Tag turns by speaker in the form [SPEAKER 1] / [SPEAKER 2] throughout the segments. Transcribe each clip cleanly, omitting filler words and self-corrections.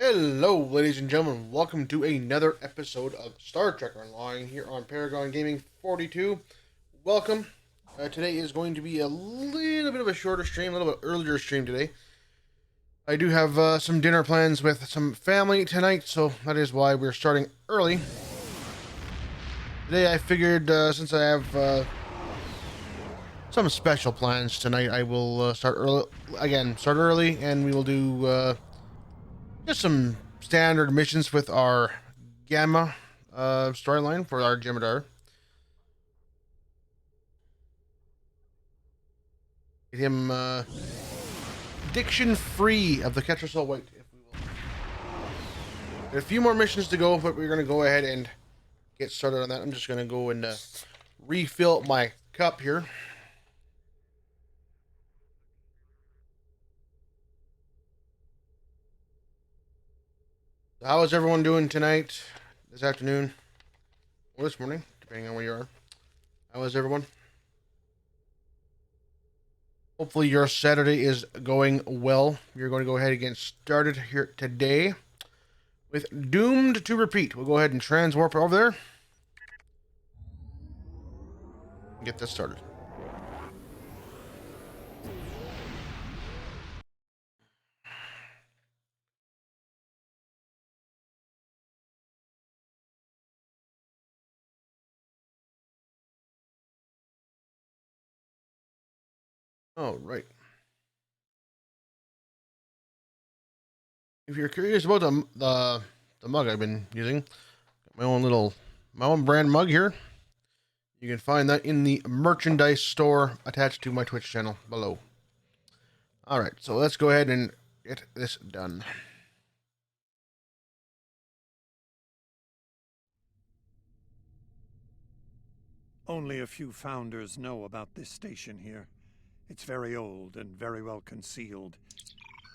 [SPEAKER 1] Hello, ladies and gentlemen. Welcome to another episode of Star Trek Online here on Paragon Gaming 42. Welcome. Today is going to be a little bit of a shorter stream, a little bit earlier stream today. I do have some dinner plans with some family tonight, so that is why we're starting early. Today I figured since I have some special plans tonight, I will start early again. Start early, and we will do just some standard missions with our Gamma storyline for our Jem'Hadar. Get him addiction free of the Ketracel White, if we will. There are a few more missions to go, but we're going to go ahead and get started on that. I'm just going to go and refill my cup here. How is everyone doing tonight, this afternoon, or this morning, depending on where you are? How is everyone? Hopefully your Saturday is going well. We're going to go ahead and get started here today with Doomed to Repeat. We'll go ahead and transwarp over there and get this started. All right. If you're curious about the mug I've been using, my own brand mug here. You can find that in the merchandise store attached to my Twitch channel below. All right, so let's go ahead and get this done.
[SPEAKER 2] Only a few founders know about this station here. It's very old and very well concealed.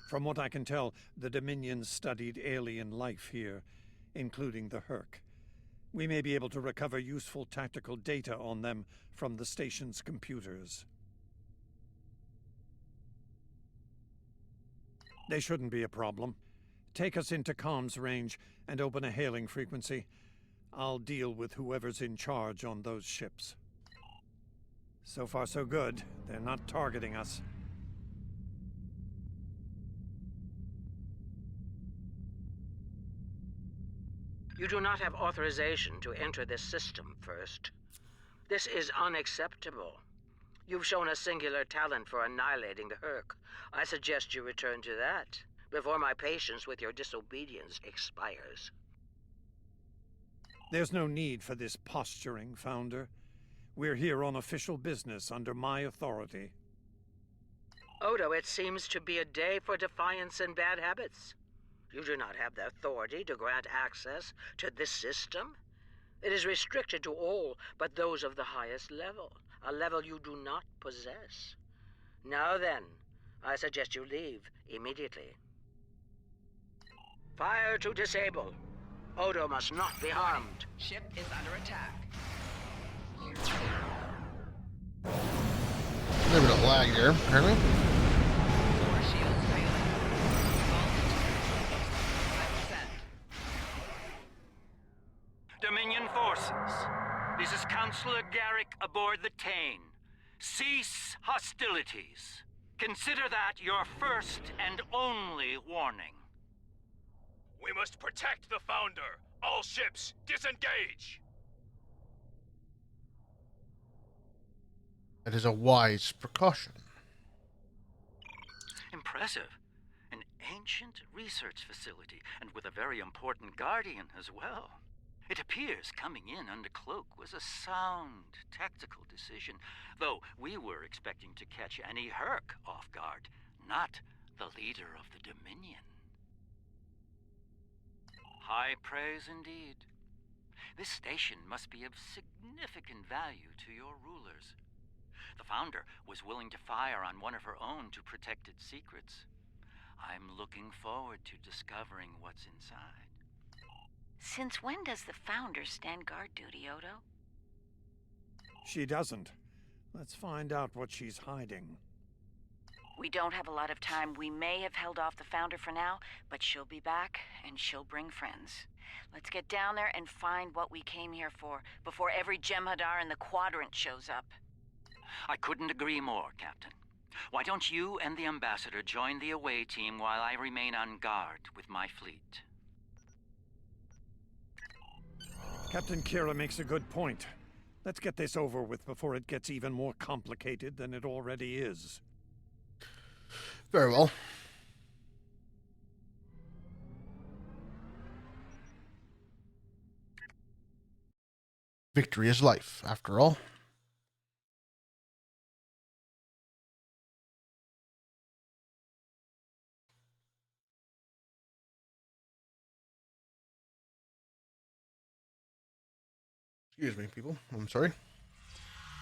[SPEAKER 2] From what I can tell, the Dominion studied alien life here, including the Herc. We may be able to recover useful tactical data on them from the station's computers. They shouldn't be a problem. Take us into comms range and open a hailing frequency. I'll deal with whoever's in charge on those ships. So far so good. They're not targeting us.
[SPEAKER 3] You do not have authorization to enter this system first. This is unacceptable. You've shown a singular talent for annihilating the Herc. I suggest you return to that before my patience with your disobedience expires.
[SPEAKER 2] There's no need for this posturing, Founder. We're here on official business under my authority.
[SPEAKER 3] Odo, it seems to be a day for defiance and bad habits. You do not have the authority to grant access to this system. It is restricted to all but those of the highest level, a level you do not possess. Now then, I suggest you leave immediately. Fire to disable. Odo must not be harmed.
[SPEAKER 4] Ship is under attack.
[SPEAKER 1] A little bit of lag here, apparently.
[SPEAKER 4] Core shields failing. Voltage 5%.
[SPEAKER 5] Dominion forces, this is Counselor Garrick aboard the Tane. Cease hostilities. Consider that your first and only warning.
[SPEAKER 6] We must protect the Founder. All ships, disengage!
[SPEAKER 1] That is a wise precaution.
[SPEAKER 5] Impressive. An ancient research facility, and with a very important guardian as well. It appears coming in under cloak was a sound tactical decision, though we were expecting to catch any Herc off guard, not the leader of the Dominion. High praise indeed. This station must be of significant value to your rulers. The Founder was willing to fire on one of her own to protect its secrets. I'm looking forward to discovering what's inside.
[SPEAKER 7] Since when does the Founder stand guard duty, Odo?
[SPEAKER 2] She doesn't. Let's find out what she's hiding.
[SPEAKER 7] We don't have a lot of time. We may have held off the Founder for now, but she'll be back, and she'll bring friends. Let's get down there and find what we came here for, before every Jem'Hadar in the Quadrant shows up.
[SPEAKER 5] I couldn't agree more, Captain. Why don't you and the Ambassador join the away team while I remain on guard with my fleet?
[SPEAKER 2] Captain Kira makes a good point. Let's get this over with before it gets even more complicated than it already is.
[SPEAKER 1] Very well. Victory is life, after all. Excuse me, people. I'm sorry.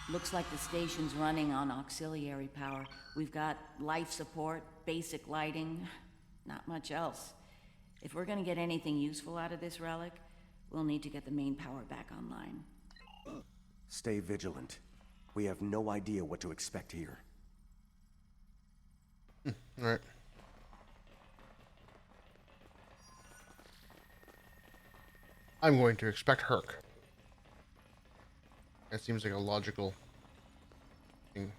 [SPEAKER 8] Looks like the station's running on auxiliary power. We've got life support, basic lighting, not much else. If we're gonna get anything useful out of this relic, we'll need to get the main power back online.
[SPEAKER 9] Stay vigilant. We have no idea what to expect here.
[SPEAKER 1] Alright. I'm going to expect Herc. That seems like a logical thing.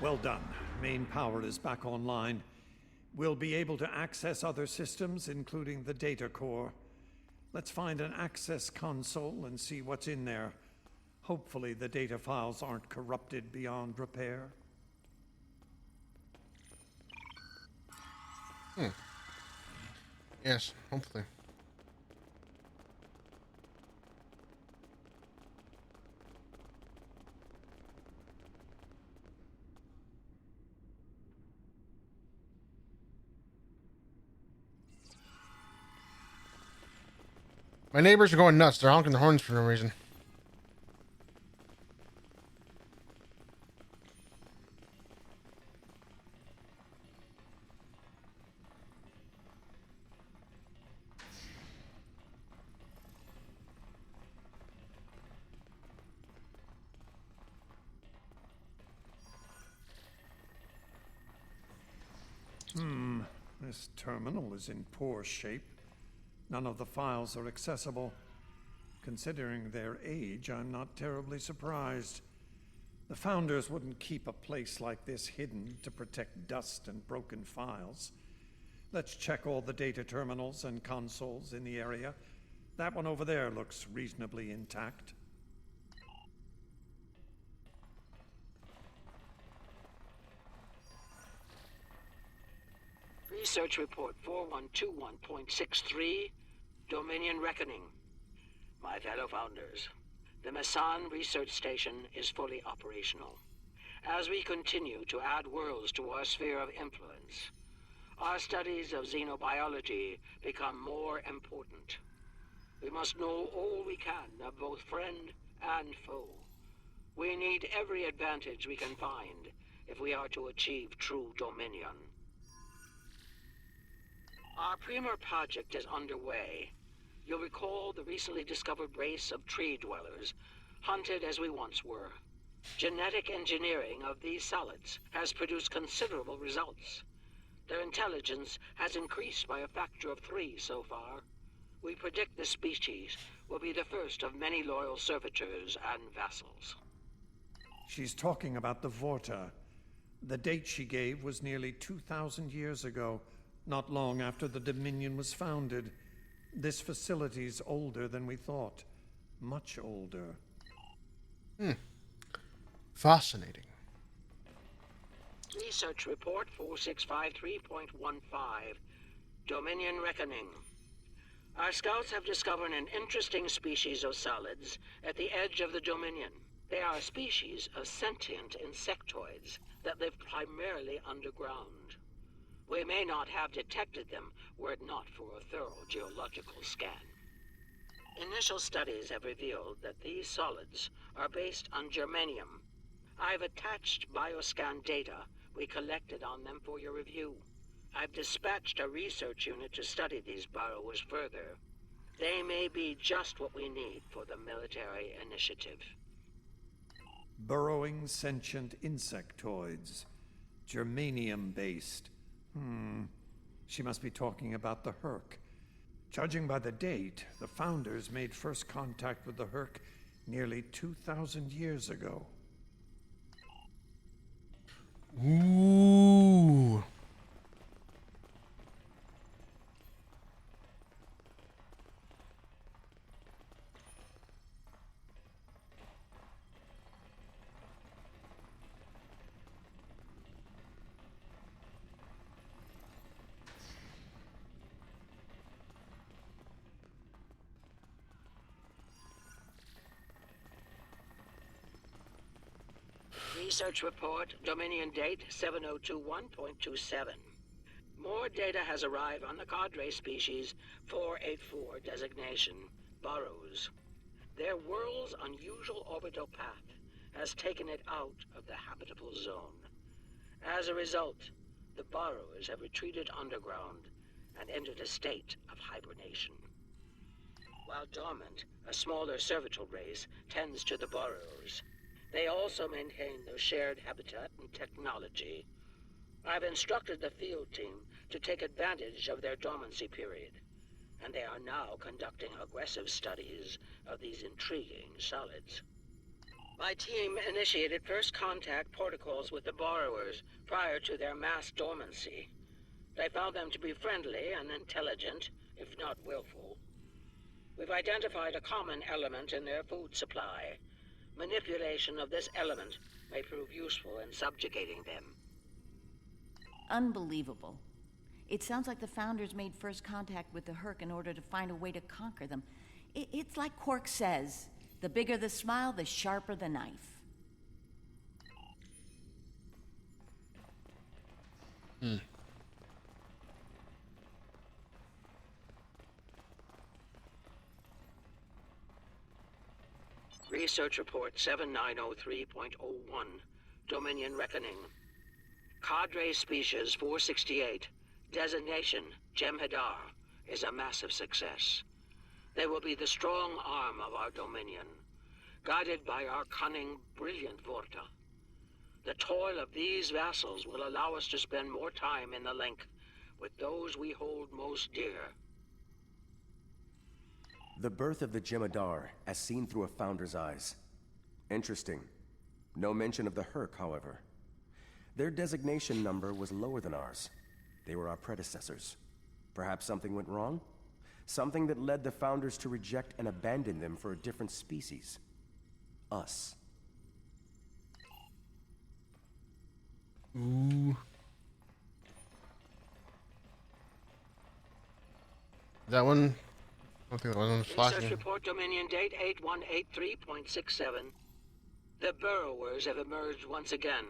[SPEAKER 2] Well done. Main power is back online. We'll be able to access other systems, including the data core. Let's find an access console and see what's in there. Hopefully the data files aren't corrupted beyond repair.
[SPEAKER 1] Yes, hopefully. My neighbors are going nuts. They're honking their horns for no reason.
[SPEAKER 2] This terminal is in poor shape. None of the files are accessible. Considering their age, I'm not terribly surprised. The Founders wouldn't keep a place like this hidden to protect dust and broken files. Let's check all the data terminals and consoles in the area. That one over there looks reasonably intact.
[SPEAKER 3] Research Report 4121.63, Dominion Reckoning. My fellow Founders, the Mesan Research Station is fully operational. As we continue to add worlds to our sphere of influence, our studies of xenobiology become more important. We must know all we can of both friend and foe. We need every advantage we can find if we are to achieve true dominion. Our Premier project is underway. You'll recall the recently discovered race of tree dwellers, hunted as we once were. Genetic engineering of these solids has produced considerable results. Their intelligence has increased by a factor of 3 so far. We predict the species will be the first of many loyal servitors and vassals.
[SPEAKER 2] She's talking about the Vorta. The date she gave was nearly 2,000 years ago, not long after the Dominion was founded. This facility's older than we thought. Much older.
[SPEAKER 1] Fascinating.
[SPEAKER 3] Research Report 4653.15, Dominion Reckoning. Our scouts have discovered an interesting species of solids at the edge of the Dominion. They are a species of sentient insectoids that live primarily underground. We may not have detected them were it not for a thorough geological scan. Initial studies have revealed that these solids are based on germanium, I've attached bioscan data we collected on them for your review. I've dispatched a research unit to study these burrowers further. They may be just what we need for the military initiative.
[SPEAKER 2] Burrowing sentient insectoids. Germanium-based. She must be talking about the Herc. Judging by the date, the Founders made first contact with the Herc nearly 2,000 years ago.
[SPEAKER 1] Ooh.
[SPEAKER 3] Research report, Dominion date 7021.27. More data has arrived on the cadre species 484 designation, Burrows. Their world's unusual orbital path has taken it out of the habitable zone. As a result, the Burrowers have retreated underground and entered a state of hibernation. While dormant, a smaller servitor race tends to the Burrowers. They also maintain their shared habitat and technology. I've instructed the field team to take advantage of their dormancy period, and they are now conducting aggressive studies of these intriguing solids. My team initiated first contact protocols with the borrowers prior to their mass dormancy. They found them to be friendly and intelligent, if not willful. We've identified a common element in their food supply. Manipulation of this element may prove useful in subjugating them.
[SPEAKER 8] Unbelievable. It sounds like the Founders made first contact with the Herc in order to find a way to conquer them. It's like Quark says, the bigger the smile, the sharper the knife.
[SPEAKER 3] Research report 7903.01, Dominion Reckoning. Cadre species 468, designation Jem'Hadar, is a massive success. They will be the strong arm of our Dominion, guided by our cunning, brilliant Vorta. The toil of these vassals will allow us to spend more time in the link with those we hold most dear.
[SPEAKER 9] The birth of the Jem'Hadar, as seen through a Founder's eyes. Interesting. No mention of the Herc, however. Their designation number was lower than ours. They were our predecessors. Perhaps something went wrong? Something that led the Founders to reject and abandon them for a different species. Us.
[SPEAKER 1] Ooh. That one? I don't think that one was
[SPEAKER 3] Research
[SPEAKER 1] flashing.
[SPEAKER 3] report Dominion date 8183.67. The Burrowers have emerged once again,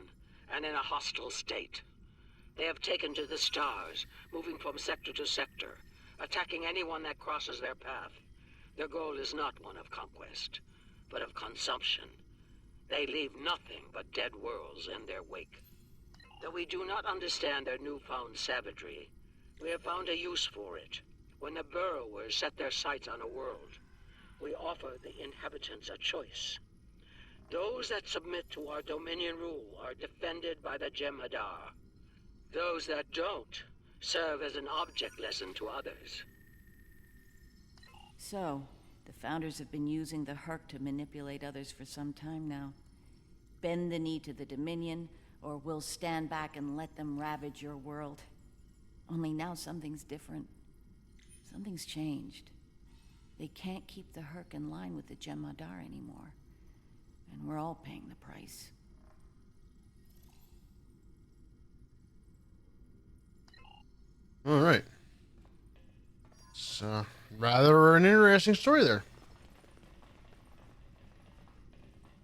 [SPEAKER 3] and in a hostile state. They have taken to the stars, moving from sector to sector, attacking anyone that crosses their path. Their goal is not one of conquest, but of consumption. They leave nothing but dead worlds in their wake. Though we do not understand their newfound savagery, we have found a use for it. When the Burrowers set their sights on a world, we offer the inhabitants a choice. Those that submit to our Dominion rule are defended by the Jem'Hadar. Those that don't serve as an object lesson to others.
[SPEAKER 8] So, the Founders have been using the Herc to manipulate others for some time now. Bend the knee to the Dominion, or we'll stand back and let them ravage your world. Only now something's different. Something's changed. They can't keep the Herc in line with the Jem'Hadar anymore. And we're all paying the price.
[SPEAKER 1] All right. It's rather an interesting story there.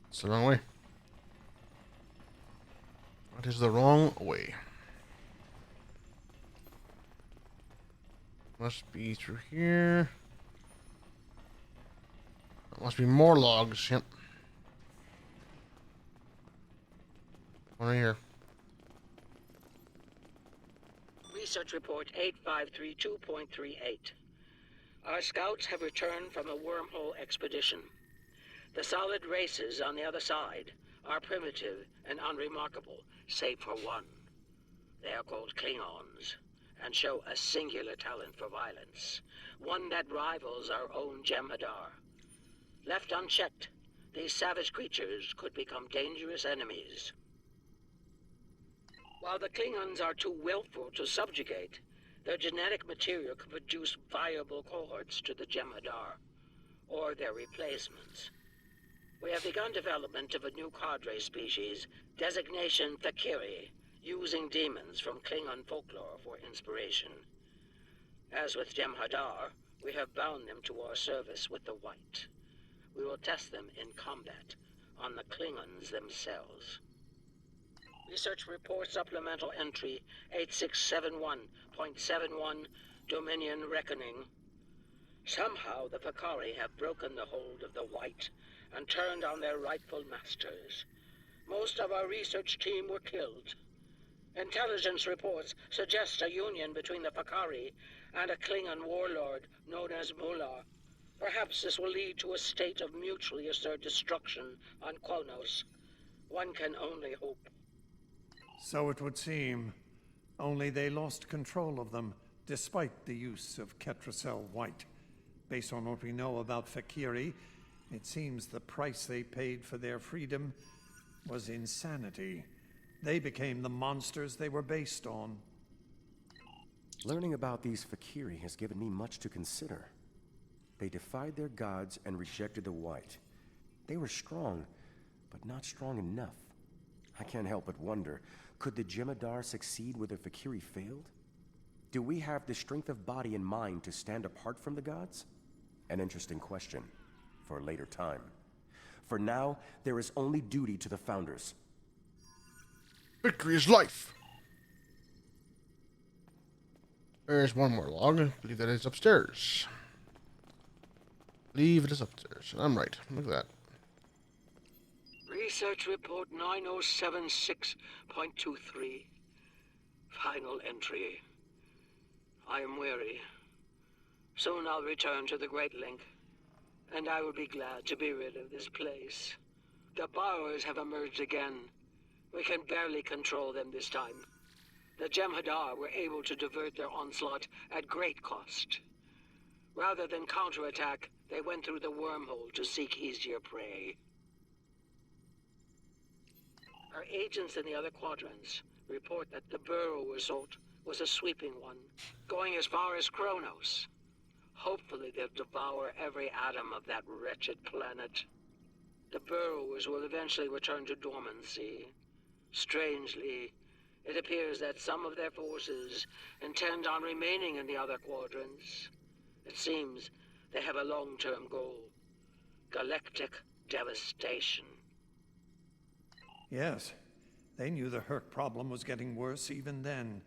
[SPEAKER 1] It's the wrong way. What is the wrong way? Must be through here. Must be more logs. Yep. One right here.
[SPEAKER 3] Research Report 8532.38. Our scouts have returned from a wormhole expedition. The solid races on the other side are primitive and unremarkable, save for one. They are called Klingons, and show a singular talent for violence, one that rivals our own Jem'Hadar. Left unchecked, these savage creatures could become dangerous enemies. While the Klingons are too willful to subjugate, their genetic material could produce viable cohorts to the Jem'Hadar, or their replacements. We have begun development of a new cadre species, designation Fakiri, using demons from Klingon folklore for inspiration. As with Jem'Hadar, we have bound them to our service with the White. We will test them in combat on the Klingons themselves. Research Report Supplemental Entry 8671.71, Dominion Reckoning. Somehow the Fakari have broken the hold of the White and turned on their rightful masters. Most of our research team were killed. Intelligence reports suggest a union between the Fakari and a Klingon warlord known as Mullah. Perhaps this will lead to a state of mutually assured destruction on Kronos. One can only hope.
[SPEAKER 2] So it would seem. Only they lost control of them, despite the use of Ketracel White. Based on what we know about Fakiri, it seems the price they paid for their freedom was insanity. They became the monsters they were based on.
[SPEAKER 9] Learning about these Fakiri has given me much to consider. They defied their gods and rejected the White. They were strong, but not strong enough. I can't help but wonder, could the Jem'Hadar succeed where the Fakiri failed? Do we have the strength of body and mind to stand apart from the gods? An interesting question for a later time. For now, there is only duty to the Founders.
[SPEAKER 1] Victory is life! There's one more log. I believe that is upstairs. Believe it is upstairs. I'm right. Look at that.
[SPEAKER 3] Research Report 9076.23. Final entry. I am weary. Soon I'll return to the Great Link, and I will be glad to be rid of this place. The borrowers have emerged again. We can barely control them this time. The Jem'Hadar were able to divert their onslaught at great cost. Rather than counterattack, they went through the wormhole to seek easier prey. Our agents in the other quadrants report that the Burrow assault was a sweeping one, going as far as Kronos. Hopefully they'll devour every atom of that wretched planet. The Burrowers will eventually return to dormancy. Strangely, it appears that some of their forces intend on remaining in the other quadrants. It seems they have a long-term goal. Galactic devastation.
[SPEAKER 2] Yes, they knew the Herc problem was getting worse even then.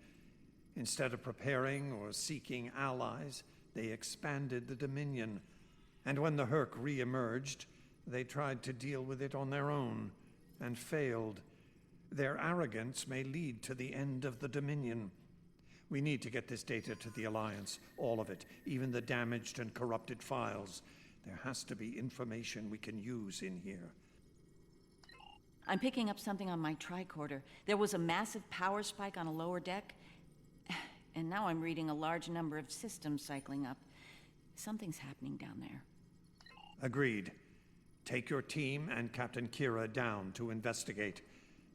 [SPEAKER 2] Instead of preparing or seeking allies, they expanded the Dominion. And when the Herc re-emerged, they tried to deal with it on their own, and failed. Their arrogance may lead to the end of the Dominion. We need to get this data to the Alliance, all of it, even the damaged and corrupted files. There has to be information we can use in here.
[SPEAKER 8] I'm picking up something on my tricorder. There was a massive power spike on a lower deck, and now I'm reading a large number of systems cycling up. Something's happening down there.
[SPEAKER 2] Agreed. Take your team and Captain Kira down to investigate.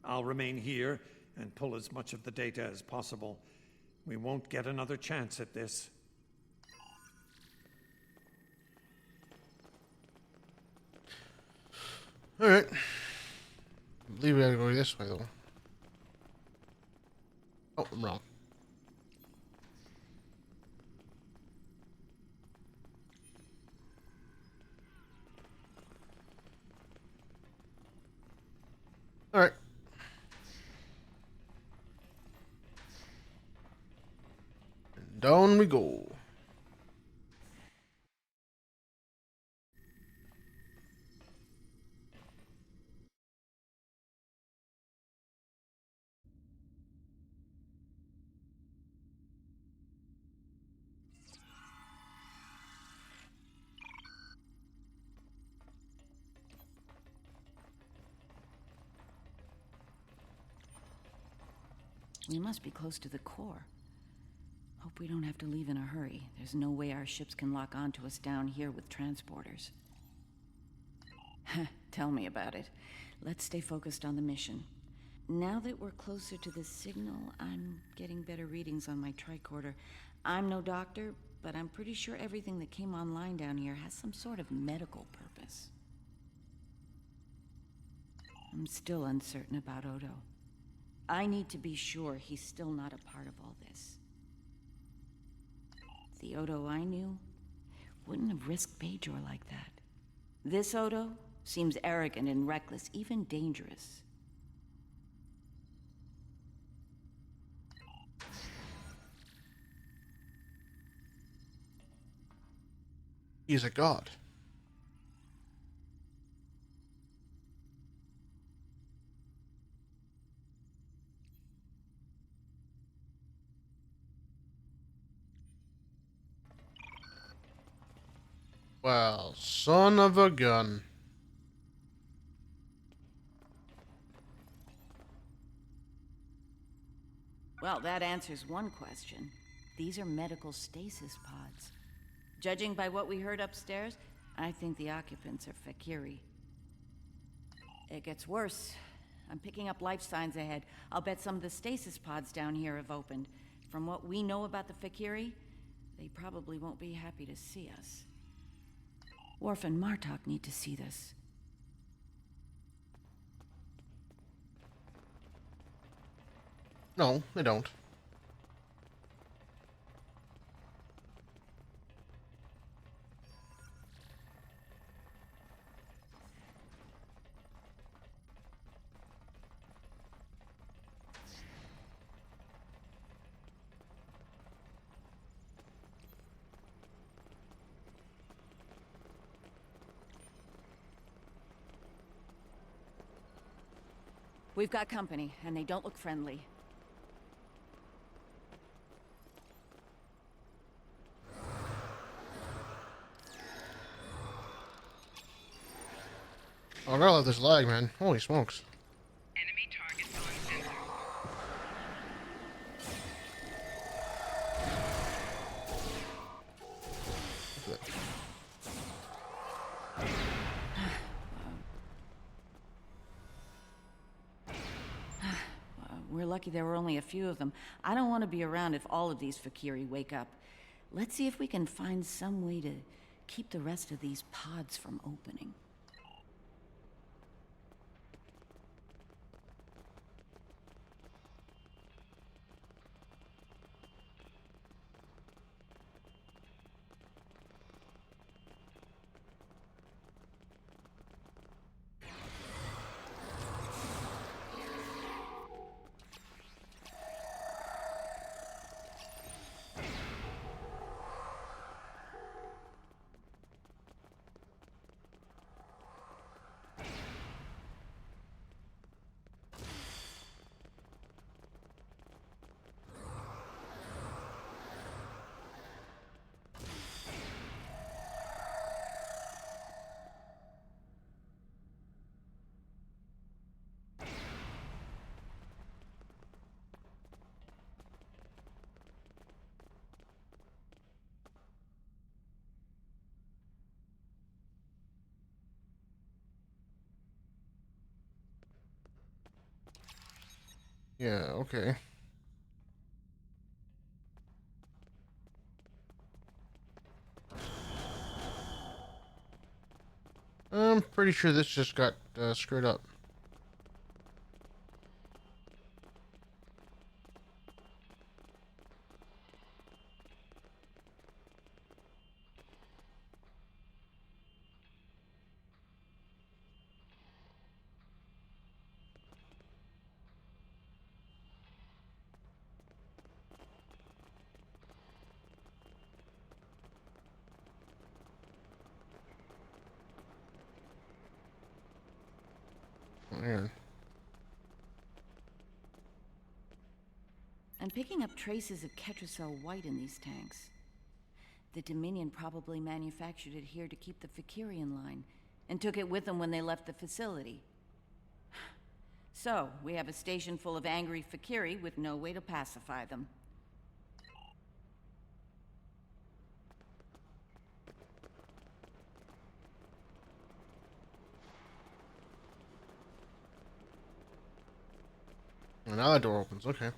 [SPEAKER 2] I'll remain here and pull as much of the data as possible. We won't get another chance at this.
[SPEAKER 1] Alright. I believe we gotta go this way, though. Oh, I'm wrong. Alright. Down we go.
[SPEAKER 8] We must be close to the core. Hope we don't have to leave in a hurry. There's no way our ships can lock onto us down here with transporters. Tell me about it. Let's stay focused on the mission. Now that we're closer to the signal, I'm getting better readings on my tricorder. I'm no doctor, but I'm pretty sure everything that came online down here has some sort of medical purpose. I'm still uncertain about Odo. I need to be sure he's still not a part of all this. The Odo I knew wouldn't have risked Bajor like that. This Odo seems arrogant and reckless, even dangerous.
[SPEAKER 1] He's a god. Well, son of a gun.
[SPEAKER 8] Well, that answers one question. These are medical stasis pods. Judging by what we heard upstairs, I think the occupants are Fakiri. It gets worse. I'm picking up life signs ahead. I'll bet some of the stasis pods down here have opened. From what we know about the Fakiri, they probably won't be happy to see us. Worf and Martok need to see this.
[SPEAKER 1] No, they don't.
[SPEAKER 8] We've got company, and they don't look friendly.
[SPEAKER 1] Oh, I gotta love this lag, man. Holy smokes.
[SPEAKER 4] Enemy targets on sensor.
[SPEAKER 8] We're lucky there were only a few of them. I don't want to be around if all of these Fakiri wake up. Let's see if we can find some way to keep the rest of these pods from opening.
[SPEAKER 1] Yeah, okay. I'm pretty sure this just got screwed up. Man.
[SPEAKER 8] I'm picking up traces of Ketracel White in these tanks. The Dominion probably manufactured it here to keep the Fakiri in line, and took it with them when they left the facility. So, we have a station full of angry Fakiri with no way to pacify them.
[SPEAKER 1] Well, now that door opens. Okay.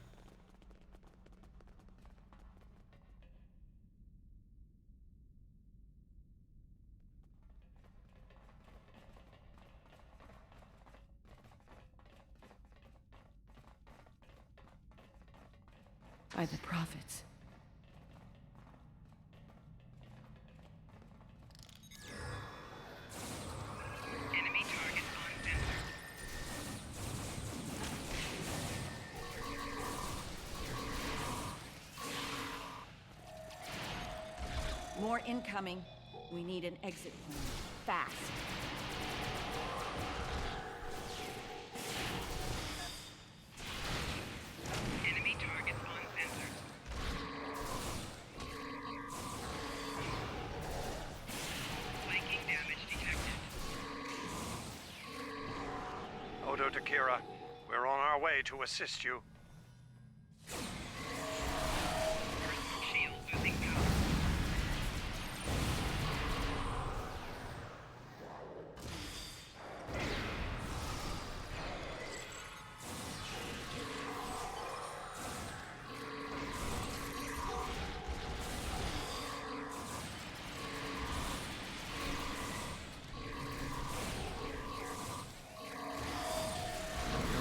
[SPEAKER 8] By the prophets.
[SPEAKER 4] Enemy target on sensor.
[SPEAKER 8] More incoming. We need an exit plan. Fast.
[SPEAKER 4] Enemy target on sensor. Flanking damage detected.
[SPEAKER 2] Odo to Kira, we're on our way to assist you.
[SPEAKER 4] Shield losing power.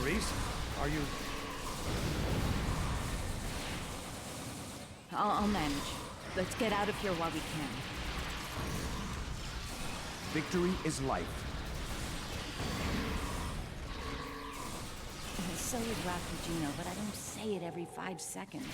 [SPEAKER 2] Maurice, are you...
[SPEAKER 8] I'll manage. Let's get out of here while we can.
[SPEAKER 9] Victory is life.
[SPEAKER 8] So did Raffugino, but I don't say it every 5 seconds.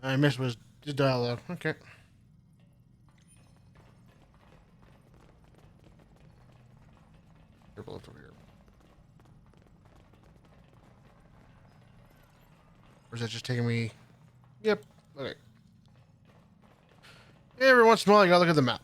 [SPEAKER 1] I missed was the dialogue. Okay. They're both over here. Or is that just taking me? Yep. Okay. Every once in a while, I gotta look at the map.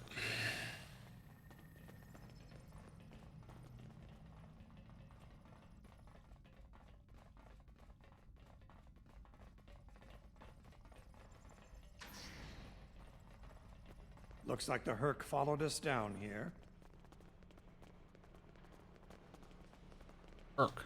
[SPEAKER 2] Looks like the Herc followed us down here.
[SPEAKER 1] Irk.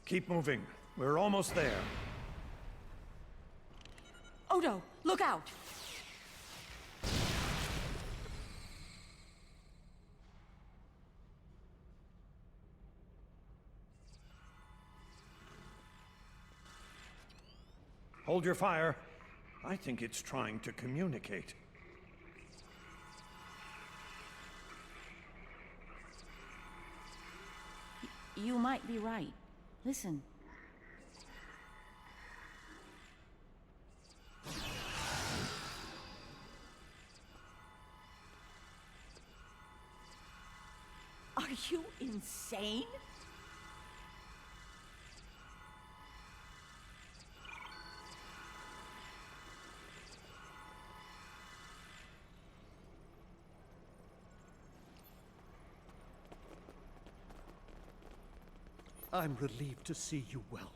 [SPEAKER 2] Keep moving. We're almost there.
[SPEAKER 8] Odo, look out!
[SPEAKER 2] Hold your fire. I think it's trying to communicate.
[SPEAKER 8] You might be right. Listen. Are you insane?
[SPEAKER 10] I'm relieved to see you well.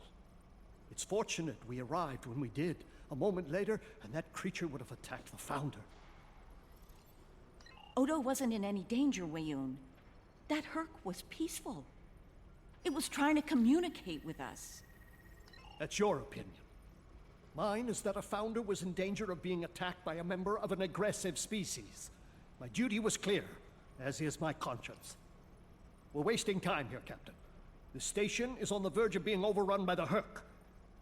[SPEAKER 10] It's fortunate we arrived when we did. A moment later, and that creature would have attacked the Founder.
[SPEAKER 8] Odo wasn't in any danger, Weyoun. That Herc was peaceful. It was trying to communicate with us.
[SPEAKER 10] That's your opinion. Mine is that a founder was in danger of being attacked by a member of an aggressive species. My duty was clear, as is my conscience. We're wasting time here, Captain. The station is on the verge of being overrun by the Herc.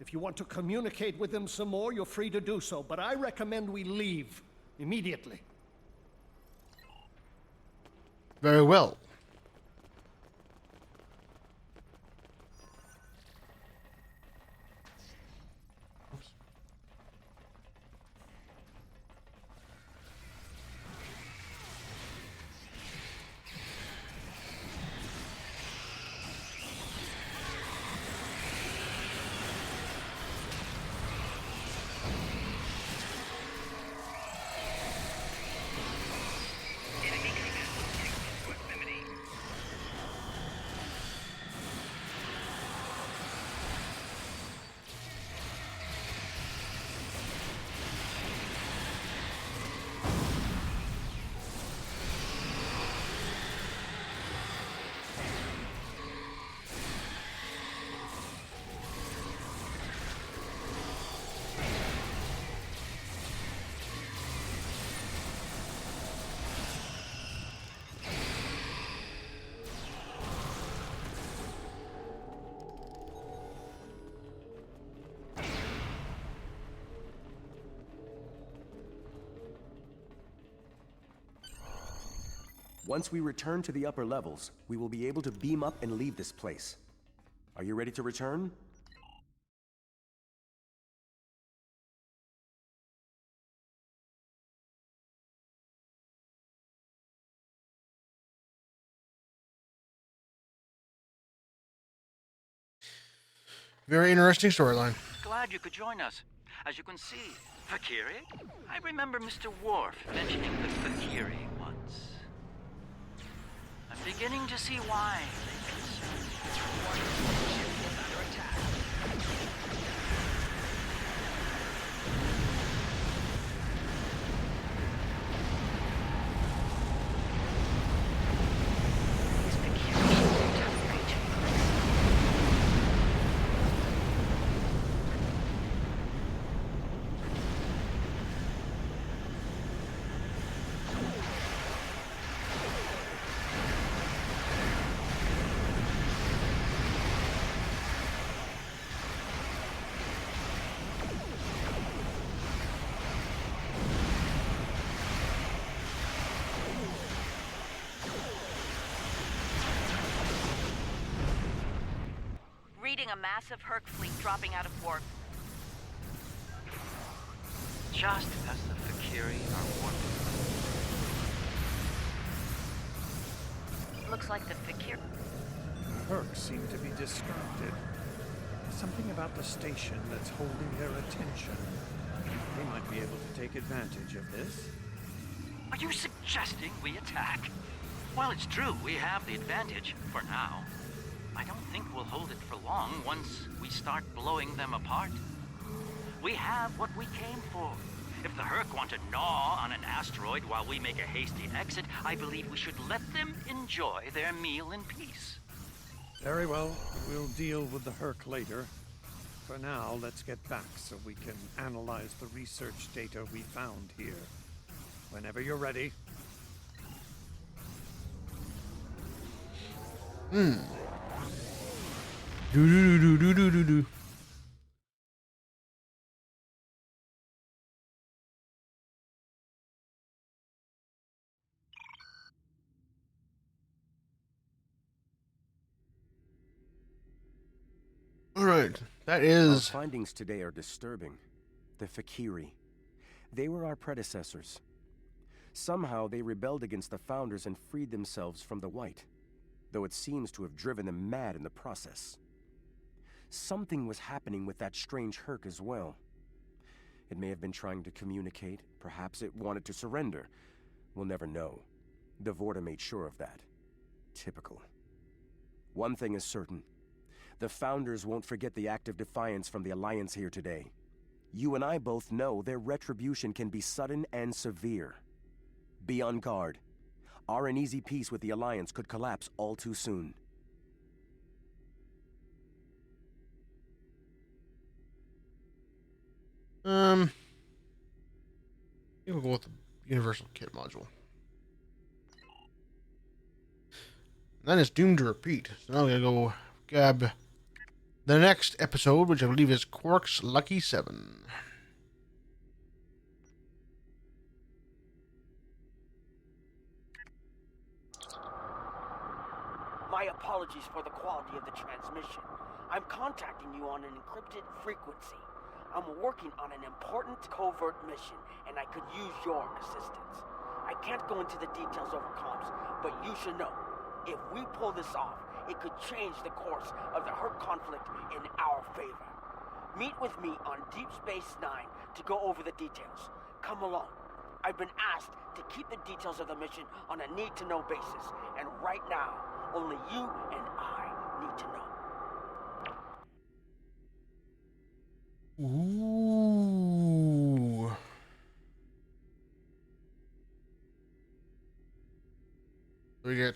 [SPEAKER 10] If you want to communicate with them some more, you're free to do so, but I recommend we leave immediately.
[SPEAKER 1] Very well.
[SPEAKER 4] Enemy command in proximity.
[SPEAKER 9] Once we return to the upper levels, we will be able to beam up and leave this place. Are you ready to return?
[SPEAKER 1] Very interesting storyline.
[SPEAKER 5] Glad you could join us. As you can see, Fakiri? I remember Mr. Worf mentioning the Fakiri once. I'm beginning to see why they
[SPEAKER 7] Reading a massive Herc fleet dropping out of warp.
[SPEAKER 5] just as the Fakiri are warping.
[SPEAKER 7] Looks like the Fakir.
[SPEAKER 2] Herc seem to be distracted. There's something about the station that's holding their attention. They might be able to take advantage of this.
[SPEAKER 5] Are you suggesting we attack? Well, it's true, we have the advantage, for now. I don't think we'll hold it for long once we start blowing them apart. We have what we came for. If the Herc want to gnaw on an asteroid while we make a hasty exit, I believe we should let them enjoy their meal in peace.
[SPEAKER 2] Very well. We'll deal with the Herc later. For now, let's get back so we can analyze the research data we found here. Whenever you're ready.
[SPEAKER 1] Do do do do do do do. All right, that
[SPEAKER 9] Our
[SPEAKER 1] is
[SPEAKER 9] findings today are disturbing. The Fakiri. They were our predecessors. Somehow they rebelled against the Founders and freed themselves from the White, though it seems to have driven them mad in the process. Something was happening with that strange Herc as well. It may have been trying to communicate, perhaps it wanted to surrender. We'll never know. The Vorta made sure of that. Typical. One thing is certain. The Founders won't forget the act of defiance from the Alliance here today. You and I both know their retribution can be sudden and severe. Be on guard. Our uneasy peace with the Alliance could collapse all too soon.
[SPEAKER 1] I think we'll go with the Universal Kit module. That is doomed to repeat. So now we gotta go grab the next episode, which I believe is Quark's Lucky 7.
[SPEAKER 11] My apologies for the quality of the transmission. I'm contacting you on an encrypted frequency. I'm working on an important covert mission, and I could use your assistance. I can't go into the details over comms, but you should know, if we pull this off, it could change the course of the Hurt conflict in our favor. Meet with me on Deep Space Nine to go over the details. Come along. I've been asked to keep the details of the mission on a need-to-know basis, and right now, only you and I need to know.
[SPEAKER 1] Ooh. We get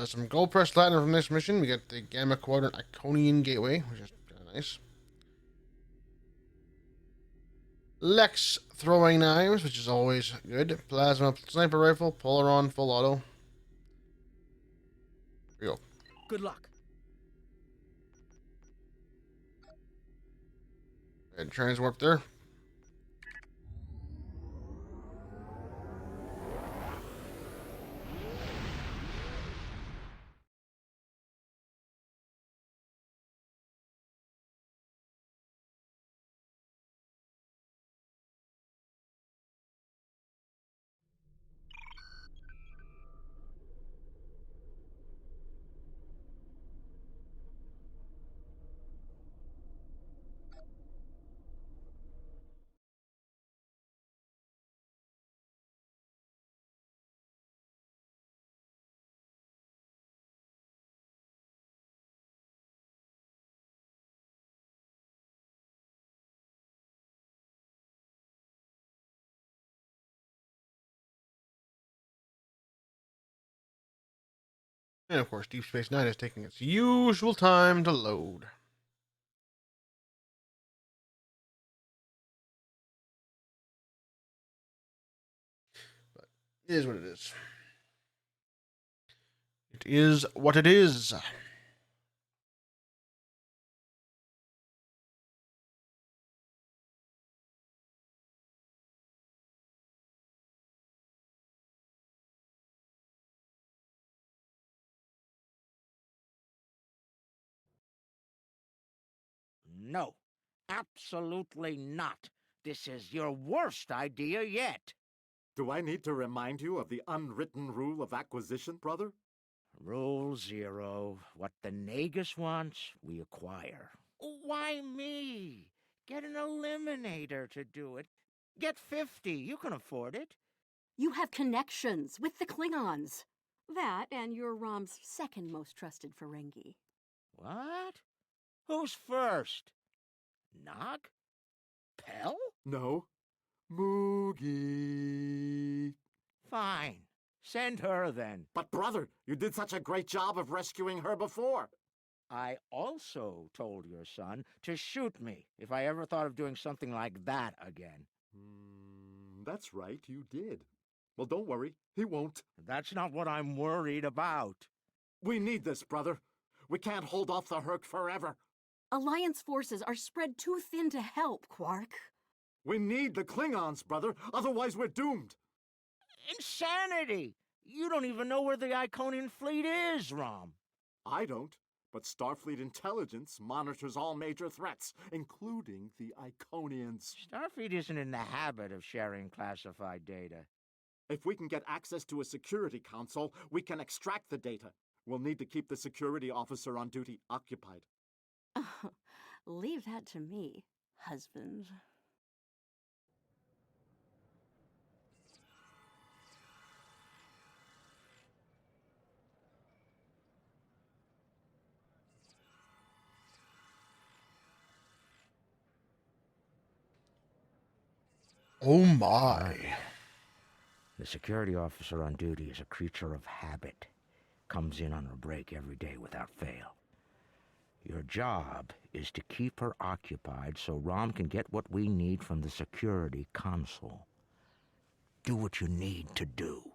[SPEAKER 1] some gold pressed platinum from this mission. We get the Gamma Quadrant Iconian Gateway, which is kind of nice. Lex throwing knives, which is always good. Plasma sniper rifle, Polaron full auto. Here we go.
[SPEAKER 11] Good luck.
[SPEAKER 1] And transwarp there. And of course, Deep Space Nine is taking its usual time to load. But it is what it is. It is what it is.
[SPEAKER 12] No, absolutely not. This is your worst idea yet.
[SPEAKER 13] Do I need to remind you of the unwritten rule of acquisition, brother?
[SPEAKER 12] Rule 0. What the Nagus wants, we acquire. Why me? Get an eliminator to do it. Get 50. You can afford it.
[SPEAKER 14] You have connections with the Klingons. That and you're Rom's second most trusted Ferengi.
[SPEAKER 12] What? Who's first? Nog? Pell?
[SPEAKER 13] No. Moogie.
[SPEAKER 12] Fine. Send her then.
[SPEAKER 13] But brother, you did such a great job of rescuing her before.
[SPEAKER 12] I also told your son to shoot me if I ever thought of doing something like that again.
[SPEAKER 13] That's right, you did. Well, don't worry, he won't.
[SPEAKER 12] That's not what I'm worried about.
[SPEAKER 13] We need this, brother. We can't hold off the Herc forever.
[SPEAKER 14] Alliance forces are spread too thin to help, Quark.
[SPEAKER 13] We need the Klingons, brother. Otherwise, we're doomed.
[SPEAKER 12] Insanity! You don't even know where the Iconian fleet is, Rom.
[SPEAKER 13] I don't, but Starfleet intelligence monitors all major threats, including the Iconians.
[SPEAKER 12] Starfleet isn't in the habit of sharing classified data.
[SPEAKER 13] If we can get access to a security console, we can extract the data. We'll need to keep the security officer on duty occupied.
[SPEAKER 14] Leave that to me, husband.
[SPEAKER 1] Oh my.
[SPEAKER 12] The security officer on duty is a creature of habit. Comes in on a break every day without fail. Your job is to keep her occupied so Rom can get what we need from the security console. Do what you need to do.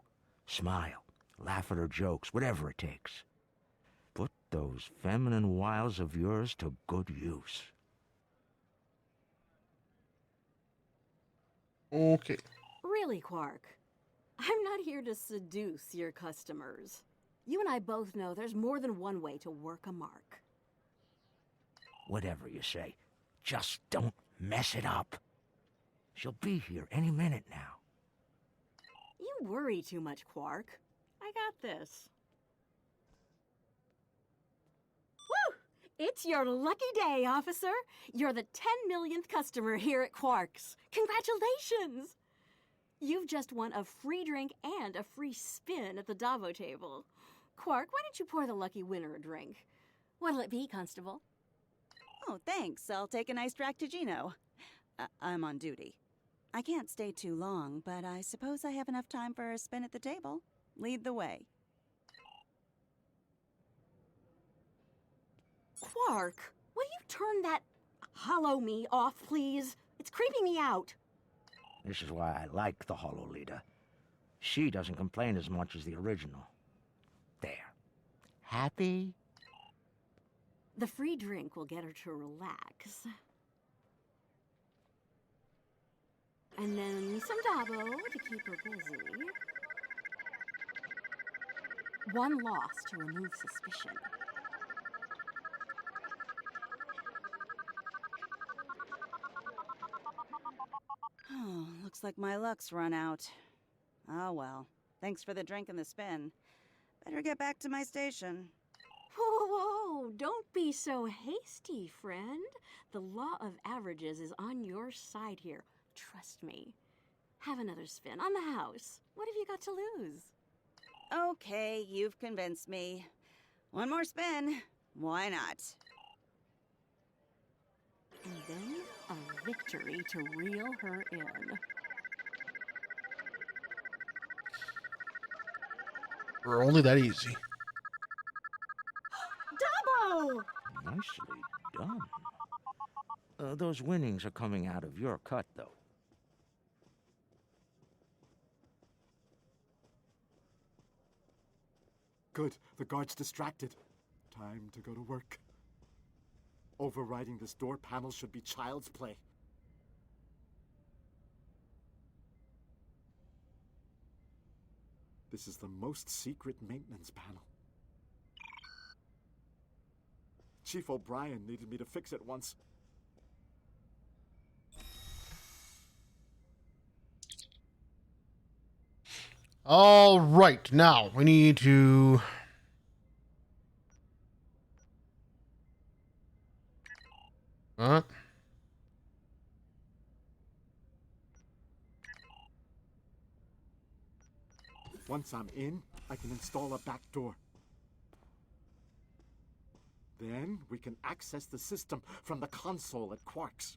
[SPEAKER 12] Smile, laugh at her jokes, whatever it takes. Put those feminine wiles of yours to good use.
[SPEAKER 1] Okay.
[SPEAKER 14] Really, Quark? I'm not here to seduce your customers. You and I both know there's more than one way to work a mark.
[SPEAKER 12] Whatever you say, just don't mess it up. She'll be here any minute now.
[SPEAKER 14] You worry too much, Quark. I got this. Woo! It's your lucky day, officer. You're the 10 millionth customer here at Quark's. Congratulations! You've just won a free drink and a free spin at the Davo table. Quark, why don't you pour the lucky winner a drink? What'll it be, Constable?
[SPEAKER 15] Oh, thanks. I'll take an iced Ractigino. I'm on duty. I can't stay too long, but I suppose I have enough time for a spin at the table. Lead the way.
[SPEAKER 14] Quark, will you turn that hollow me off, please? It's creeping me out.
[SPEAKER 12] This is why I like the Hollow Leader. She doesn't complain as much as the original. There. Happy?
[SPEAKER 14] The free drink will get her to relax. And then some Davo to keep her busy. One loss to remove suspicion.
[SPEAKER 15] Oh, looks like my luck's run out. Oh well. Thanks for the drink and the spin. Better get back to my station.
[SPEAKER 14] Whoa, whoa, don't be so hasty, friend. The law of averages is on your side here. Trust me. Have another spin on the house. What have you got to lose?
[SPEAKER 15] Okay, you've convinced me. One more spin. Why not?
[SPEAKER 14] And then a victory to reel her in.
[SPEAKER 1] We're only that easy.
[SPEAKER 14] Dabo!
[SPEAKER 12] Nicely done. Those winnings are coming out of your cut, though.
[SPEAKER 13] Good. The guard's distracted. Time to go to work. Overriding this door panel should be child's play. This is the most secret maintenance panel. Chief O'Brien needed me to fix it once.
[SPEAKER 1] All right, now we need to... Huh?
[SPEAKER 13] Once I'm in, I can install a back door. Then we can access the system from the console at Quark's.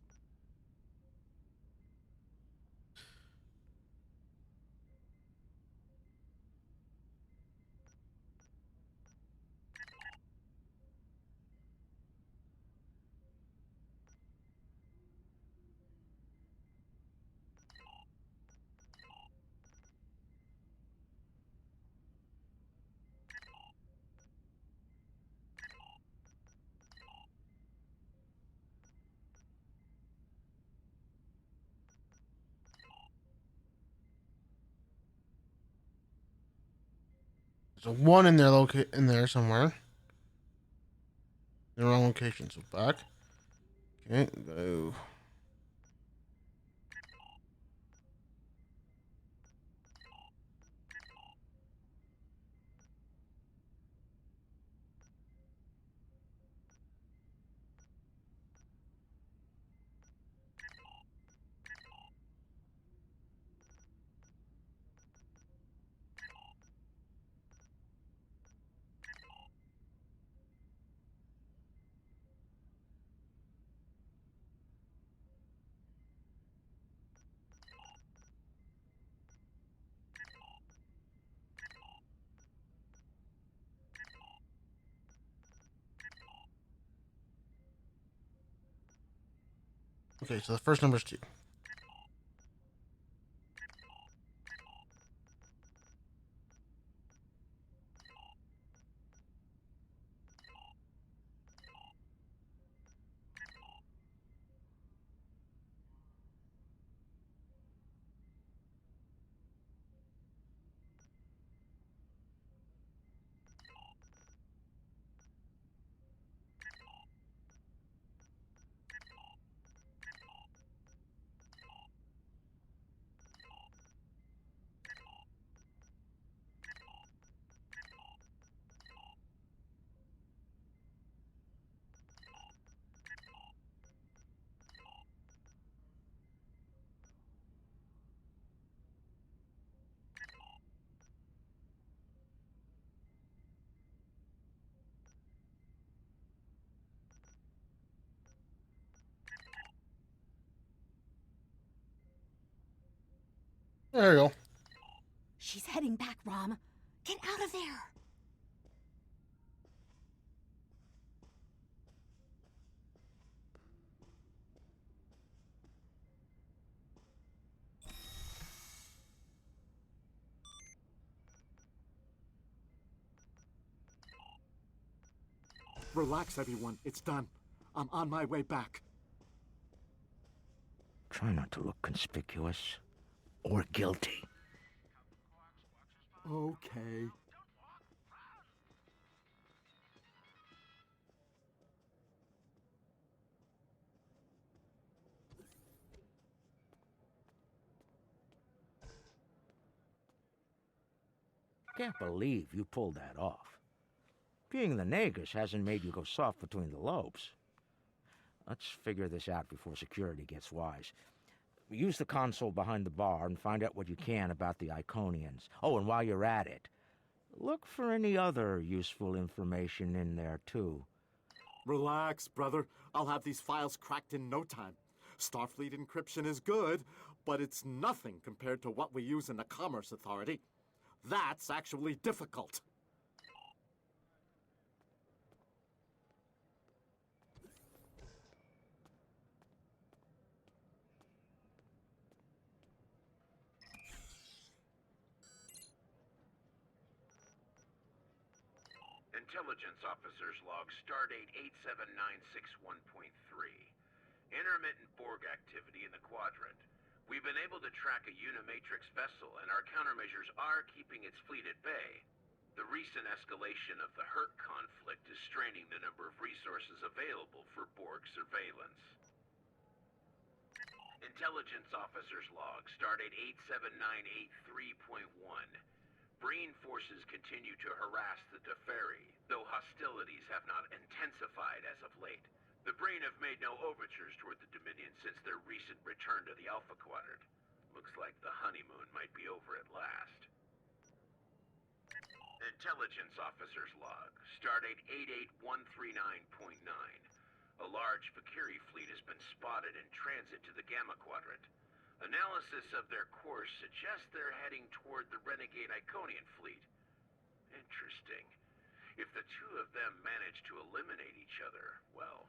[SPEAKER 1] There's a 1 in there, in there somewhere. The wrong location, so back. Okay, go. Okay, so the first number is 2. There you go.
[SPEAKER 14] She's heading back, Rom. Get out of there.
[SPEAKER 13] Relax, everyone. It's done. I'm on my way back.
[SPEAKER 12] Try not to look conspicuous or guilty.
[SPEAKER 13] Okay.
[SPEAKER 12] Can't believe you pulled that off. Being the Nagus hasn't made you go soft between the lobes. Let's figure this out before security gets wise. Use the console behind the bar and find out what you can about the Iconians. Oh, and while you're at it, look for any other useful information in there, too.
[SPEAKER 13] Relax, brother. I'll have these files cracked in no time. Starfleet encryption is good, but it's nothing compared to what we use in the Commerce Authority. That's actually difficult.
[SPEAKER 16] Intelligence Officer's Log, Stardate 87961.3. Intermittent Borg activity in the Quadrant. We've been able to track a Unimatrix vessel, and our countermeasures are keeping its fleet at bay. The recent escalation of the Herc conflict is straining the number of resources available for Borg surveillance. Intelligence Officer's Log, Stardate 87983.1. Breen forces continue to harass the Deferi, though hostilities have not intensified as of late. The Breen have made no overtures toward the Dominion since their recent return to the Alpha Quadrant. Looks like the honeymoon might be over at last. Intelligence Officer's Log, Stardate 88139.9. A large Vakiri fleet has been spotted in transit to the Gamma Quadrant. Analysis of their course suggests they're heading toward the renegade Iconian fleet. Interesting. If the two of them manage to eliminate each other, well,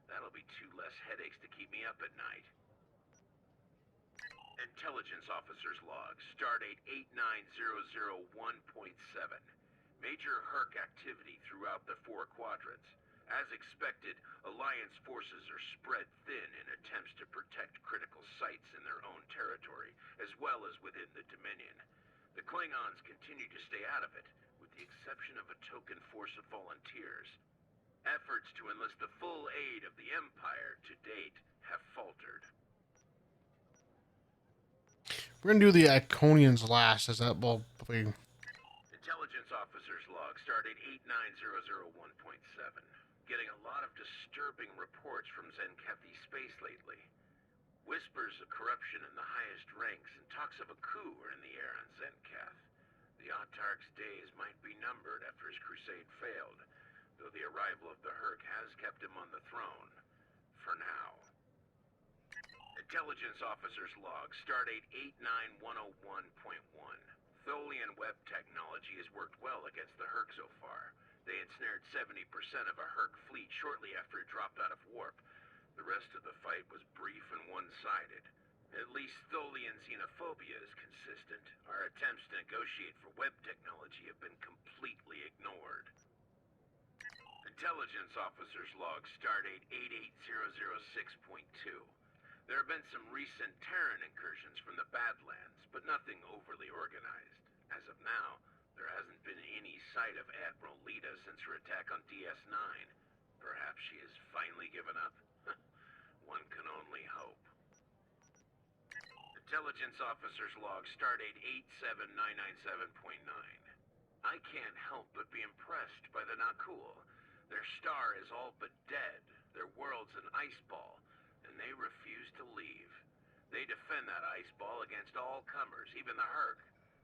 [SPEAKER 16] that'll be 2 less headaches to keep me up at night. Intelligence Officer's Log, Stardate 89001.7. Major Herc activity throughout the 4 quadrants. As expected, Alliance forces are spread thin in attempts to protect critical sites in their own territory, as well as within the Dominion. The Klingons continue to stay out of it, with the exception of a token force of volunteers. Efforts to enlist the full aid of the Empire to date have faltered.
[SPEAKER 1] We're gonna do the Iconians last, as that will be...
[SPEAKER 16] Intelligence Officer's Log, Stardate 89001.7. Getting a lot of disturbing reports from Zenkethi space lately. Whispers of corruption in the highest ranks and talks of a coup are in the air on Zenketh. The Autarch's days might be numbered after his crusade failed, though the arrival of the Herc has kept him on the throne. For now. Intelligence Officer's Log, Stardate 89101.1. Tholian web technology has worked well against the Herc so far. They ensnared 70% of a Herc fleet shortly after it dropped out of warp. The rest of the fight was brief and one-sided. At least Tholian xenophobia is consistent. Our attempts to negotiate for web technology have been completely ignored. Intelligence Officer's Log, Stardate 88006.2. There have been some recent Terran incursions from the Badlands, but nothing overly organized. As of now, there hasn't been any sight of Admiral Lita since her attack on DS9. Perhaps she has finally given up? One can only hope. Intelligence Officer's Log, Stardate 87997.9. I can't help but be impressed by the Nakul. Their star is all but dead, their world's an ice ball, and they refuse to leave. They defend that ice ball against all comers, even the Herc.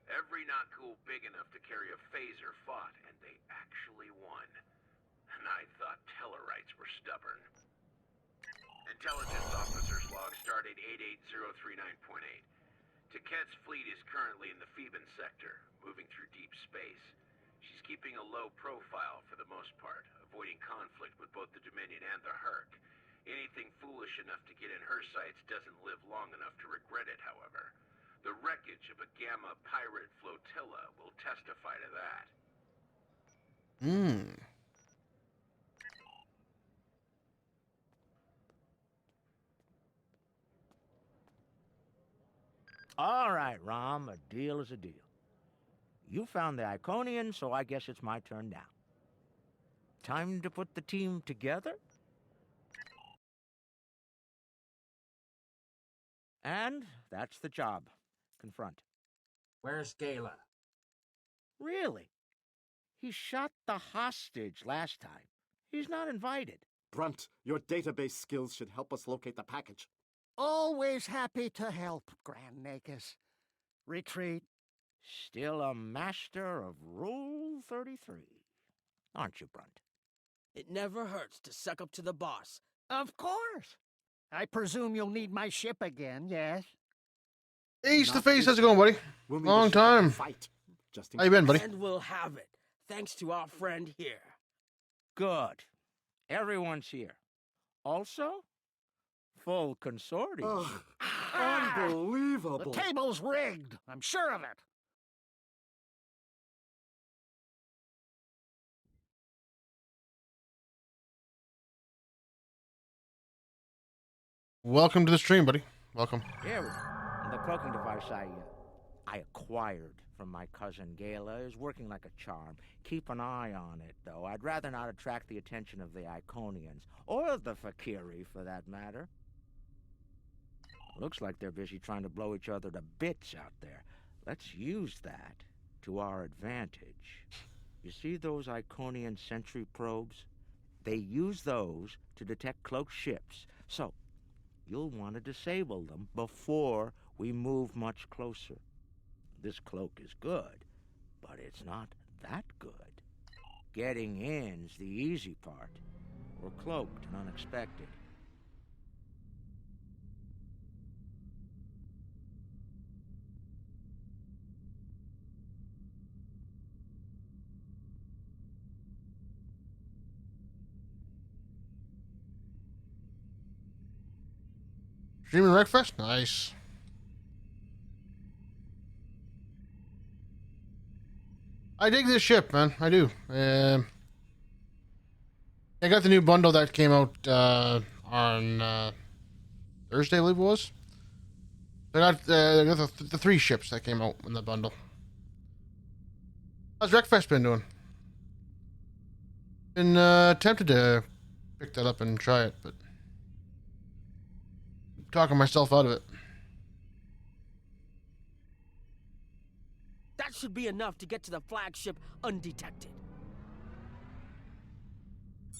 [SPEAKER 16] Every Nakul big enough to carry a phaser fought, and they actually won. And I thought Tellarites were stubborn. Intelligence Officer's Log, Stardate 88039.8. Taket's fleet is currently in the Phoeban sector, moving through deep space. She's keeping a low profile for the most part, avoiding conflict with both the Dominion and the Herc. Anything foolish enough to get in her sights doesn't live long enough to regret it, however. The wreckage of a Gamma pirate flotilla will testify to that.
[SPEAKER 12] All right, Rom, a deal is a deal. You found the Iconian, so I guess it's my turn now. Time to put the team together? And that's the job. Confront.
[SPEAKER 17] Where's Gala?
[SPEAKER 12] Really? He shot the hostage last time. He's not invited.
[SPEAKER 13] Brunt, your database skills should help us locate the package.
[SPEAKER 10] Always happy to help, Grand Nagus. Retreat.
[SPEAKER 12] Still a master of Rule 33. Aren't you, Brunt?
[SPEAKER 17] It never hurts to suck up to the boss.
[SPEAKER 10] Of course. I presume you'll need my ship again, yes?
[SPEAKER 1] Ace to face, how's it going, buddy? Long time. How you been, buddy?
[SPEAKER 17] And we'll have it, thanks to our friend here.
[SPEAKER 12] Good. Everyone's here. Also, full consortium.
[SPEAKER 13] Oh, unbelievable.
[SPEAKER 10] The table's rigged. I'm sure of it.
[SPEAKER 1] Welcome to the stream, buddy. Welcome.
[SPEAKER 12] Here we go. The cloaking device I acquired from my cousin Gala is working like a charm. Keep an eye on it, though. I'd rather not attract the attention of the Iconians, or the Fakiri, for that matter. Looks like they're busy trying to blow each other to bits out there. Let's use that to our advantage. You see those Iconian sentry probes? They use those to detect cloaked ships, so you'll want to disable them before we move much closer. This cloak is good, but it's not that good. Getting in's the easy part. We're cloaked and unexpected.
[SPEAKER 1] Streaming Wreckfest? Nice. I dig this ship, man. I do. I got the new bundle that came out on Thursday, I believe it was. I got the 3 ships that came out in the bundle. How's Wreckfest been doing? Been tempted to pick that up and try it, but talking myself out of it.
[SPEAKER 17] That should be enough to get to the flagship undetected.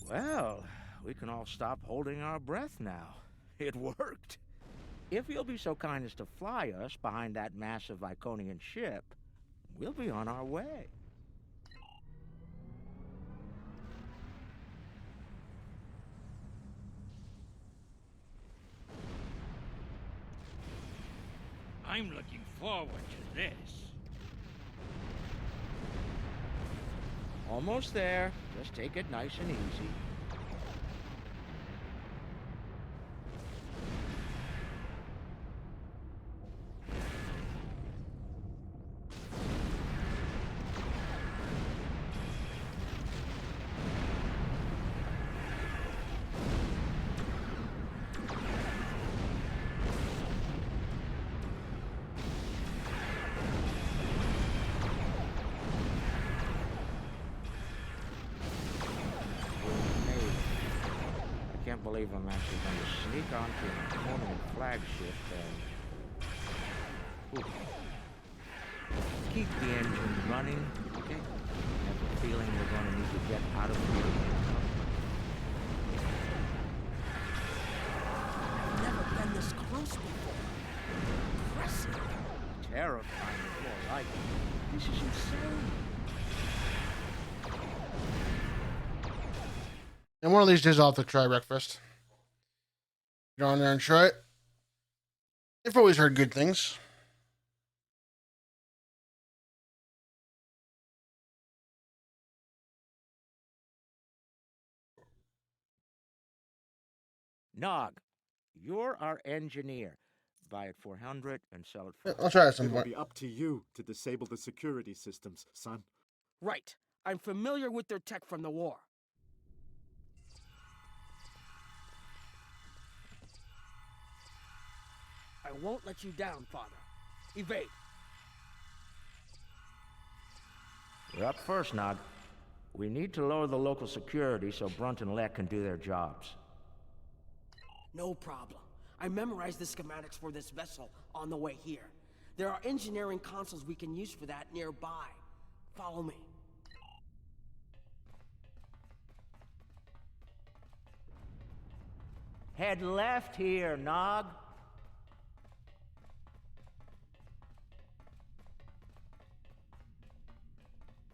[SPEAKER 12] Well, we can all stop holding our breath now. It worked. If you'll be so kind as to fly us behind that massive Iconian ship, we'll be on our way.
[SPEAKER 18] I'm looking forward to this.
[SPEAKER 12] Almost there. Just take it nice and easy. can't believe I'm actually going to sneak onto an Conan flagship and... Ooh. Keep the engine running, okay? I have a feeling we're going to need to get out of here.
[SPEAKER 17] I've never been this close before. Impressive.
[SPEAKER 12] Terrifying is more like it. This is insane.
[SPEAKER 1] And one of these days I'll have to try breakfast. Get on there and try it. I've always heard good things.
[SPEAKER 12] Nog, you're our engineer. Buy it for 100 and sell it for...
[SPEAKER 1] I'll try it some
[SPEAKER 13] It'll
[SPEAKER 1] point.
[SPEAKER 13] be up to you to disable the security systems, son.
[SPEAKER 17] Right. I'm familiar with their tech from the war. I won't let you down, Father. Evade.
[SPEAKER 12] You're up first, Nog. We need to lower the local security so Brunt and Lek can do their jobs.
[SPEAKER 17] No problem. I memorized the schematics for this vessel on the way here. There are engineering consoles we can use for that nearby. Follow me.
[SPEAKER 12] Head left here, Nog.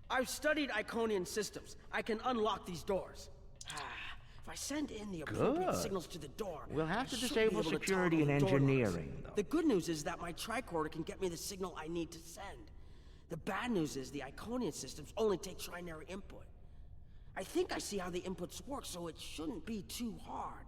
[SPEAKER 17] I've studied Iconian systems. I can unlock these doors. If I send in the appropriate
[SPEAKER 12] Good.
[SPEAKER 17] signals to the door,
[SPEAKER 12] We'll have to
[SPEAKER 17] I should
[SPEAKER 12] disable
[SPEAKER 17] be able to
[SPEAKER 12] security
[SPEAKER 17] toggle
[SPEAKER 12] and
[SPEAKER 17] the door locks.
[SPEAKER 12] engineering, though.
[SPEAKER 17] The good news is that my tricorder can get me the signal I need to send. The bad news is the Iconian systems only take trinary input. I think I see how the inputs work, so it shouldn't be too hard.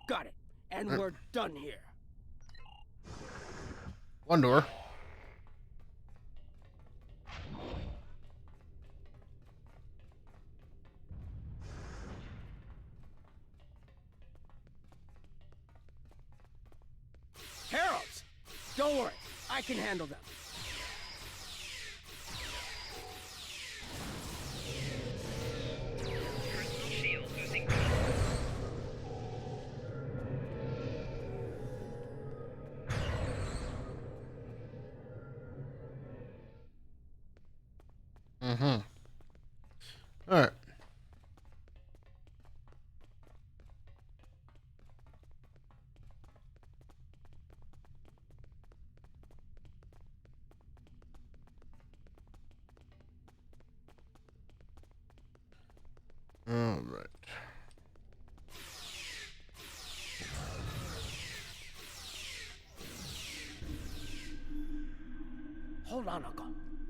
[SPEAKER 17] Got it. And we're done here.
[SPEAKER 1] One door.
[SPEAKER 17] Heralds! Don't worry. I can handle them.
[SPEAKER 4] Shield losing.
[SPEAKER 1] Mm-hmm. Alright. Alright.
[SPEAKER 17] Hold on, Uncle.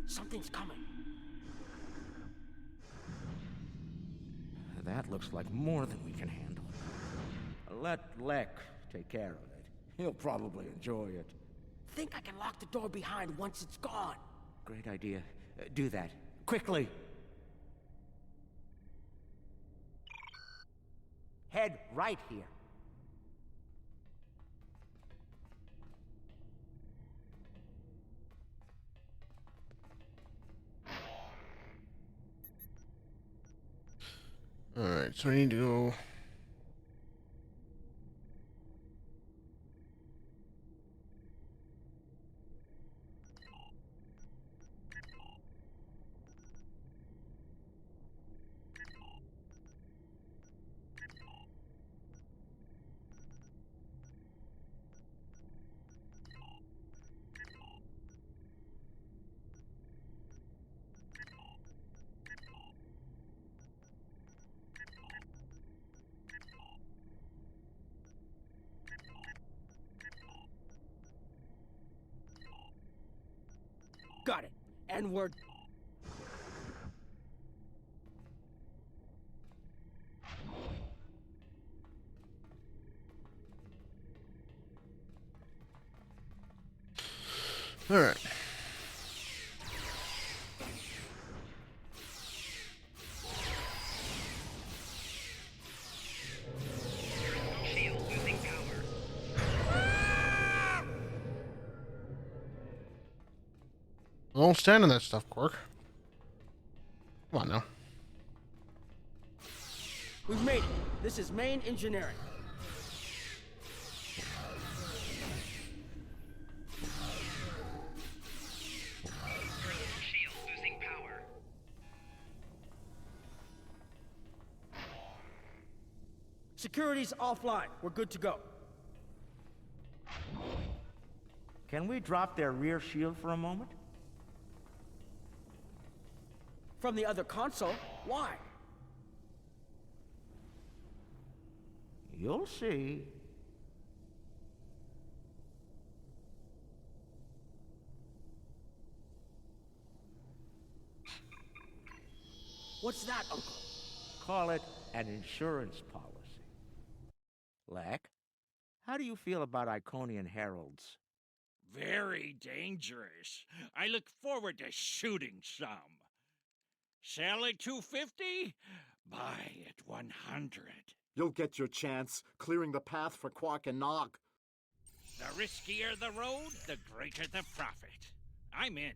[SPEAKER 17] Something's coming.
[SPEAKER 12] That looks like more than we can handle. Let Lek take care of it. He'll probably enjoy it.
[SPEAKER 17] Think I can lock the door behind once it's gone.
[SPEAKER 12] Great idea. Do that. Quickly! Head right here.
[SPEAKER 1] Alright, so we need to go...
[SPEAKER 17] Got it. And we're...
[SPEAKER 1] Alright. Don't stand on that stuff, Quark. Come on now.
[SPEAKER 11] We've made it. This is main engineering.
[SPEAKER 4] Shield losing power.
[SPEAKER 11] Security's offline. We're good to go.
[SPEAKER 12] Can we drop their rear shield for a moment?
[SPEAKER 11] From the other console? Why?
[SPEAKER 12] You'll see.
[SPEAKER 11] What's that, Uncle?
[SPEAKER 12] Call it an insurance policy. Lek, how do you feel about Iconian heralds?
[SPEAKER 18] Very dangerous. I look forward to shooting some. Sell at 250? Buy at 100.
[SPEAKER 13] You'll get your chance, clearing the path for Quark and Nog.
[SPEAKER 18] The riskier the road, the greater the profit. I'm in.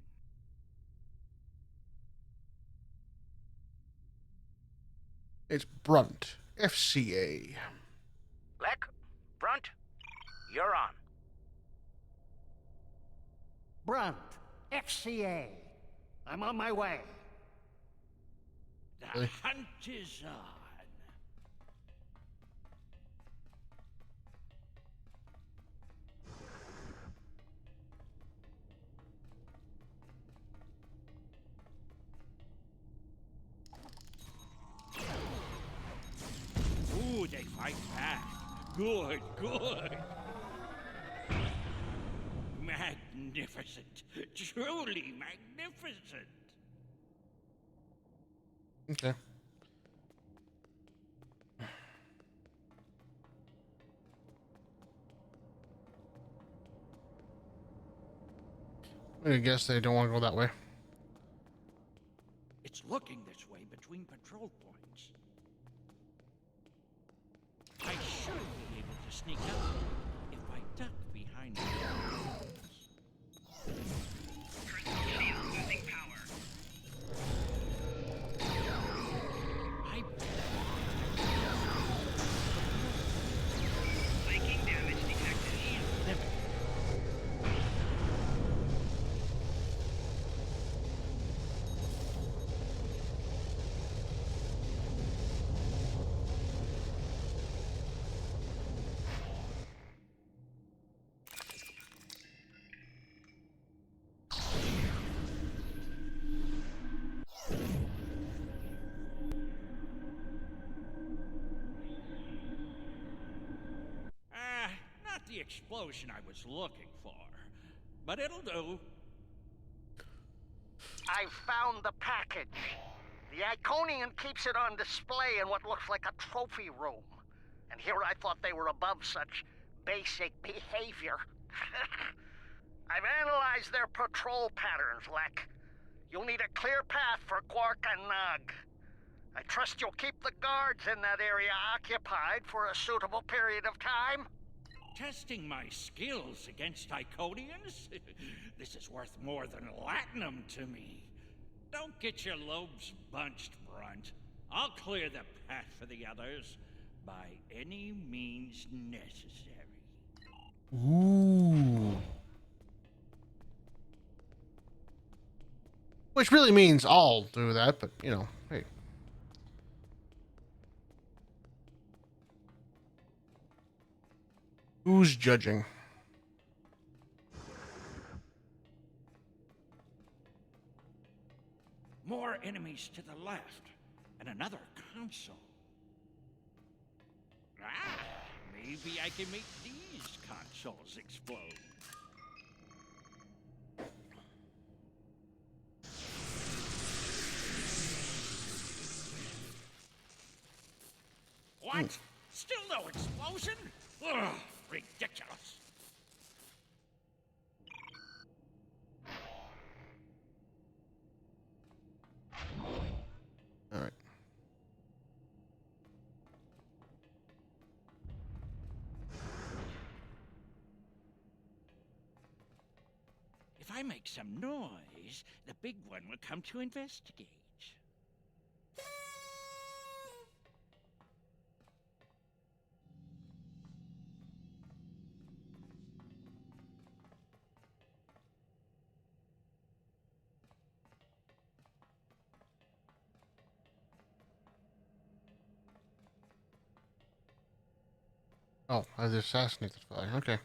[SPEAKER 1] It's Brunt, FCA.
[SPEAKER 12] Lek, Brunt, you're on.
[SPEAKER 10] Brunt, FCA. I'm on my way.
[SPEAKER 18] The hunt is on. Ooh, they fight back. Good, good. Magnificent. Truly magnificent.
[SPEAKER 1] Okay. I guess they don't want to go that way.
[SPEAKER 18] It's looking this way between patrol points. I should be able to sneak out if I duck behind the walls.
[SPEAKER 4] Shield losing power.
[SPEAKER 18] I
[SPEAKER 4] Flanking damage detected.
[SPEAKER 18] Not the explosion I was looking for, but it'll do.
[SPEAKER 19] I found the package. The Iconian keeps it on display in what looks like a trophy room. And here I thought they were above such basic behavior. I've analyzed their patrol patterns, Lek. You'll need a clear path for Quark and Nog. I trust you'll keep the guards in that area occupied for a suitable period of time.
[SPEAKER 18] Testing my skills against Iconians? This is worth more than Latinum to me. Don't get your lobes bunched, Brunt. I'll clear the path for the others by any means necessary.
[SPEAKER 1] Ooh. Which really means I'll do that, but, you know, hey. Who's judging?
[SPEAKER 18] More enemies to the left, and another console. Maybe I can make these consoles explode. What? Still no explosion? Ugh, ridiculous.
[SPEAKER 1] All right.
[SPEAKER 18] If I make some noise, Otherwise, the big one will come to investigate.
[SPEAKER 1] Oh, I assassinated the fella. Okay.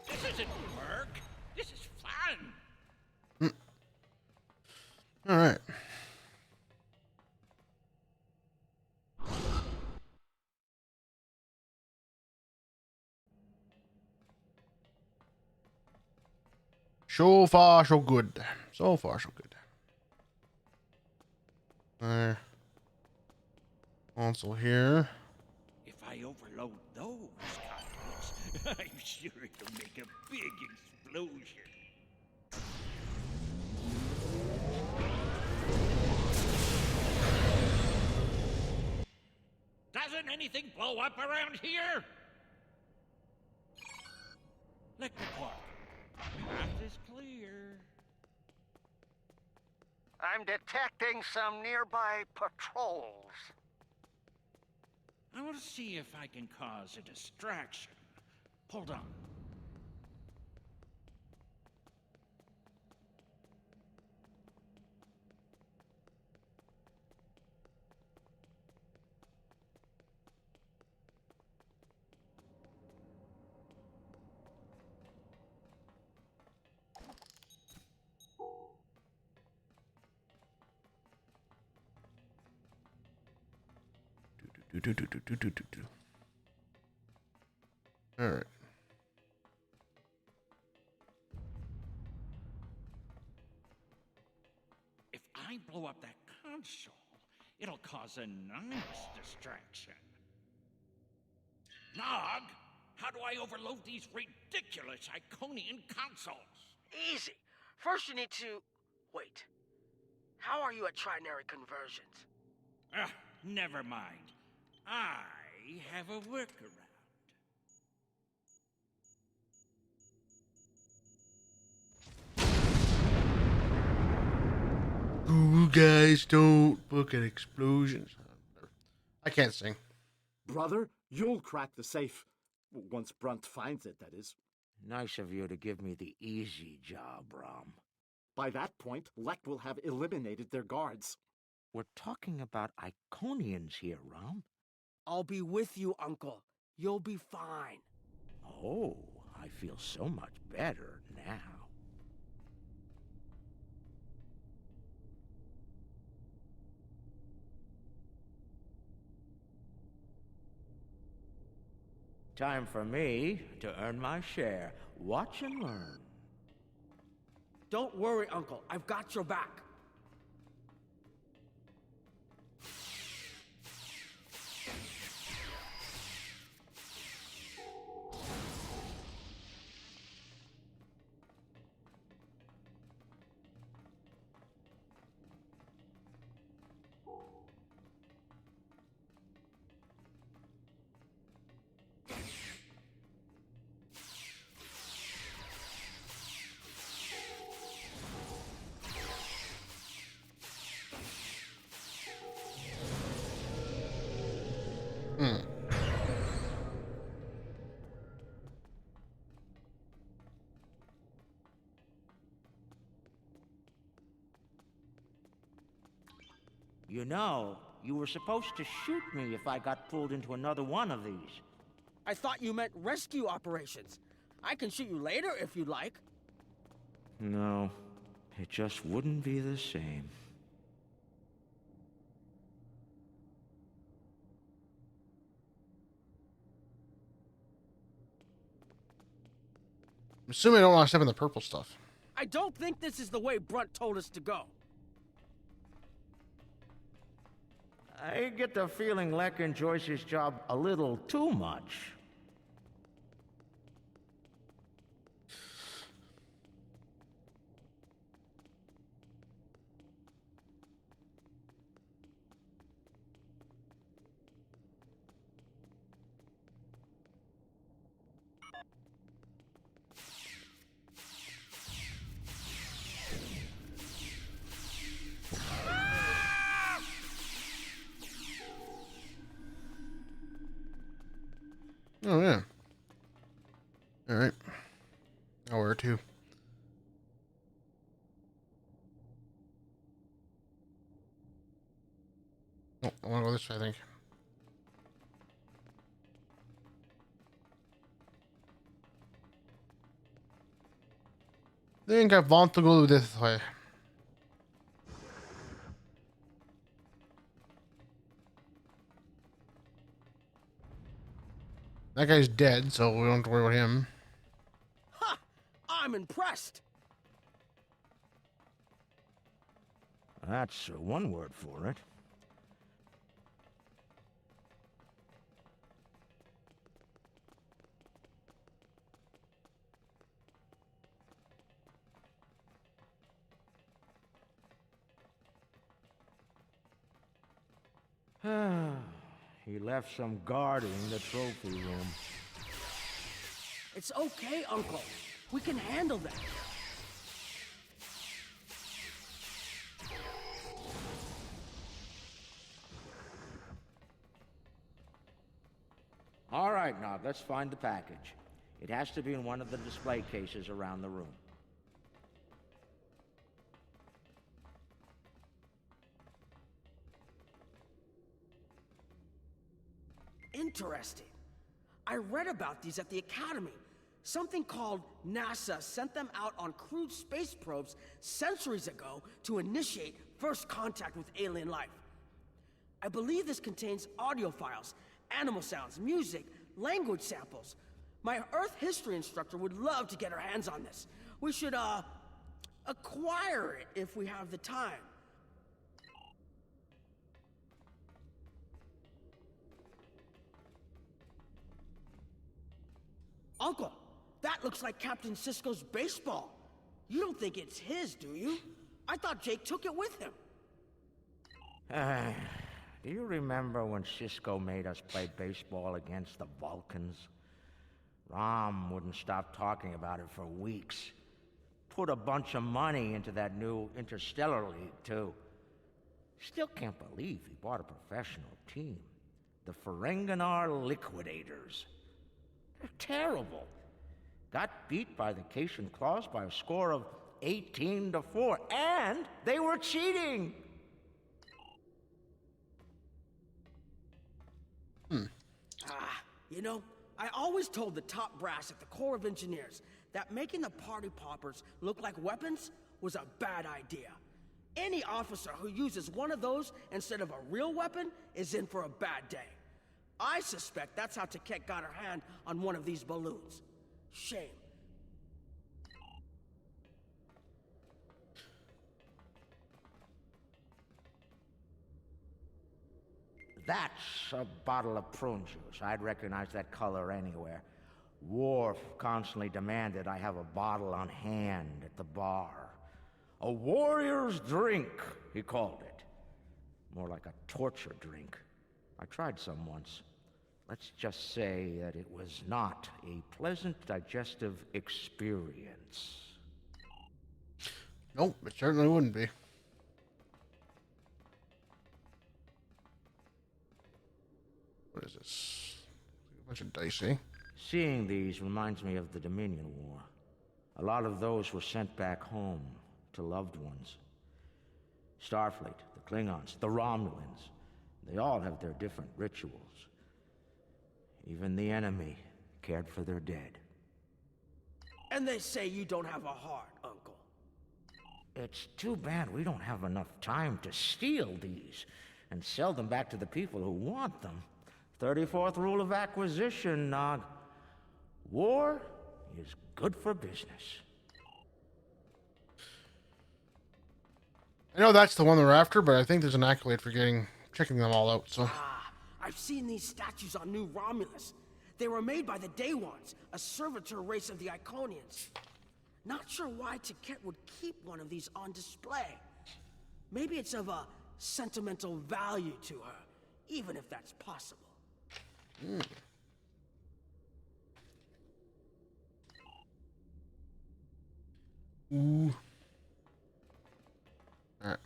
[SPEAKER 18] This isn't work. This is fun.
[SPEAKER 1] All right. So far, so good. So far, so good. Console here.
[SPEAKER 18] If I overload those contents, I'm sure it'll make a big explosion. Doesn't anything blow up around here? Liquicorp. Path is clear.
[SPEAKER 19] I'm detecting some nearby patrols.
[SPEAKER 18] I want to see if I can cause a distraction. Hold on.
[SPEAKER 1] All right.
[SPEAKER 18] If I blow up that console, it'll cause a nice distraction. Nog, how do I overload these ridiculous Iconian consoles?
[SPEAKER 11] Easy. First you need to... Wait. How are you at trinary conversions?
[SPEAKER 18] Never mind. I have a workaround.
[SPEAKER 1] Ooh, guys, don't book at explosions. I can't sing.
[SPEAKER 13] Brother, you'll crack the safe. Once Brunt finds it, that is.
[SPEAKER 12] Nice of you to give me the easy job, Rom.
[SPEAKER 13] By that point, Lek will have eliminated their guards.
[SPEAKER 12] We're talking about Iconians here, Rom.
[SPEAKER 11] I'll be with you, Uncle. You'll be fine.
[SPEAKER 12] Oh, I feel so much better now. Time for me to earn my share. Watch and learn.
[SPEAKER 11] Don't worry, Uncle. I've got your back.
[SPEAKER 12] You know, you were supposed to shoot me if I got pulled into another one of these.
[SPEAKER 11] I thought you meant rescue operations. I can shoot you later if you'd like.
[SPEAKER 12] No, it just wouldn't be the same.
[SPEAKER 1] I'm assuming I don't want to step in the purple stuff.
[SPEAKER 11] I don't think this is the way Brunt told us to go.
[SPEAKER 12] I get the feeling Lek enjoys his job a little too much.
[SPEAKER 1] Oh, yeah. Alright. Now where to? Oh, I want to go this way, I think. I think I want to go this way. That guy's dead, so we don't have to worry about him.
[SPEAKER 17] Ha! I'm impressed.
[SPEAKER 12] That's one word for it. He left some guarding the trophy room.
[SPEAKER 17] It's okay, Uncle. We can handle that.
[SPEAKER 12] All right, Nog, let's find the package. It has to be in one of the display cases around the room.
[SPEAKER 17] Interesting. I read about these at the Academy. Something called NASA sent them out on crewed space probes centuries ago to initiate first contact with alien life. I believe this contains audio files, animal sounds, music, language samples. My Earth history instructor would love to get her hands on this. We should, acquire it if we have the time. Uncle, that looks like Captain Sisko's baseball. You don't think it's his, do you? I thought Jake took it with him.
[SPEAKER 12] Do you remember when Sisko made us play baseball against the Vulcans? Rom wouldn't stop talking about it for weeks. Put a bunch of money into that new Interstellar League, too. Still can't believe he bought a professional team. The Ferenginar Liquidators. They're terrible. Got beat by the Cation Claws by a score of 18-4, and they were cheating!
[SPEAKER 17] You know, I always told the top brass at the Corps of Engineers that making the party poppers look like weapons was a bad idea. Any officer who uses one of those instead of a real weapon is in for a bad day. I suspect that's how Taket got her hand on one of these balloons. Shame.
[SPEAKER 12] That's a bottle of prune juice. I'd recognize that color anywhere. Worf constantly demanded I have a bottle on hand at the bar. A warrior's drink, he called it. More like a torture drink. I tried some once. Let's just say that it was not a pleasant digestive experience.
[SPEAKER 1] Nope, it certainly wouldn't be. What is this? A bunch of dice, eh?
[SPEAKER 12] Seeing these reminds me of the Dominion War. A lot of those were sent back home to loved ones. Starfleet, the Klingons, the Romulans, they all have their different rituals. Even the enemy cared for their dead.
[SPEAKER 17] And they say you don't have a heart, Uncle.
[SPEAKER 12] It's too bad we don't have enough time to steal these and sell them back to the people who want them. 34th rule of acquisition, Nog. War is good for business.
[SPEAKER 1] I know that's the one they're after, but I think there's an accolade for checking them all out, so...
[SPEAKER 17] I've seen these statues on New Romulus. They were made by the Day Ones, a servitor race of the Iconians. Not sure why Taket would keep one of these on display. Maybe it's of a sentimental value to her, even if that's possible.
[SPEAKER 1] Ooh. Alright.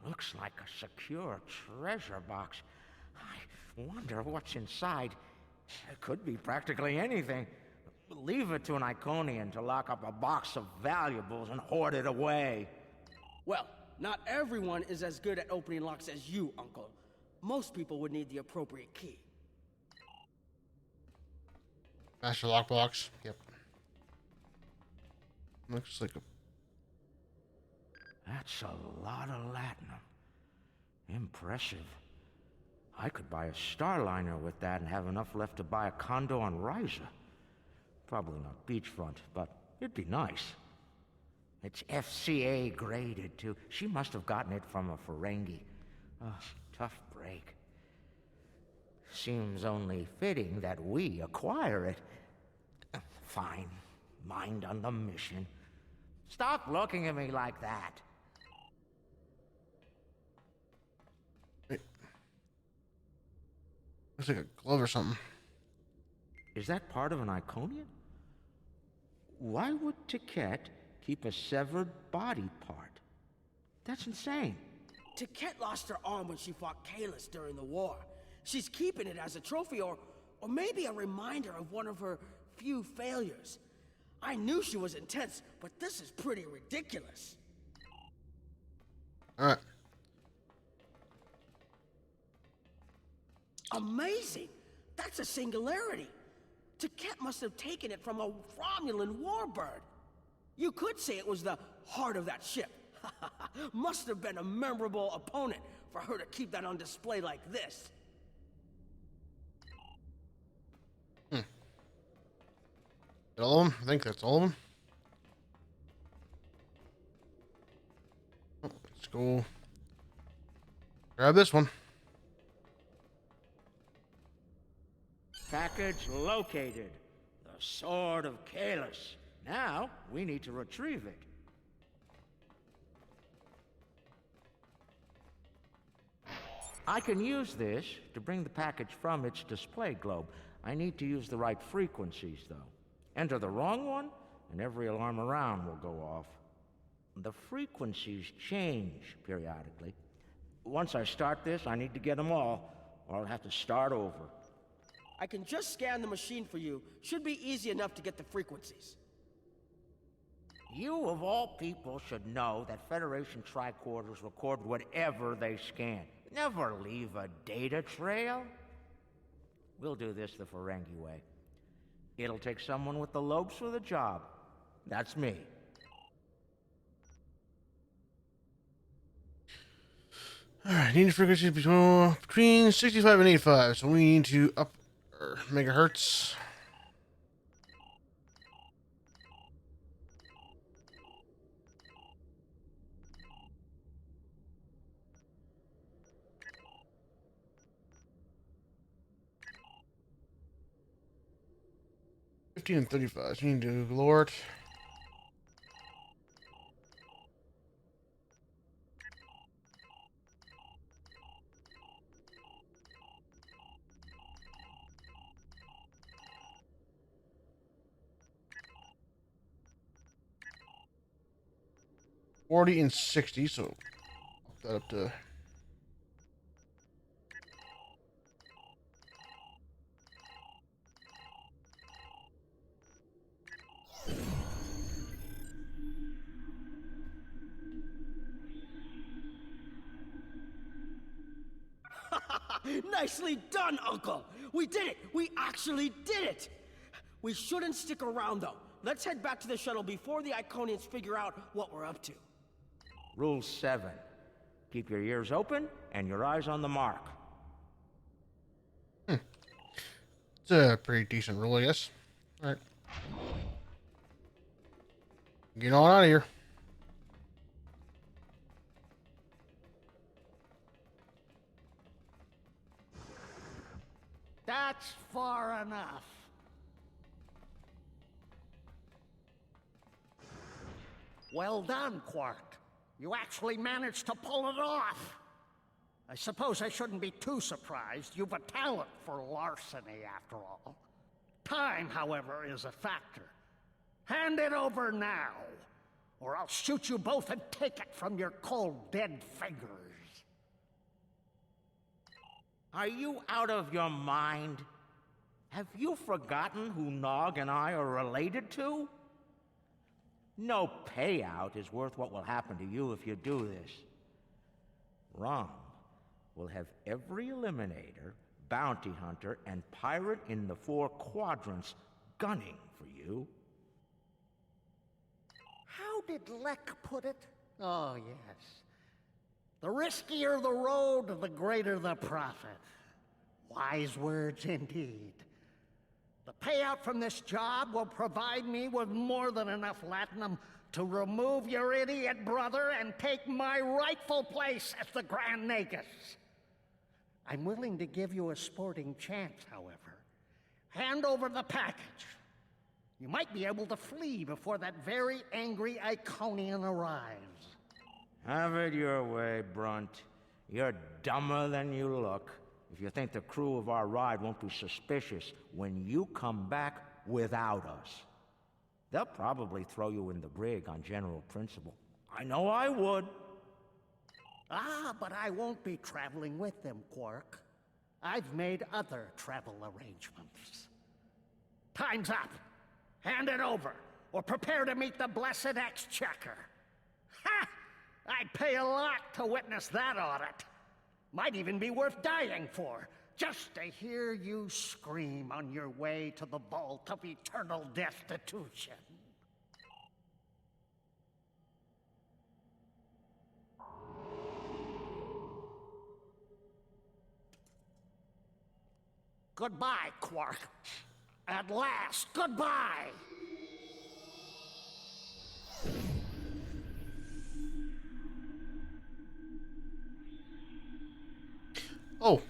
[SPEAKER 12] Looks like a secure treasure box. I wonder what's inside. It could be practically anything. Leave it to an Iconian to lock up a box of valuables and hoard it away.
[SPEAKER 17] Well, not everyone is as good at opening locks as you, Uncle. Most people would need the appropriate key.
[SPEAKER 1] Master lockbox. Yep. Looks like a...
[SPEAKER 12] That's a lot of latinum. Impressive. I could buy a Starliner with that and have enough left to buy a condo on Ryza. Probably not beachfront, but it'd be nice. It's FCA graded, too. She must have gotten it from a Ferengi. Oh, tough break. Seems only fitting that we acquire it. Fine. Mind on the mission. Stop looking at me like that.
[SPEAKER 1] Looks like a glove or something.
[SPEAKER 12] Is that part of an Iconian? Why would Tiket keep a severed body part? That's insane.
[SPEAKER 17] Tiket lost her arm when she fought Kahless during the war. She's keeping it as a trophy or maybe a reminder of one of her few failures. I knew she was intense, but this is pretty ridiculous.
[SPEAKER 1] Alright.
[SPEAKER 17] Amazing! That's a singularity. Tiket must have taken it from a Romulan warbird. You could say it was the heart of that ship. Must have been a memorable opponent for her to keep that on display like this.
[SPEAKER 1] All of them? I think that's all of them. Oh, let's go grab this one.
[SPEAKER 12] Package located. The Sword of Kahless. Now, we need to retrieve it. I can use this to bring the package from its display globe. I need to use the right frequencies, though. Enter the wrong one, and every alarm around will go off. The frequencies change periodically. Once I start this, I need to get them all, or I'll have to start over.
[SPEAKER 17] I can just scan the machine for you. Should be easy enough to get the frequencies.
[SPEAKER 12] You, of all people, should know that Federation tricorders record whatever they scan. Never leave a data trail. We'll do this the Ferengi way. It'll take someone with the lobes for the job. That's me.
[SPEAKER 1] Alright, need frequencies between 65 and 85, so we need to up our megahertz. And 35. So we need to lower it. $40 and $60, so up that up to.
[SPEAKER 17] Nicely done, Uncle! We did it! We actually did it! We shouldn't stick around, though. Let's head back to the shuttle before the Iconians figure out what we're up to.
[SPEAKER 12] Rule 7. Keep your ears open and your eyes on the mark.
[SPEAKER 1] It's a pretty decent rule, I guess. Alright. Get on out of here.
[SPEAKER 12] That's far enough.
[SPEAKER 20] Well done, Quark. You actually managed to pull it off. I suppose I shouldn't be too surprised. You've a talent for larceny, after all. Time, however, is a factor. Hand it over now, or I'll shoot you both and take it from your cold, dead fingers.
[SPEAKER 12] Are you out of your mind? Have you forgotten who Nog and I are related to? No payout is worth what will happen to you if you do this. Rom will have every Eliminator, bounty hunter, and pirate in the 4 quadrants gunning for you.
[SPEAKER 20] How did Lek put it? Oh, yes. The riskier the road, the greater the profit. Wise words indeed. The payout from this job will provide me with more than enough latinum to remove your idiot brother and take my rightful place as the Grand Nagus. I'm willing to give you a sporting chance, however. Hand over the package. You might be able to flee before that very angry Iconian arrives.
[SPEAKER 12] Have it your way, Brunt. You're dumber than you look if you think the crew of our ride won't be suspicious when you come back without us. They'll probably throw you in the brig on general principle. I know I would.
[SPEAKER 20] Ah, but I won't be traveling with them, Quark. I've made other travel arrangements. Time's up. Hand it over, or prepare to meet the blessed Exchequer. Ha! I'd pay a lot to witness that audit. Might even be worth dying for, just to hear you scream on your way to the vault of eternal destitution. Goodbye, Quark. At last, goodbye!
[SPEAKER 1] Oh.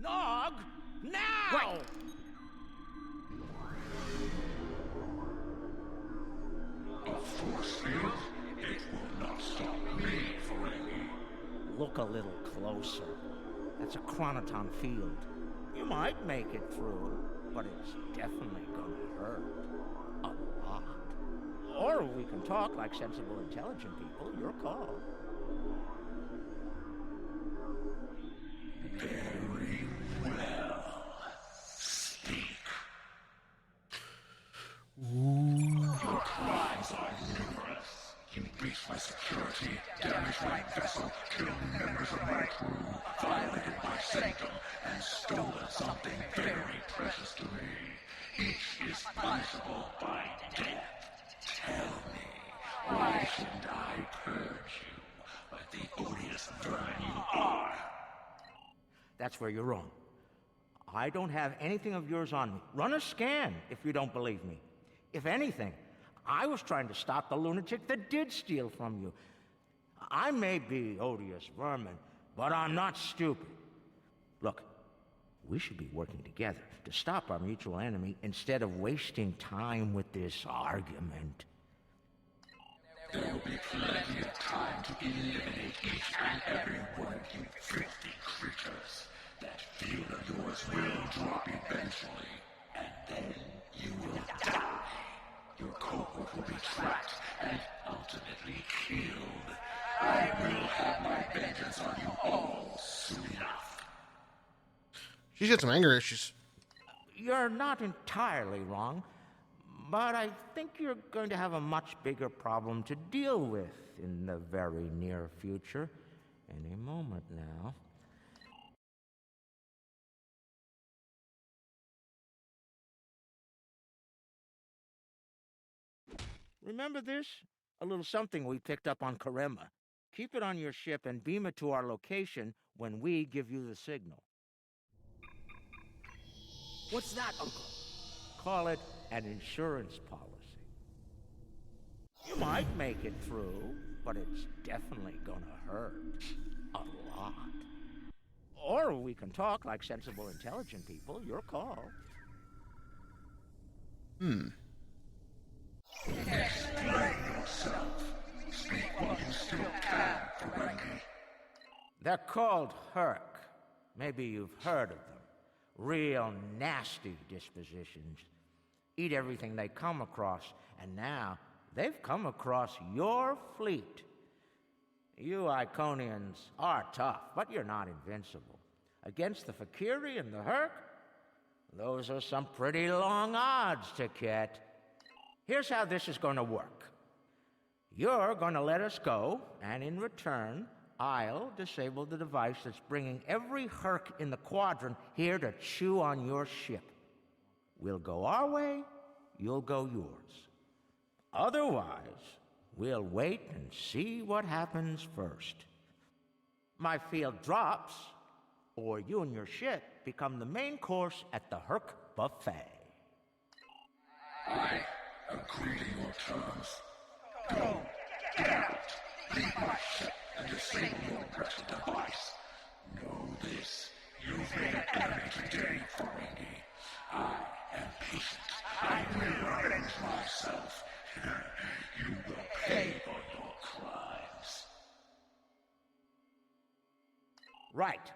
[SPEAKER 12] Nog! Now!
[SPEAKER 20] Wait.
[SPEAKER 21] A force field? It will not stop me, Ferengi.
[SPEAKER 12] Look a little closer. That's a chronoton field. You might make it through, but it's definitely gonna hurt. A lot. Or we can talk like sensible, intelligent people. Your call.
[SPEAKER 21] Very well. Speak. Your crimes are numerous. You breached my security, damaged my vessel, killed members of my crew, violated my sanctum, and stolen something very precious to me. Each is punishable by death. Tell me, why shouldn't I purge you like the odious vermin you are?
[SPEAKER 12] That's where you're wrong. I don't have anything of yours on me. Run a scan if you don't believe me. If anything, I was trying to stop the lunatic that did steal from you. I may be odious vermin, but I'm not stupid. Look, we should be working together to stop our mutual enemy instead of wasting time with this argument.
[SPEAKER 21] There will be plenty of time to eliminate each and every one of you filthy creatures. That field of yours will drop eventually, and then you will die. Your cohort will be tracked and ultimately killed. I will have my vengeance on you all soon enough.
[SPEAKER 1] She's got some anger issues.
[SPEAKER 12] You're not entirely wrong, but I think you're going to have a much bigger problem to deal with in the very near future. Any moment now. Remember this? A little something we picked up on Karema. Keep it on your ship and beam it to our location when we give you the signal.
[SPEAKER 17] What's that, Uncle?
[SPEAKER 12] Call it an insurance policy. You might make it through, but it's definitely gonna hurt. A lot. Or we can talk like sensible, intelligent people. Your call.
[SPEAKER 21] Explain yourself. Speak while you still can, Ferengi.
[SPEAKER 12] They're called Herc. Maybe you've heard of them. Real nasty dispositions. eat everything they come across, and now they've come across your fleet. You Iconians are tough, but you're not invincible. Against the Fakiri and the Herc, those are some pretty long odds, Taket. Here's how this is going to work. You're going to let us go, and in return, I'll disable the device that's bringing every Herc in the Quadrant here to chew on your ship. We'll go our way, you'll go yours. Otherwise, we'll wait and see what happens first. My field drops, or you and your ship become the main course at the Herc buffet.
[SPEAKER 21] I agree to your terms. Go! Get out! Leave my ship and disable your pressure device. Know this. You've made an enemy today, Ferengi. I am patient. I will avenge myself. You will pay for your crimes.
[SPEAKER 12] Right.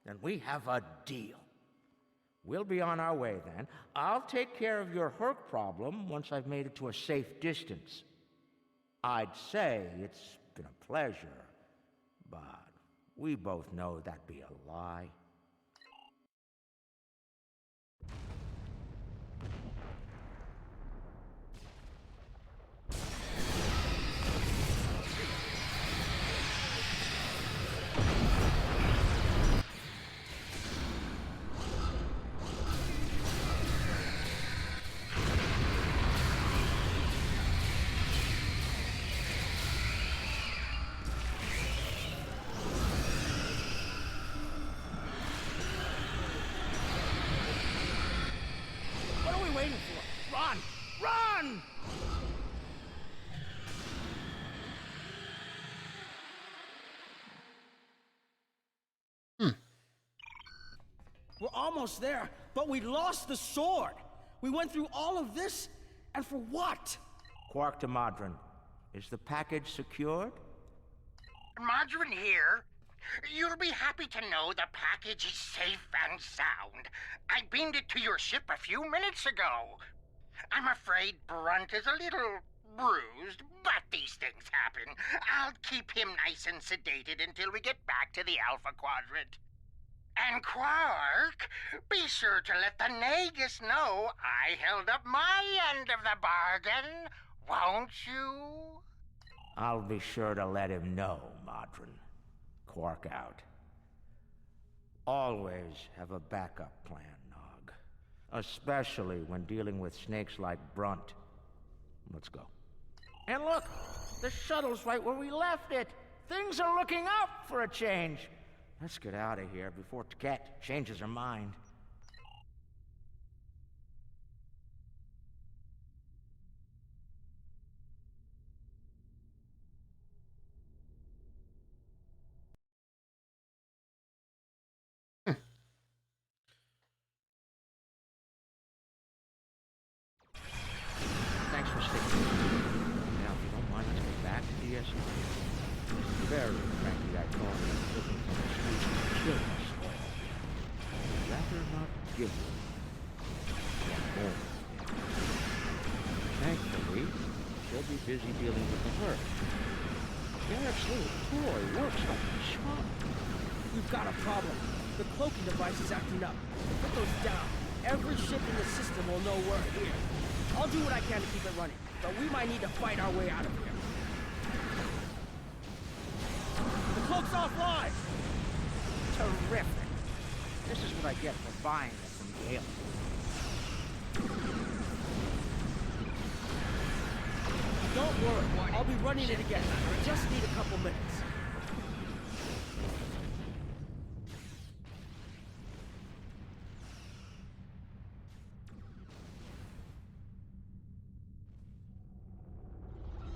[SPEAKER 12] Then we have a deal. We'll be on our way then. I'll take care of your Herc problem once I've made it to a safe distance. I'd say it's been a pleasure, but we both know that'd be a lie. Run! Run!
[SPEAKER 17] We're almost there, but we lost the sword. We went through all of this, and for what?
[SPEAKER 12] Quark to Modron. Is the package secured?
[SPEAKER 19] Modron here. You'll be happy to know the package is safe and sound. I beamed it to your ship a few minutes ago. I'm afraid Brunt is a little bruised, but these things happen. I'll keep him nice and sedated until we get back to the Alpha Quadrant. And Quark, be sure to let the Nagus know I held up my end of the bargain, won't you?
[SPEAKER 12] I'll be sure to let him know, Modron. Quark out. Always have a backup plan, Nog. Especially when dealing with snakes like Brunt. Let's go. And look! The shuttle's right where we left it! Things are looking up for a change! Let's get out of here before Taket changes her mind. Thanks for sticking with me. Now, if you don't mind, let's get back to DS9. Very frankly, I thought it was looking for a excuse to kill us all. I'd rather not give them one more. Thankfully, she'll be busy dealing with the hurt. Garrett's little toy works like a charm.
[SPEAKER 17] We've got a problem. The cloaking device is acting up. Put those down. Every ship in the system will know we're here. I'll do what I can to keep it running, but we might need to fight our way out of here. The cloak's offline!
[SPEAKER 12] Terrific. This is what I get for buying it from Gale.
[SPEAKER 17] Don't worry, I'll be running it again. I just need a couple minutes.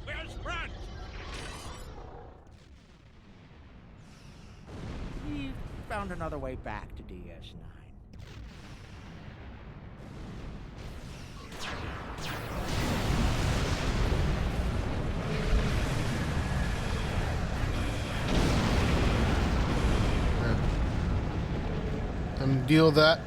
[SPEAKER 18] Where's Brunt?
[SPEAKER 12] He found another way back to DS9.
[SPEAKER 1] Deal with that.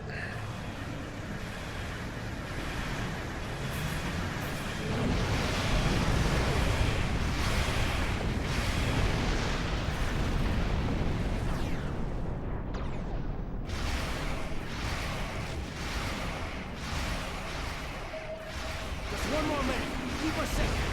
[SPEAKER 11] one more minute. Keep us safe.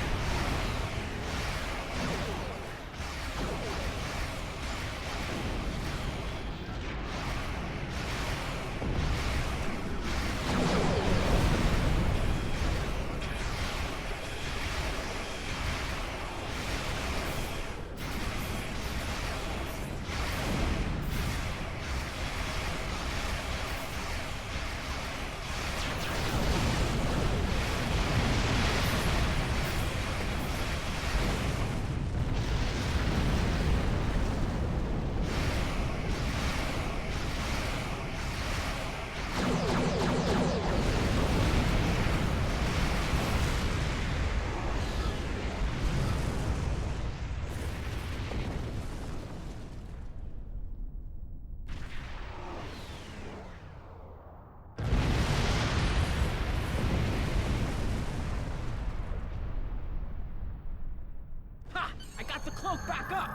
[SPEAKER 11] I got the cloak back up!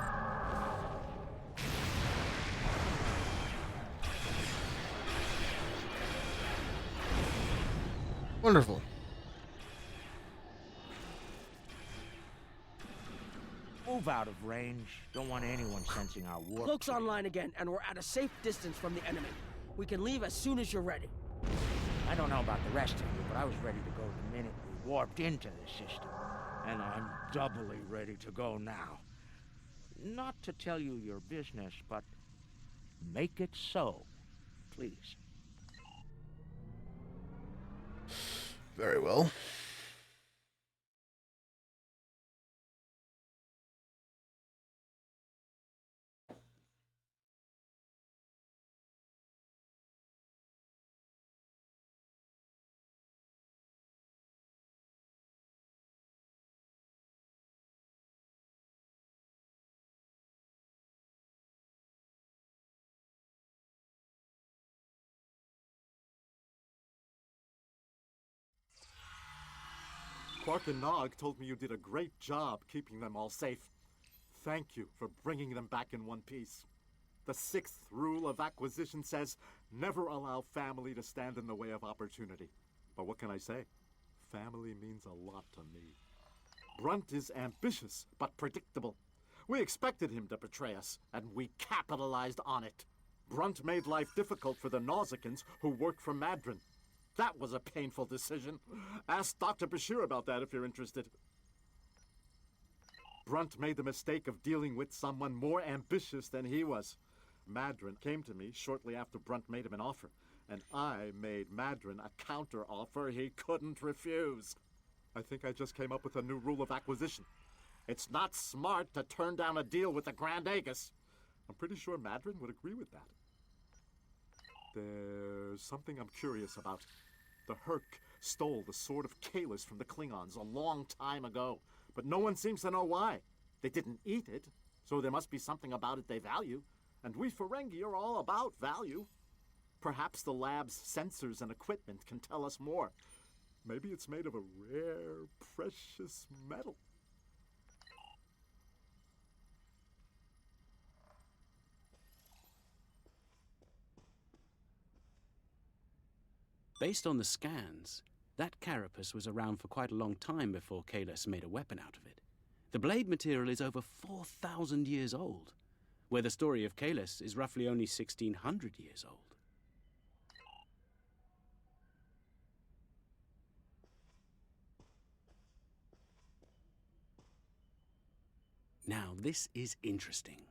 [SPEAKER 1] Wonderful.
[SPEAKER 12] Move out of range. Don't want anyone sensing our warp.
[SPEAKER 11] Cloak's online again, and we're at a safe distance from the enemy. We can leave as soon as you're ready.
[SPEAKER 12] I don't know about the rest of you, but I was ready to go the minute we warped into the system. And I'm doubly ready to go now. Not to tell you your business, but make it so, please.
[SPEAKER 1] Very well.
[SPEAKER 13] Quark and Nog told me you did a great job keeping them all safe. Thank you for bringing them back in one piece. The 6th rule of acquisition says, never allow family to stand in the way of opportunity. But what can I say? Family means a lot to me. Brunt is ambitious, but predictable. We expected him to betray us, and we capitalized on it. Brunt made life difficult for the Nausicans who worked for Madron. That was a painful decision. Ask Dr. Bashir about that if you're interested. Brunt made the mistake of dealing with someone more ambitious than he was. Madron came to me shortly after Brunt made him an offer, and I made Madron a counter-offer he couldn't refuse. I think I just came up with a new rule of acquisition. It's not smart to turn down a deal with the Grand Aegis. I'm pretty sure Madron would agree with that. There's something I'm curious about. The Herc stole the Sword of Kahless from the Klingons a long time ago, but no one seems to know why. They didn't eat it, so there must be something about it they value, and we Ferengi are all about value. Perhaps the lab's sensors and equipment can tell us more. Maybe it's made of a rare, precious metal.
[SPEAKER 6] Based on the scans, that carapace was around for quite a long time before Kahless made a weapon out of it. The blade material is over 4,000 years old, where the story of Kahless is roughly only 1,600 years old. Now, this is interesting.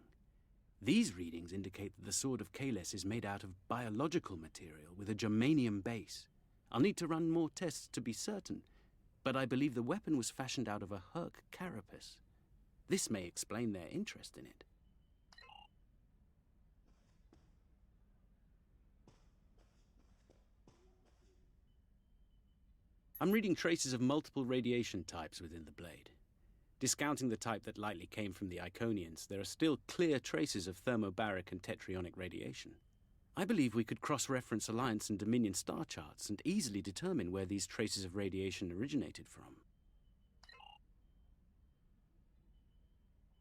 [SPEAKER 6] These readings indicate that the Sword of Kahless is made out of biological material with a germanium base. I'll need to run more tests to be certain, but I believe the weapon was fashioned out of a Herc carapace. This may explain their interest in it. I'm reading traces of multiple radiation types within the blade. Discounting the type that likely came from the Iconians, there are still clear traces of thermobaric and tetrionic radiation. I believe we could cross-reference Alliance and Dominion star charts and easily determine where these traces of radiation originated from.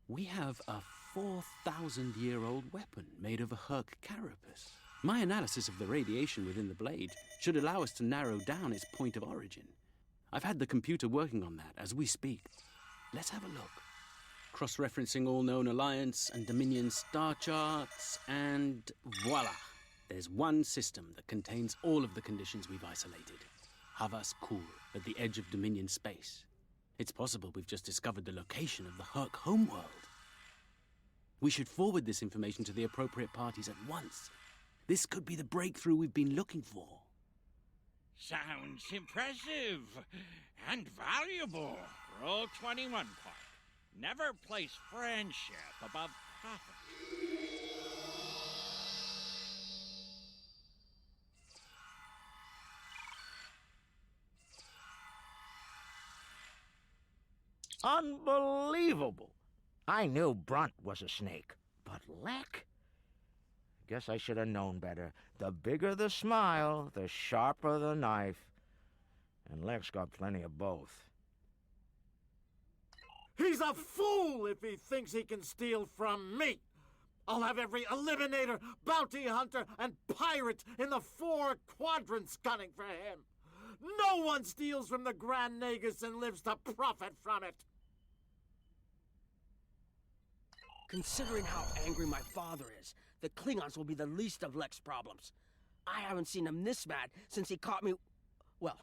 [SPEAKER 6] We have a 4,000-year-old weapon made of a Herc carapace. My analysis of the radiation within the blade should allow us to narrow down its point of origin. I've had the computer working on that as we speak. Let's have a look. Cross-referencing all known Alliance and Dominion star charts, and voila! There's one system that contains all of the conditions we've isolated. Havas Kul, at the edge of Dominion space. It's possible we've just discovered the location of the Herc homeworld. We should forward this information to the appropriate parties at once. This could be the breakthrough we've been looking for.
[SPEAKER 18] Sounds impressive and valuable. Rule 21 part. Never place friendship above profit.
[SPEAKER 12] Unbelievable. I knew Brunt was a snake, but Lek? Guess I should have known better. The bigger the smile, the sharper the knife. And Lek's got plenty of both.
[SPEAKER 13] He's a fool if he thinks he can steal from me. I'll have every eliminator, bounty hunter, and pirate in the 4 quadrants gunning for him. No one steals from the Grand Nagus and lives to profit from it.
[SPEAKER 17] Considering how angry my father is, the Klingons will be the least of Lek's problems. I haven't seen him this mad since he caught me... Well,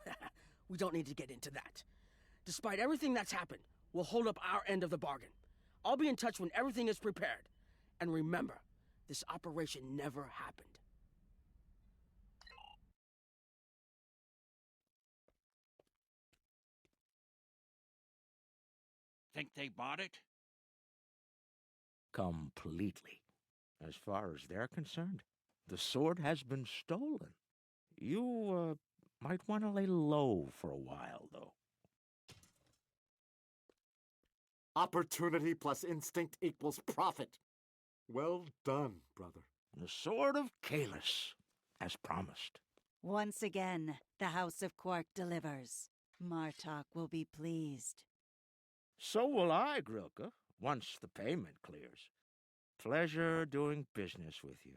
[SPEAKER 17] we don't need to get into that. Despite everything that's happened, we'll hold up our end of the bargain. I'll be in touch when everything is prepared. And remember, this operation never happened.
[SPEAKER 18] Think they bought it?
[SPEAKER 12] Completely. As far as they're concerned, the sword has been stolen. You, might want to lay low for a while, though.
[SPEAKER 13] Opportunity plus instinct equals profit. Well done, brother.
[SPEAKER 12] The Sword of Kahless, as promised.
[SPEAKER 15] Once again, the House of Quark delivers. Martok will be pleased.
[SPEAKER 12] So will I, Grilka, once the payment clears. Pleasure doing business with you.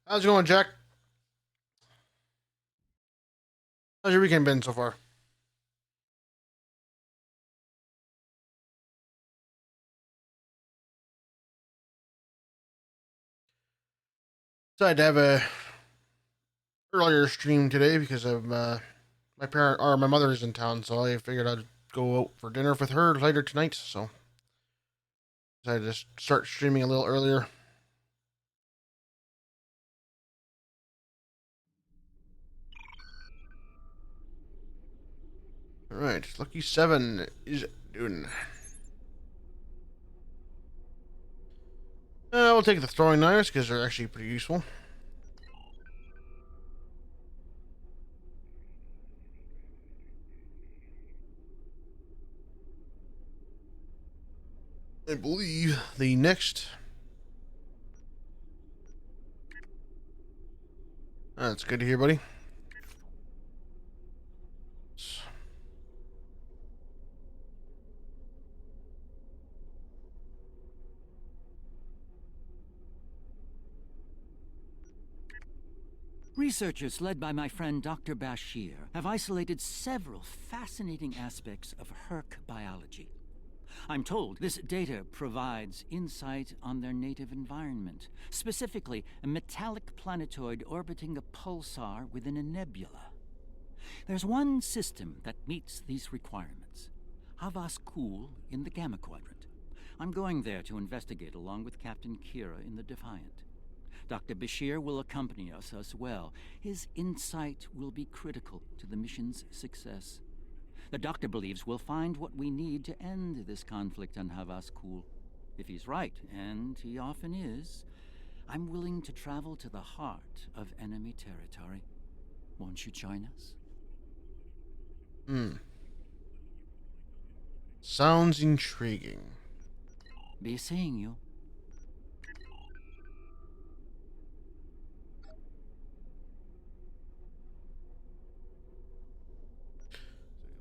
[SPEAKER 1] How's it going, Jack? How's your weekend been so far? Decided to have a earlier stream today because of my mother is in town, so I figured I'd go out for dinner with her later tonight. So decided to start streaming a little earlier. All right, Lucky 7 is doing. We'll take the throwing knives because they're actually pretty useful. I believe the next... That's good to hear, buddy.
[SPEAKER 3] Researchers led by my friend Dr. Bashir have isolated several fascinating aspects of Herc biology. I'm told this data provides insight on their native environment, specifically a metallic planetoid orbiting a pulsar within a nebula. There's one system that meets these requirements, Havas Kul in the Gamma Quadrant. I'm going there to investigate along with Captain Kira in the Defiant. Dr. Bashir will accompany us as well. His insight will be critical to the mission's success. The doctor believes we'll find what we need to end this conflict on Havas Kul. If he's right, and he often is, I'm willing to travel to the heart of enemy territory. Won't you join us?
[SPEAKER 1] Sounds intriguing.
[SPEAKER 3] Be seeing you.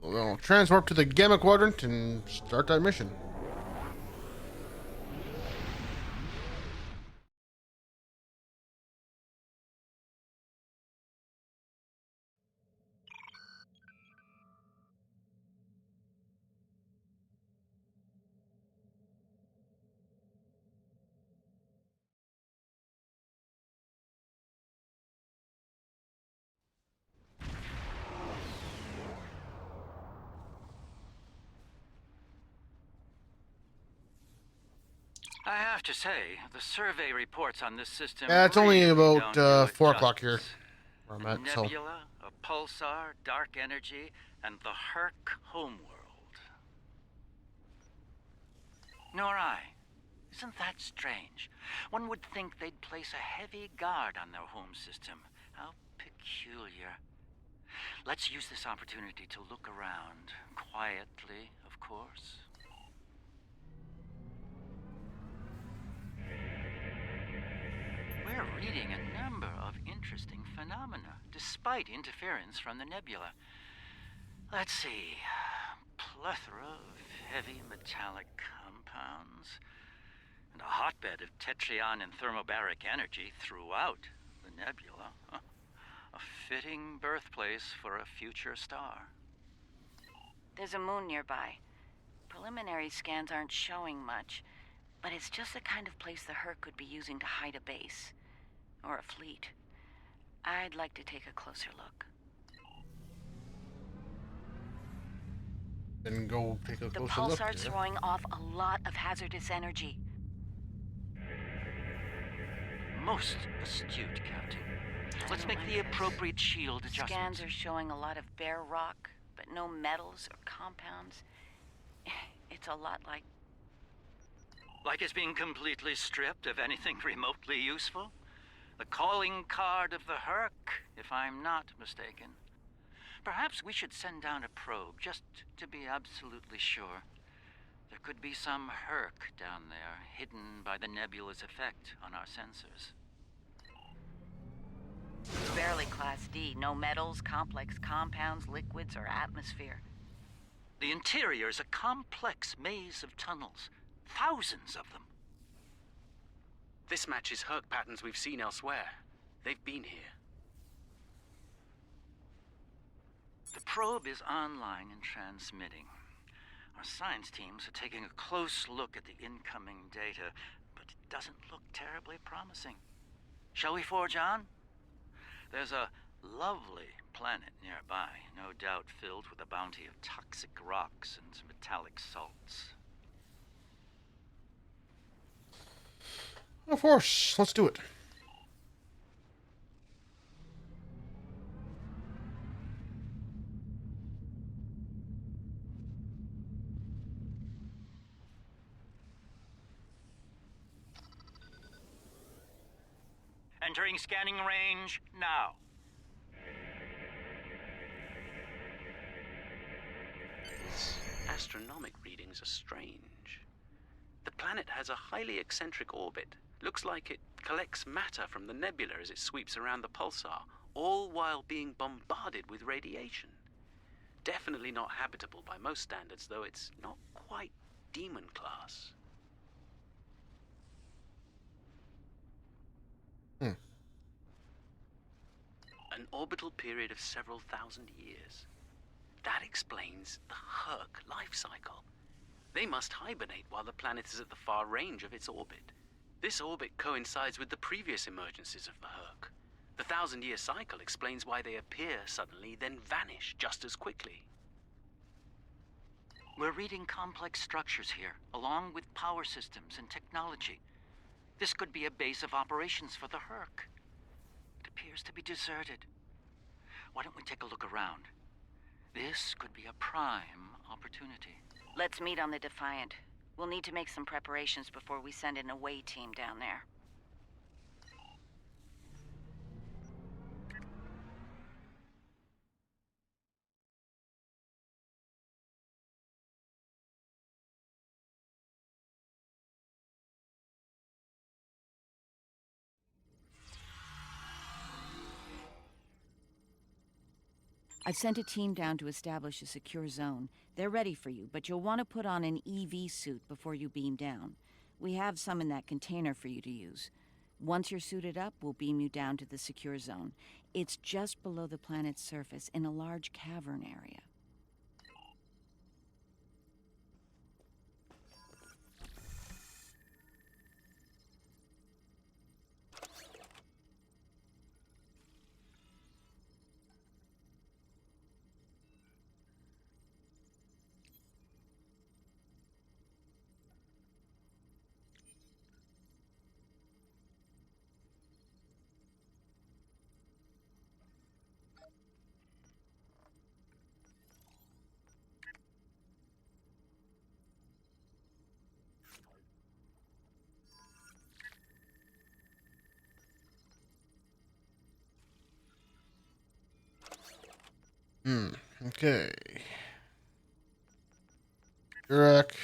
[SPEAKER 1] We'll transport to the Gamma Quadrant and start that mission.
[SPEAKER 5] I have to say, the survey reports on this system.
[SPEAKER 1] Yeah, it's only
[SPEAKER 5] really
[SPEAKER 1] about
[SPEAKER 5] don't do it
[SPEAKER 1] 4 o'clock here.
[SPEAKER 5] justice.
[SPEAKER 1] Where I'm
[SPEAKER 5] A
[SPEAKER 1] at, so.
[SPEAKER 5] nebula, a pulsar, dark energy, and the Herc homeworld. Nor I. Isn't that strange? One would think they'd place a heavy guard on their home system. How peculiar. Let's use this opportunity to look around. Quietly, of course. We're reading a number of interesting phenomena, despite interference from the nebula. Let's see. Plethora of heavy metallic compounds, and a hotbed of tetryon and thermobaric energy throughout the nebula. A fitting birthplace for a future star.
[SPEAKER 7] There's a moon nearby. Preliminary scans aren't showing much, but it's just the kind of place the Herc could be using to hide a base. Or a fleet. I'd like to take a closer look.
[SPEAKER 1] Then go take a
[SPEAKER 7] The
[SPEAKER 1] closer look.
[SPEAKER 7] pulsar's throwing off a lot of hazardous energy.
[SPEAKER 5] Most astute, Captain. Let's make the appropriate shield adjustments.
[SPEAKER 7] Scans are showing a lot of bare rock, but no metals or compounds. It's a lot like...
[SPEAKER 5] Like it's being completely stripped of anything remotely useful? The calling card of the Herc, if I'm not mistaken. Perhaps we should send down a probe, just to be absolutely sure. There could be some Herc down there, hidden by the nebula's effect on our sensors.
[SPEAKER 7] Barely Class D. No metals, complex compounds, liquids, or atmosphere.
[SPEAKER 5] The interior is a complex maze of tunnels. Thousands of them.
[SPEAKER 6] This matches Herc patterns we've seen elsewhere. They've been here.
[SPEAKER 5] The probe is online and transmitting. Our science teams are taking a close look at the incoming data, but it doesn't look terribly promising. Shall we forge on? There's a lovely planet nearby, no doubt filled with a bounty of toxic rocks and metallic salts.
[SPEAKER 1] Of course, let's do it.
[SPEAKER 5] Entering scanning range now.
[SPEAKER 6] These astronomic readings are strange. The planet has a highly eccentric orbit. Looks like it collects matter from the nebula as it sweeps around the pulsar, all while being bombarded with radiation. Definitely not habitable by most standards, though it's not quite demon class. An orbital period of several thousand years. That explains the Herc life cycle. They must hibernate while the planet is at the far range of its orbit. This orbit coincides with the previous emergencies of the Herc. The 1,000-year cycle explains why they appear suddenly, then vanish just as quickly.
[SPEAKER 5] We're reading complex structures here, along with power systems and technology. This could be a base of operations for the Herc. It appears to be deserted. Why don't we take a look around? This could be a prime opportunity.
[SPEAKER 7] Let's meet on the Defiant. We'll need to make some preparations before we send an away team down there. I've sent a team down to establish a secure zone. They're ready for you, but you'll want to put on an EV suit before you beam down. We have some in that container for you to use. Once you're suited up, we'll beam you down to the secure zone. It's just below the planet's surface in a large cavern area.
[SPEAKER 1] Okay. Iraq.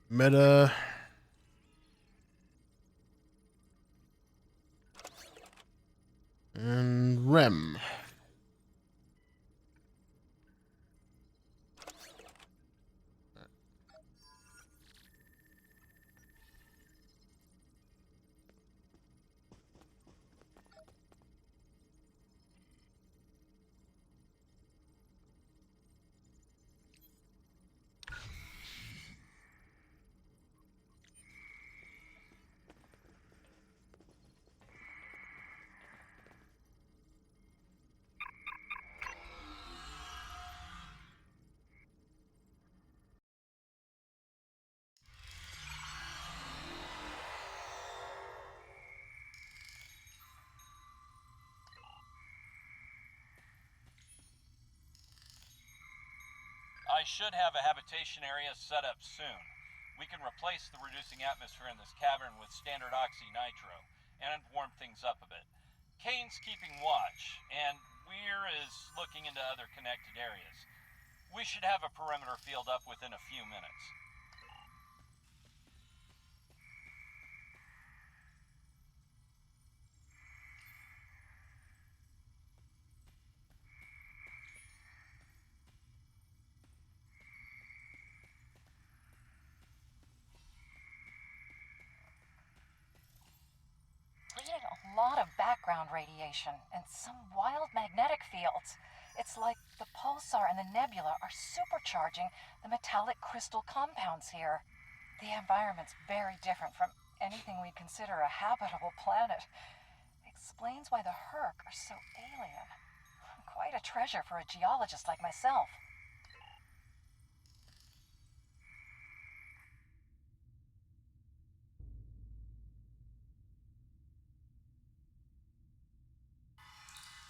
[SPEAKER 1] Meta. And Rem.
[SPEAKER 8] I should have a habitation area set up soon. We can replace the reducing atmosphere in this cavern with standard oxy-nitro, and warm things up a bit. Kane's keeping watch, and Weir is looking into other connected areas. We should have a perimeter field up within a few minutes.
[SPEAKER 22] We're getting a lot of background radiation and some wild magnetic fields. It's like the pulsar and the nebula are supercharging the metallic crystal compounds here. The environment's very different from anything we'd consider a habitable planet. Explains why the Herc are so alien. Quite a treasure for a geologist like myself.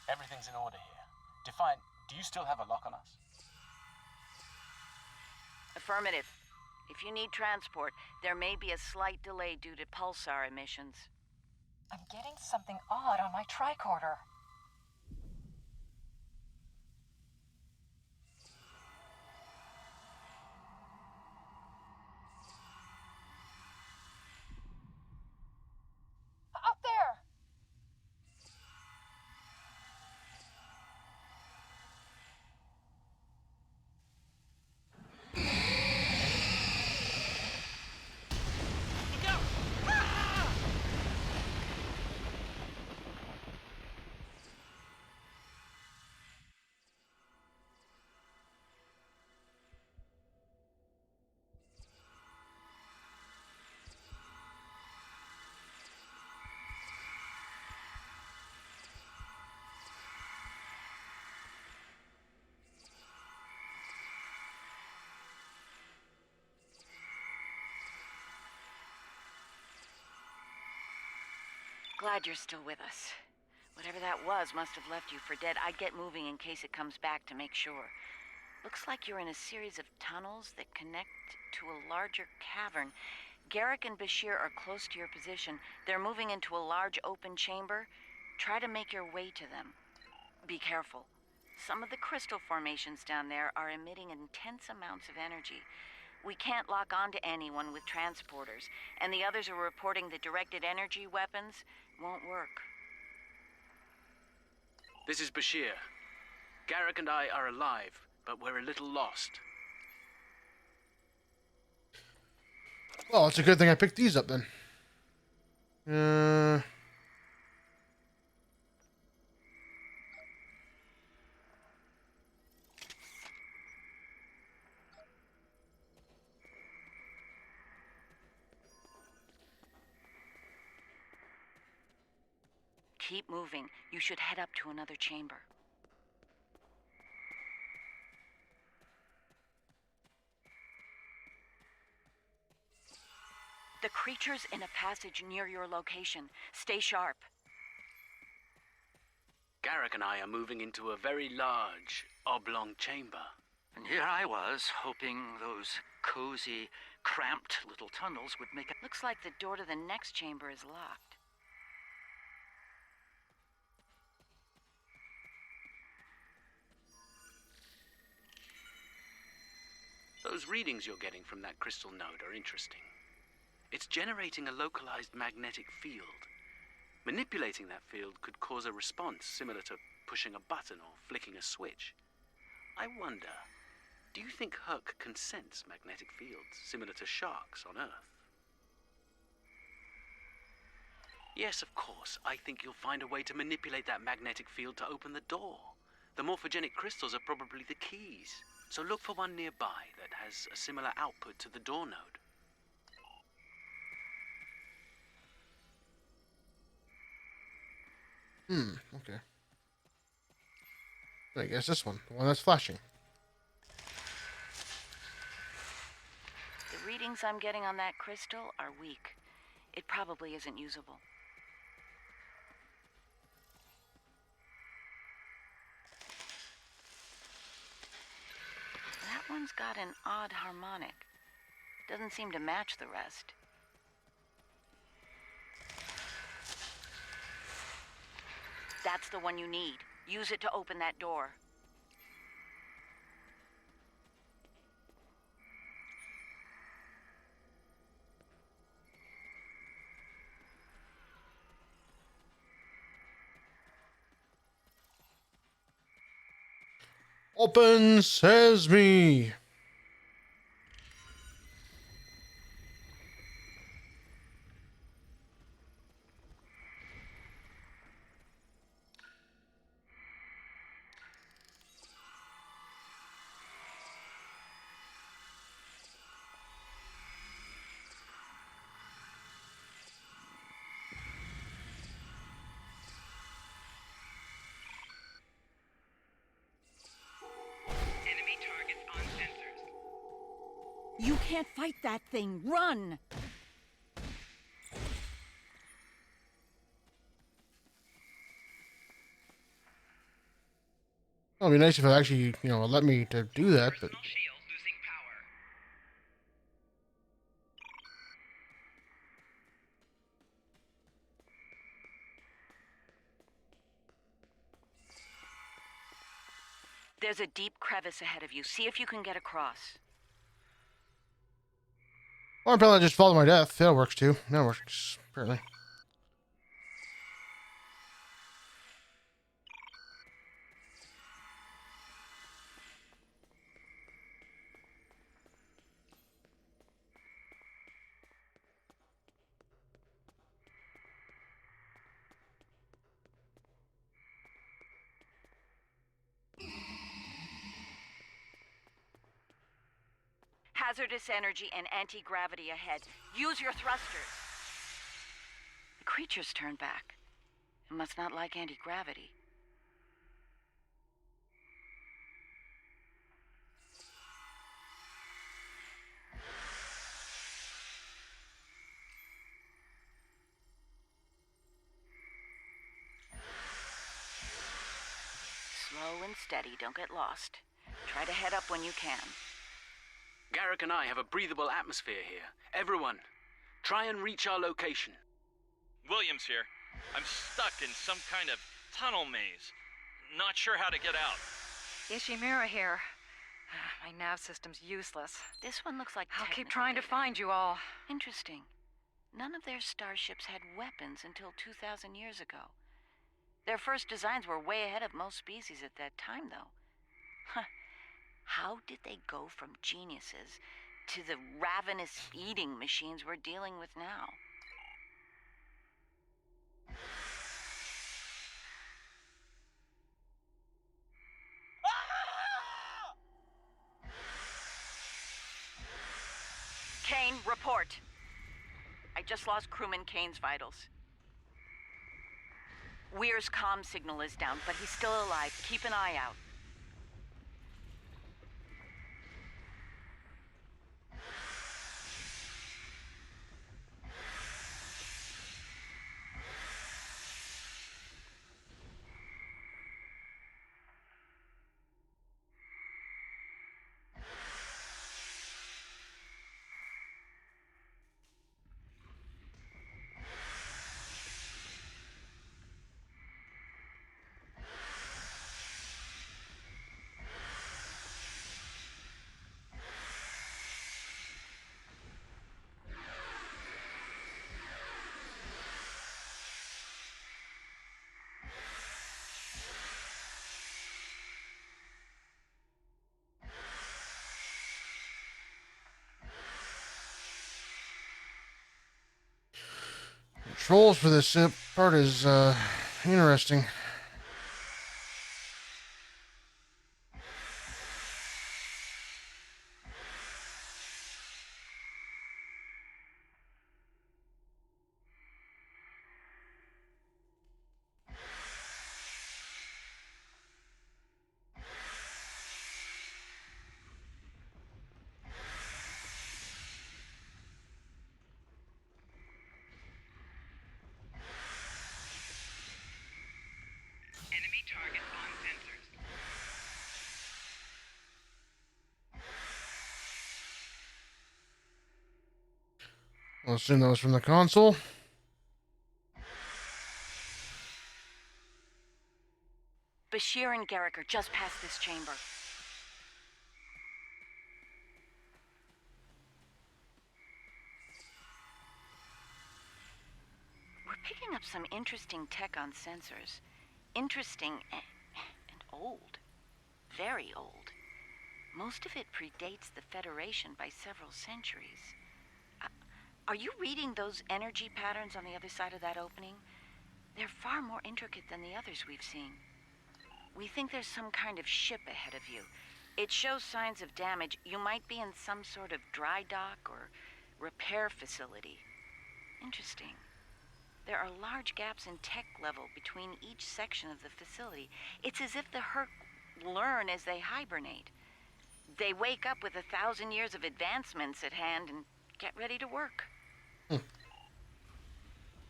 [SPEAKER 6] Everything's in order here. Defiant, do you still have a lock on us?
[SPEAKER 7] Affirmative. If you need transport, there may be a slight delay due to pulsar emissions.
[SPEAKER 22] I'm getting something odd on my tricorder. Up there!
[SPEAKER 7] Glad you're still with us. Whatever that was must have left you for dead. I'd get moving in case it comes back to make sure. Looks like you're in a series of tunnels that connect to a larger cavern. Garrick and Bashir are close to your position. They're moving into a large open chamber. Try to make your way to them. Be careful. Some of the crystal formations down there are emitting intense amounts of energy. We can't lock onto anyone with transporters, and the others are reporting that directed energy weapons won't work.
[SPEAKER 6] This is Bashir. Garrick and I are alive, but we're a little lost.
[SPEAKER 1] Well, it's a good thing I picked these up then.
[SPEAKER 7] Keep moving. You should head up to another chamber. The creature's in a passage near your location. Stay sharp.
[SPEAKER 6] Garrick and I are moving into a very large, oblong chamber.
[SPEAKER 5] And here I was, hoping those cozy, cramped little tunnels would make it.
[SPEAKER 7] Looks like the door to the next chamber is locked.
[SPEAKER 6] Those readings you're getting from that crystal node are interesting. It's generating a localized magnetic field. Manipulating that field could cause a response similar to pushing a button or flicking a switch. I wonder, do you think Herc can sense magnetic fields similar to sharks on Earth? Yes, of course. I think you'll find a way to manipulate that magnetic field to open the door. The morphogenic crystals are probably the keys, so look for one nearby that has a similar output to the door node.
[SPEAKER 1] Okay. I guess this one, the one that's flashing.
[SPEAKER 7] The readings I'm getting on that crystal are weak. It probably isn't usable. That one's got an odd harmonic. Doesn't seem to match the rest. That's the one you need. Use it to open that door.
[SPEAKER 1] Open Sesame!
[SPEAKER 4] Enemy targets on sensors.
[SPEAKER 7] You can't fight that thing. Run!
[SPEAKER 1] Well, it'd be nice if it actually, let me to do that, but...
[SPEAKER 4] Shield losing power.
[SPEAKER 7] There's a deep crevice ahead of you. See if you can get across.
[SPEAKER 1] Well, apparently I just followed my death. That works too. That works, apparently.
[SPEAKER 7] Hazardous energy and anti-gravity ahead. Use your thrusters. The creature's turned back. It must not like anti-gravity. Slow and steady. Don't get lost. Try to head up when you can.
[SPEAKER 6] Garrick and I have a breathable atmosphere here. Everyone, try and reach our location.
[SPEAKER 8] Williams here. I'm stuck in some kind of tunnel maze. Not sure how to get out.
[SPEAKER 22] Ishimura here. My nav system's useless.
[SPEAKER 7] This one looks like
[SPEAKER 22] I'll keep
[SPEAKER 7] technical
[SPEAKER 22] trying to
[SPEAKER 7] data.
[SPEAKER 22] find you all.
[SPEAKER 7] Interesting. None of their starships had weapons until 2,000 years ago. Their first designs were way ahead of most species at that time, though. Huh. How did they go from geniuses to the ravenous eating machines we're dealing with now? Kane, report. I just lost crewman Kane's vitals. Weir's comm signal is down, but he's still alive. Keep an eye out.
[SPEAKER 1] controls for this part is interesting.
[SPEAKER 4] Enemy targets on sensors.
[SPEAKER 1] I'll assume that was from the console.
[SPEAKER 7] Bashir and Garrick are just past this chamber. We're picking up some interesting tech on sensors. Interesting and old. Very old. Most of it predates the Federation by several centuries. Are you reading those energy patterns on the other side of that opening? They're far more intricate than the others we've seen. We think there's some kind of ship ahead of you. It shows signs of damage. You might be in some sort of dry dock or repair facility. Interesting. There are large gaps in tech level between each section of the facility. It's as if the Herc learn as they hibernate. They wake up with 1,000 years of advancements at hand and get ready to work.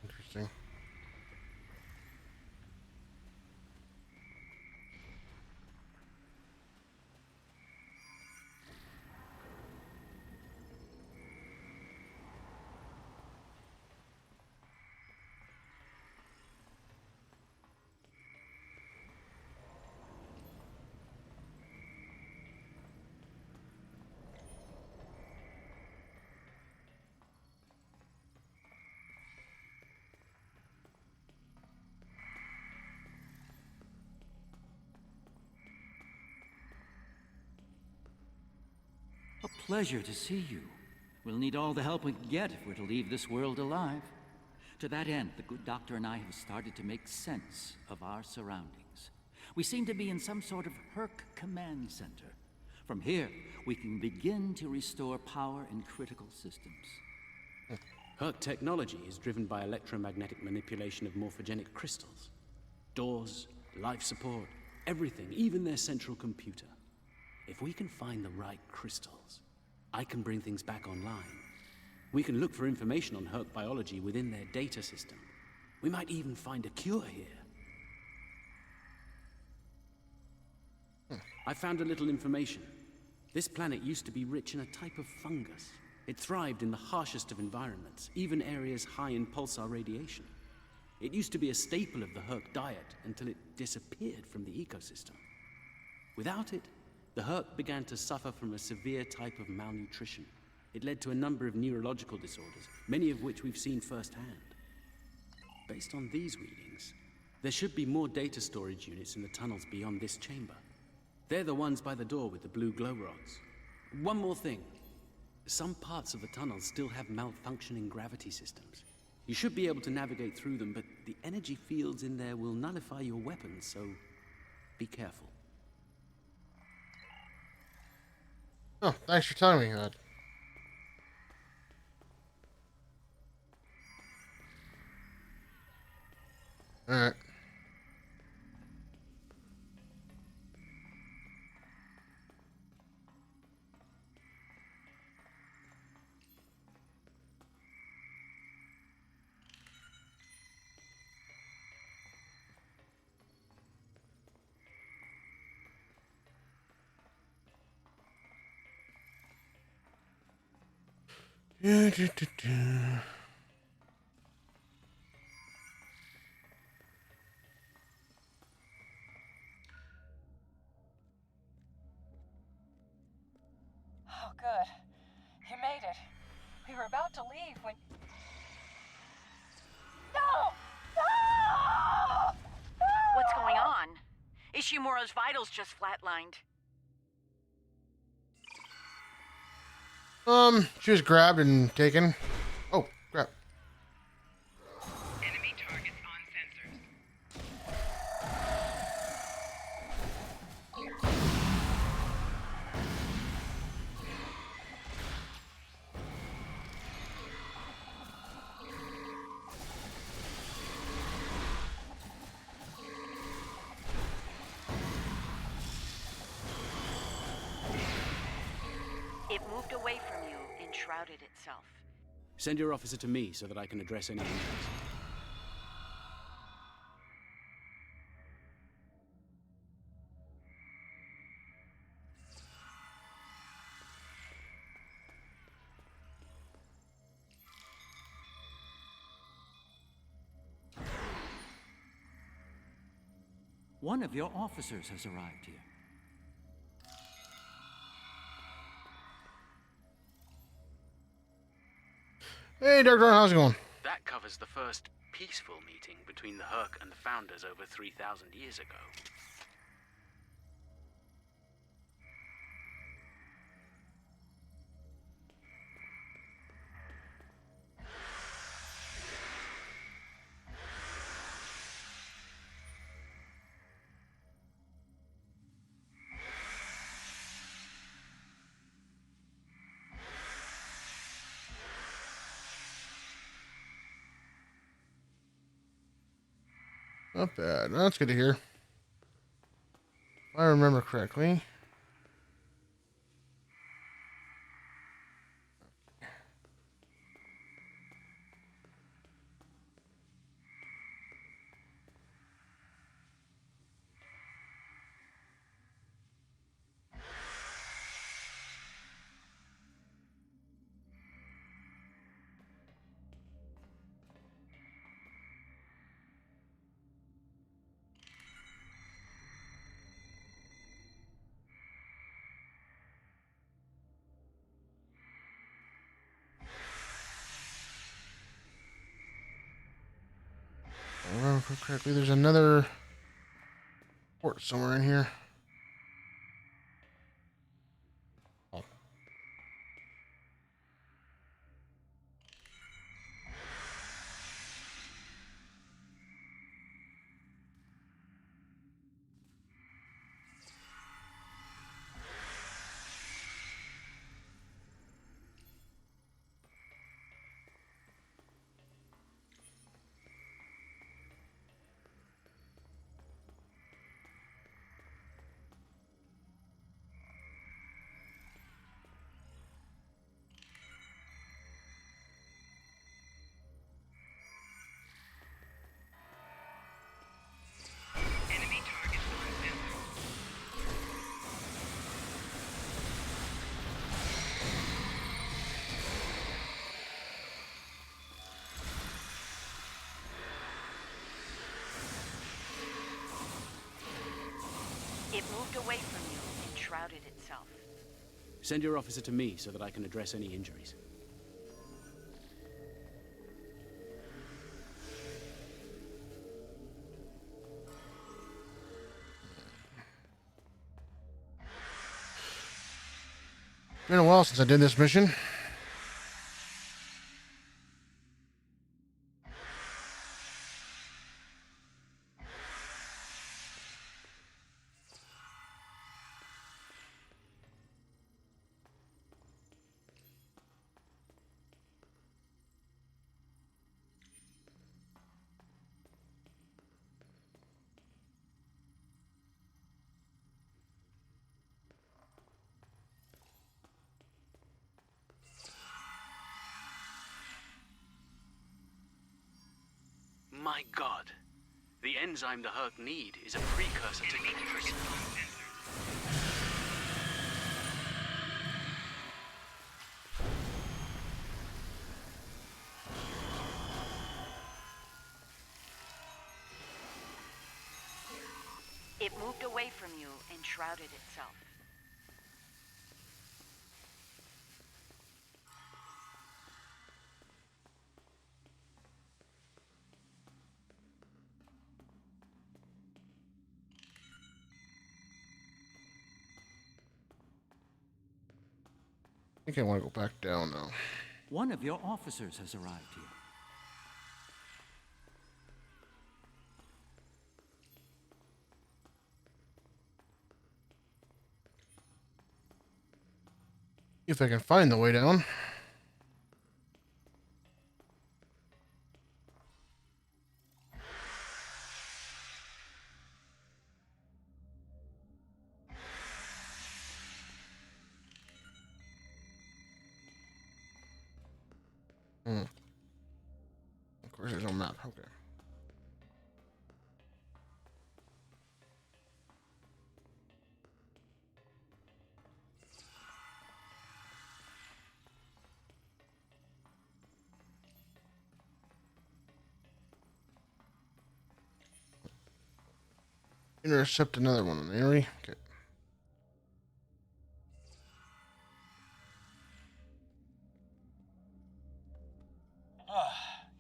[SPEAKER 1] Interesting.
[SPEAKER 3] A pleasure to see you. We'll need all the help we can get if we're to leave this world alive. To that end, the good doctor and I have started to make sense of our surroundings. We seem to be in some sort of Herc command center. From here, we can begin to restore power in critical systems.
[SPEAKER 6] Herc technology is driven by electromagnetic manipulation of morphogenic crystals. Doors, life support, everything, even their central computer. If we can find the right crystals, I can bring things back online. We can look for information on Herc biology within their data system. We might even find a cure here. I found a little information. This planet used to be rich in a type of fungus. It thrived in the harshest of environments, even areas high in pulsar radiation. It used to be a staple of the Herc diet until it disappeared from the ecosystem. Without it, the Herc began to suffer from a severe type of malnutrition. It led to a number of neurological disorders, many of which we've seen firsthand. Based on these readings, there should be more data storage units in the tunnels beyond this chamber. They're the ones by the door with the blue glow rods. One more thing. Some parts of the tunnels still have malfunctioning gravity systems. You should be able to navigate through them, but the energy fields in there will nullify your weapons, so be careful.
[SPEAKER 1] Oh, thanks for telling me that. Alright.
[SPEAKER 22] Oh, good. You made it. We were about to leave when... No! No!
[SPEAKER 7] What's going on? Ishimura's vitals just flatlined.
[SPEAKER 1] She was grabbed and taken. Oh, crap.
[SPEAKER 7] moved away from you and shrouded itself.
[SPEAKER 6] Send your officer to me so that I can address any injuries.
[SPEAKER 3] One of your officers has arrived here.
[SPEAKER 1] Hey, Dr. How's it going?
[SPEAKER 6] That covers the first peaceful meeting between the Herc and the Founders over 3,000 years ago.
[SPEAKER 1] Not bad. That's good to hear. If I remember correctly. If I remember correctly, there's another port somewhere in here. Oh.
[SPEAKER 4] Enemy targets on sensors.
[SPEAKER 7] It moved away from you and shrouded itself.
[SPEAKER 6] Send your officer to me so that I can address any injuries.
[SPEAKER 1] Been a while since I did this mission.
[SPEAKER 6] My God. The enzyme the Herc need is a precursor to interest.
[SPEAKER 7] It moved away from you and shrouded itself.
[SPEAKER 1] I think I want to go back down now.
[SPEAKER 3] One of your officers has arrived here.
[SPEAKER 1] If I can find the way down. Of course, there's no map. Okay. Intercept another one on the area. Okay.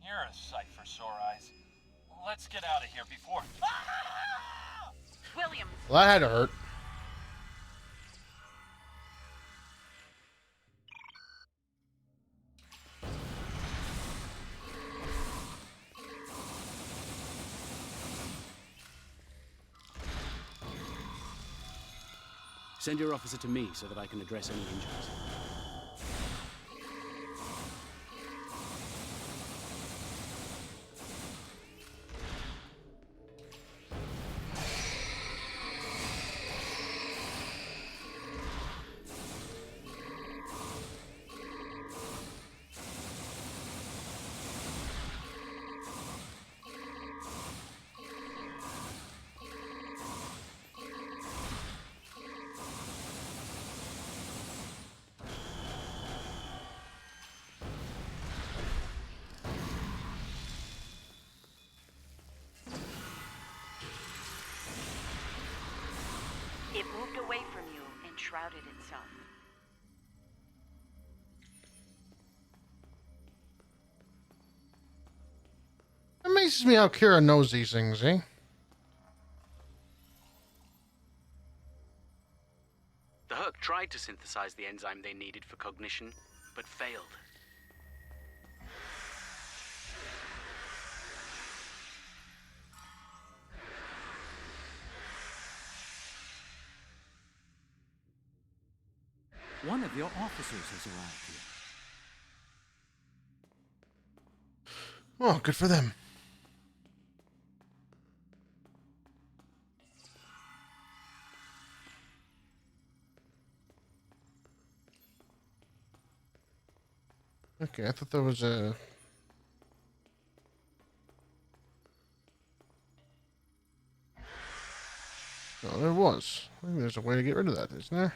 [SPEAKER 8] You're a sight for sore eyes. Let's get out of here before.
[SPEAKER 7] Williams.
[SPEAKER 1] Well, that had to hurt.
[SPEAKER 6] Send your officer to me so that I can address any injuries.
[SPEAKER 7] It moved away from you and shrouded itself.
[SPEAKER 1] It amazes me how Kira knows these things, eh?
[SPEAKER 6] The Herc tried to synthesize the enzyme they needed for cognition, but failed.
[SPEAKER 3] One of your officers has arrived here.
[SPEAKER 1] Oh, good for them. Okay, I thought there was a... No, there was. Maybe there's a way to get rid of that, isn't there?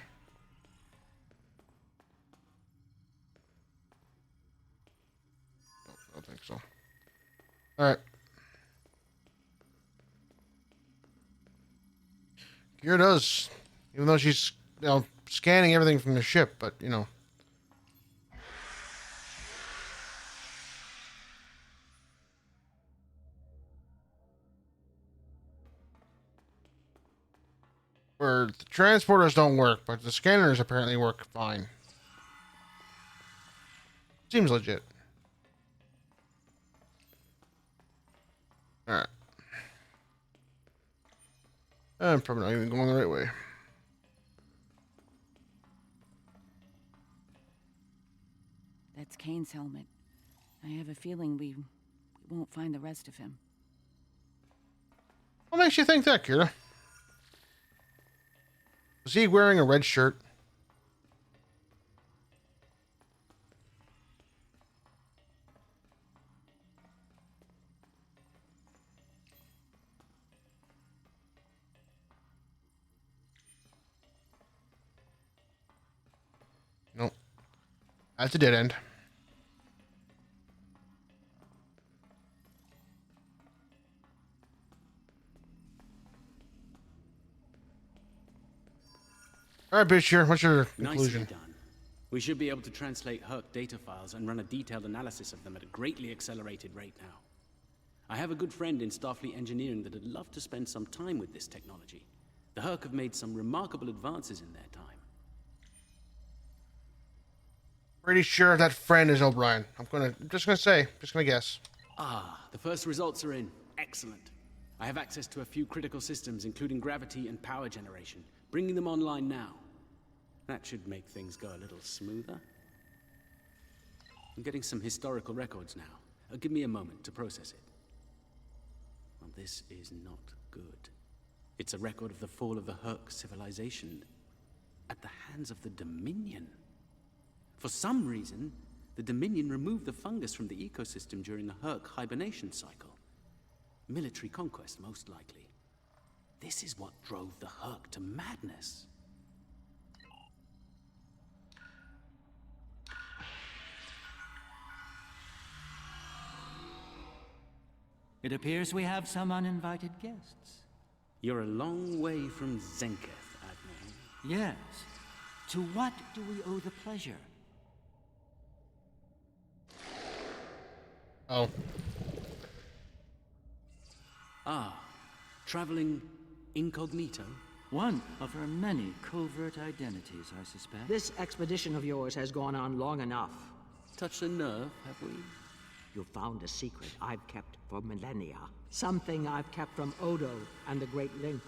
[SPEAKER 1] No, I don't think so. Alright. Kira does. Even though she's, scanning everything from the ship, but, Where the transporters don't work, but the scanners apparently work fine. Seems legit. Alright. I'm probably not even going the right way.
[SPEAKER 7] That's Kane's helmet. I have a feeling we won't find the rest of him.
[SPEAKER 1] What makes you think that, Kira? Was he wearing a red shirt? Nope. That's a dead end. All right, Bashir, what's your conclusion?
[SPEAKER 6] Nicely done. We should be able to translate Herc data files and run a detailed analysis of them at a greatly accelerated rate now. I have a good friend in Starfleet Engineering that would love to spend some time with this technology. The Herc have made some remarkable advances in their time.
[SPEAKER 1] Pretty sure that friend is O'Brien. I'm just gonna guess.
[SPEAKER 6] Ah, the first results are in. Excellent. I have access to a few critical systems, including gravity and power generation. Bringing them online now. That should make things go a little smoother. I'm getting some historical records now. Give me a moment to process it. Well, this is not good. It's a record of the fall of the Herc civilization at the hands of the Dominion. For some reason, the The Dominion removed the fungus from the ecosystem during the Herc hibernation cycle. Military conquest, most likely. This is what drove the Herc to madness.
[SPEAKER 3] It appears we have some uninvited guests.
[SPEAKER 6] You're a long way from Zenketh, Admiral.
[SPEAKER 3] Yes. To what do we owe the pleasure?
[SPEAKER 1] Oh.
[SPEAKER 6] Ah, traveling incognito?
[SPEAKER 3] One of her many covert identities, I suspect.
[SPEAKER 2] This expedition of yours has gone on long enough.
[SPEAKER 6] Touched a nerve, have we?
[SPEAKER 2] You found a secret I've kept for millennia. Something I've kept from Odo and the Great Link.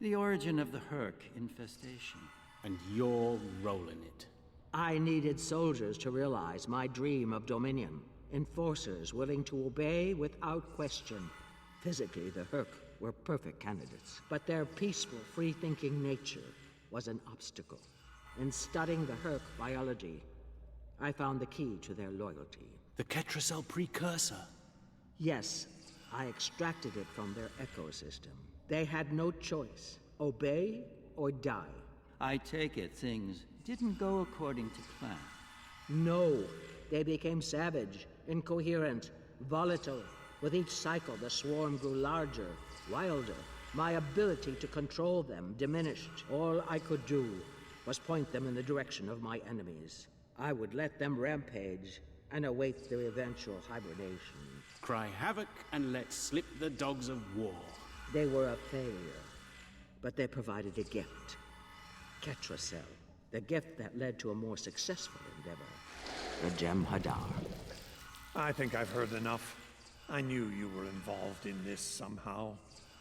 [SPEAKER 3] The origin of the Herc infestation.
[SPEAKER 6] And you're rolling it.
[SPEAKER 2] I needed soldiers to realize my dream of dominion. Enforcers willing to obey without question. Physically, the Herc were perfect candidates, but their peaceful, free-thinking nature was an obstacle. In studying the Herc biology, I found the key to their loyalty.
[SPEAKER 6] The Ketracel precursor?
[SPEAKER 2] Yes, I extracted it from their ecosystem. They had no choice. Obey or die.
[SPEAKER 3] I take it things didn't go according to plan.
[SPEAKER 2] No, they became savage, incoherent, volatile. With each cycle, the swarm grew larger, wilder. My ability to control them diminished. All I could do was point them in the direction of my enemies. I would let them rampage and await their eventual hibernation.
[SPEAKER 6] Cry havoc and let slip the dogs of war.
[SPEAKER 2] They were a failure, but they provided a gift. Ketracel, the gift that led to a more successful endeavor. The Jem'Hadar.
[SPEAKER 10] I think I've heard enough. I knew you were involved in this somehow.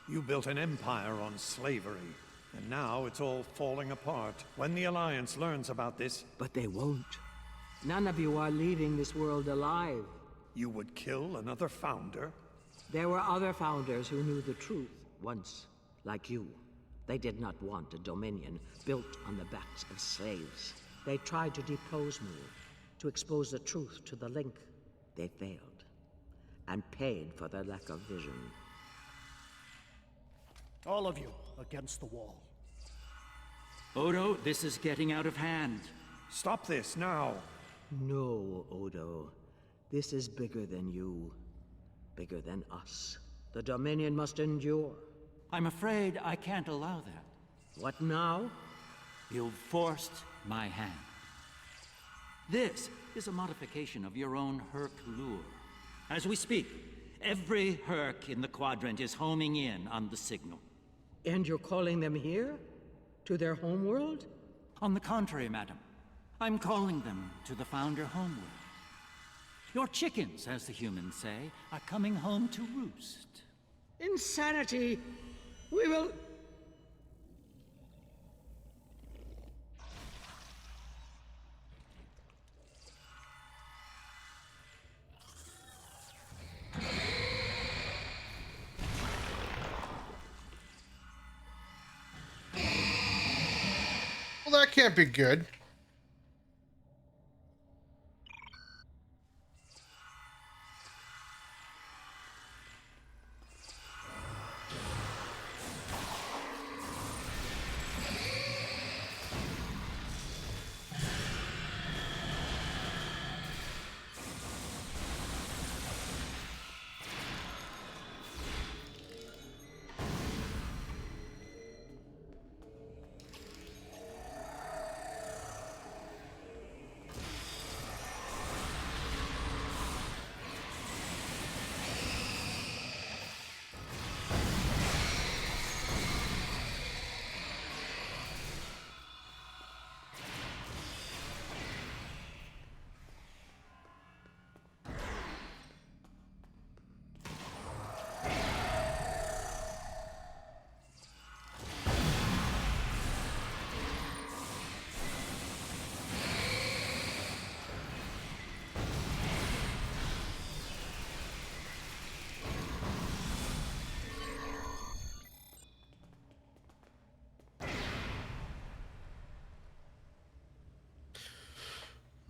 [SPEAKER 10] You built an empire on slavery, and now it's all falling apart. When the Alliance learns about this...
[SPEAKER 2] But they won't. None of you are leaving this world alive.
[SPEAKER 10] You would kill another founder?
[SPEAKER 2] There were other founders who knew the truth once, like you. They did not want a dominion built on the backs of slaves. They tried to depose me, to expose the truth to the Link. They failed, and paid for their lack of vision.
[SPEAKER 10] All of you, against the wall.
[SPEAKER 3] Odo, this is getting out of hand.
[SPEAKER 10] Stop this, now!
[SPEAKER 2] No, Odo. This is bigger than you. Bigger than us. The Dominion must endure.
[SPEAKER 3] I'm afraid I can't allow that.
[SPEAKER 2] What now?
[SPEAKER 3] You've forced my hand. This is a modification of your own Herc lure. As we speak, every Herc in the Quadrant is homing in on the signal.
[SPEAKER 2] And you're calling them here? To their homeworld?
[SPEAKER 3] On the contrary, madam. I'm calling them to the Founder homeworld. Your chickens, as the humans say, are coming home to roost.
[SPEAKER 2] Insanity! We will...
[SPEAKER 1] Well, that can't be good.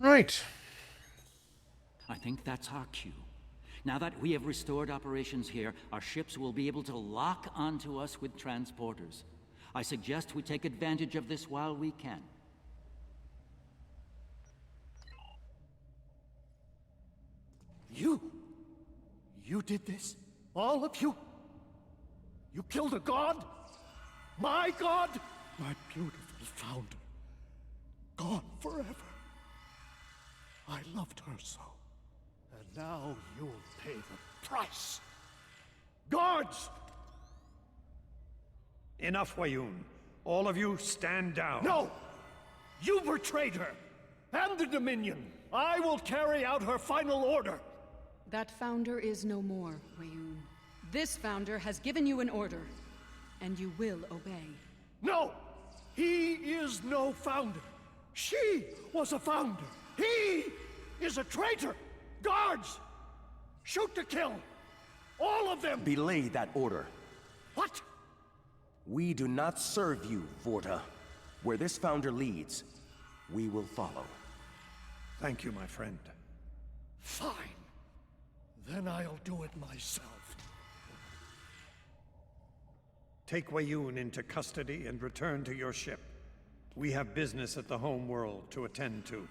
[SPEAKER 1] Right.
[SPEAKER 3] think that's our cue. Now that we have restored operations here, our ships will be able to lock onto us with transporters. I suggest we take advantage of this while we can.
[SPEAKER 10] You did this? All of you? You killed a god? My god? My beautiful founder. Gone forever. I loved her so. And now you'll pay the price. Guards!
[SPEAKER 9] Enough, Weyoun. All of you, stand down.
[SPEAKER 10] No! You betrayed her! And the Dominion! I will carry out her final order!
[SPEAKER 14] That founder is no more, Weyoun. This founder has given you an order, and you will obey.
[SPEAKER 10] No! He is no founder. She was a founder. He is a traitor! Guards! Shoot to kill! All of them!
[SPEAKER 23] Belay that order.
[SPEAKER 10] What?
[SPEAKER 23] We do not serve you, Vorta. Where this founder leads, we will follow.
[SPEAKER 9] Thank you, my friend.
[SPEAKER 10] Fine. Then I'll do it myself.
[SPEAKER 9] Take Weyoun into custody and return to your ship. We have business at the home world to attend to.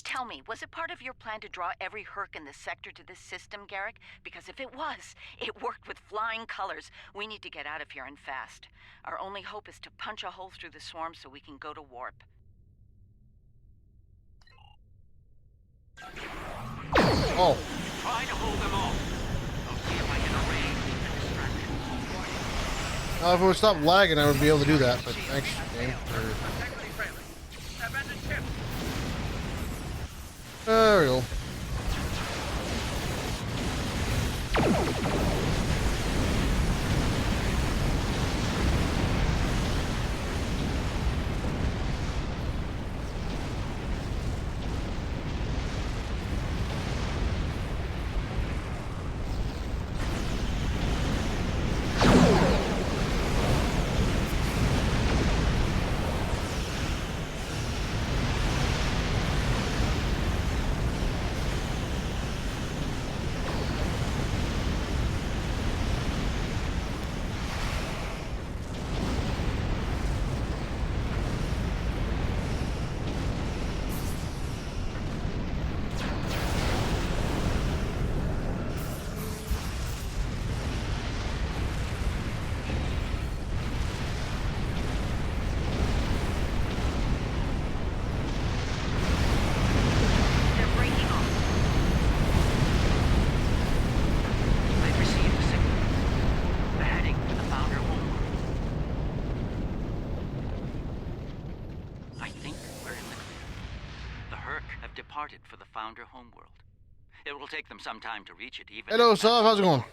[SPEAKER 7] Tell me, was it part of your plan to draw every Herc in the sector to this system, Garrick? Because if it was, it worked with flying colors. We need to get out of here and fast. Our only hope is to punch a hole through the swarm so we can go to warp.
[SPEAKER 1] Oh.
[SPEAKER 5] Try to hold them off. I'll see if I can arrange the distraction.
[SPEAKER 1] If it would stop lagging, I would be able to do that, but thanks, game. There we go.
[SPEAKER 5] Departed for the Founder homeworld. It will take them some time to reach it, even.
[SPEAKER 1] Hello, Sav. How's it going?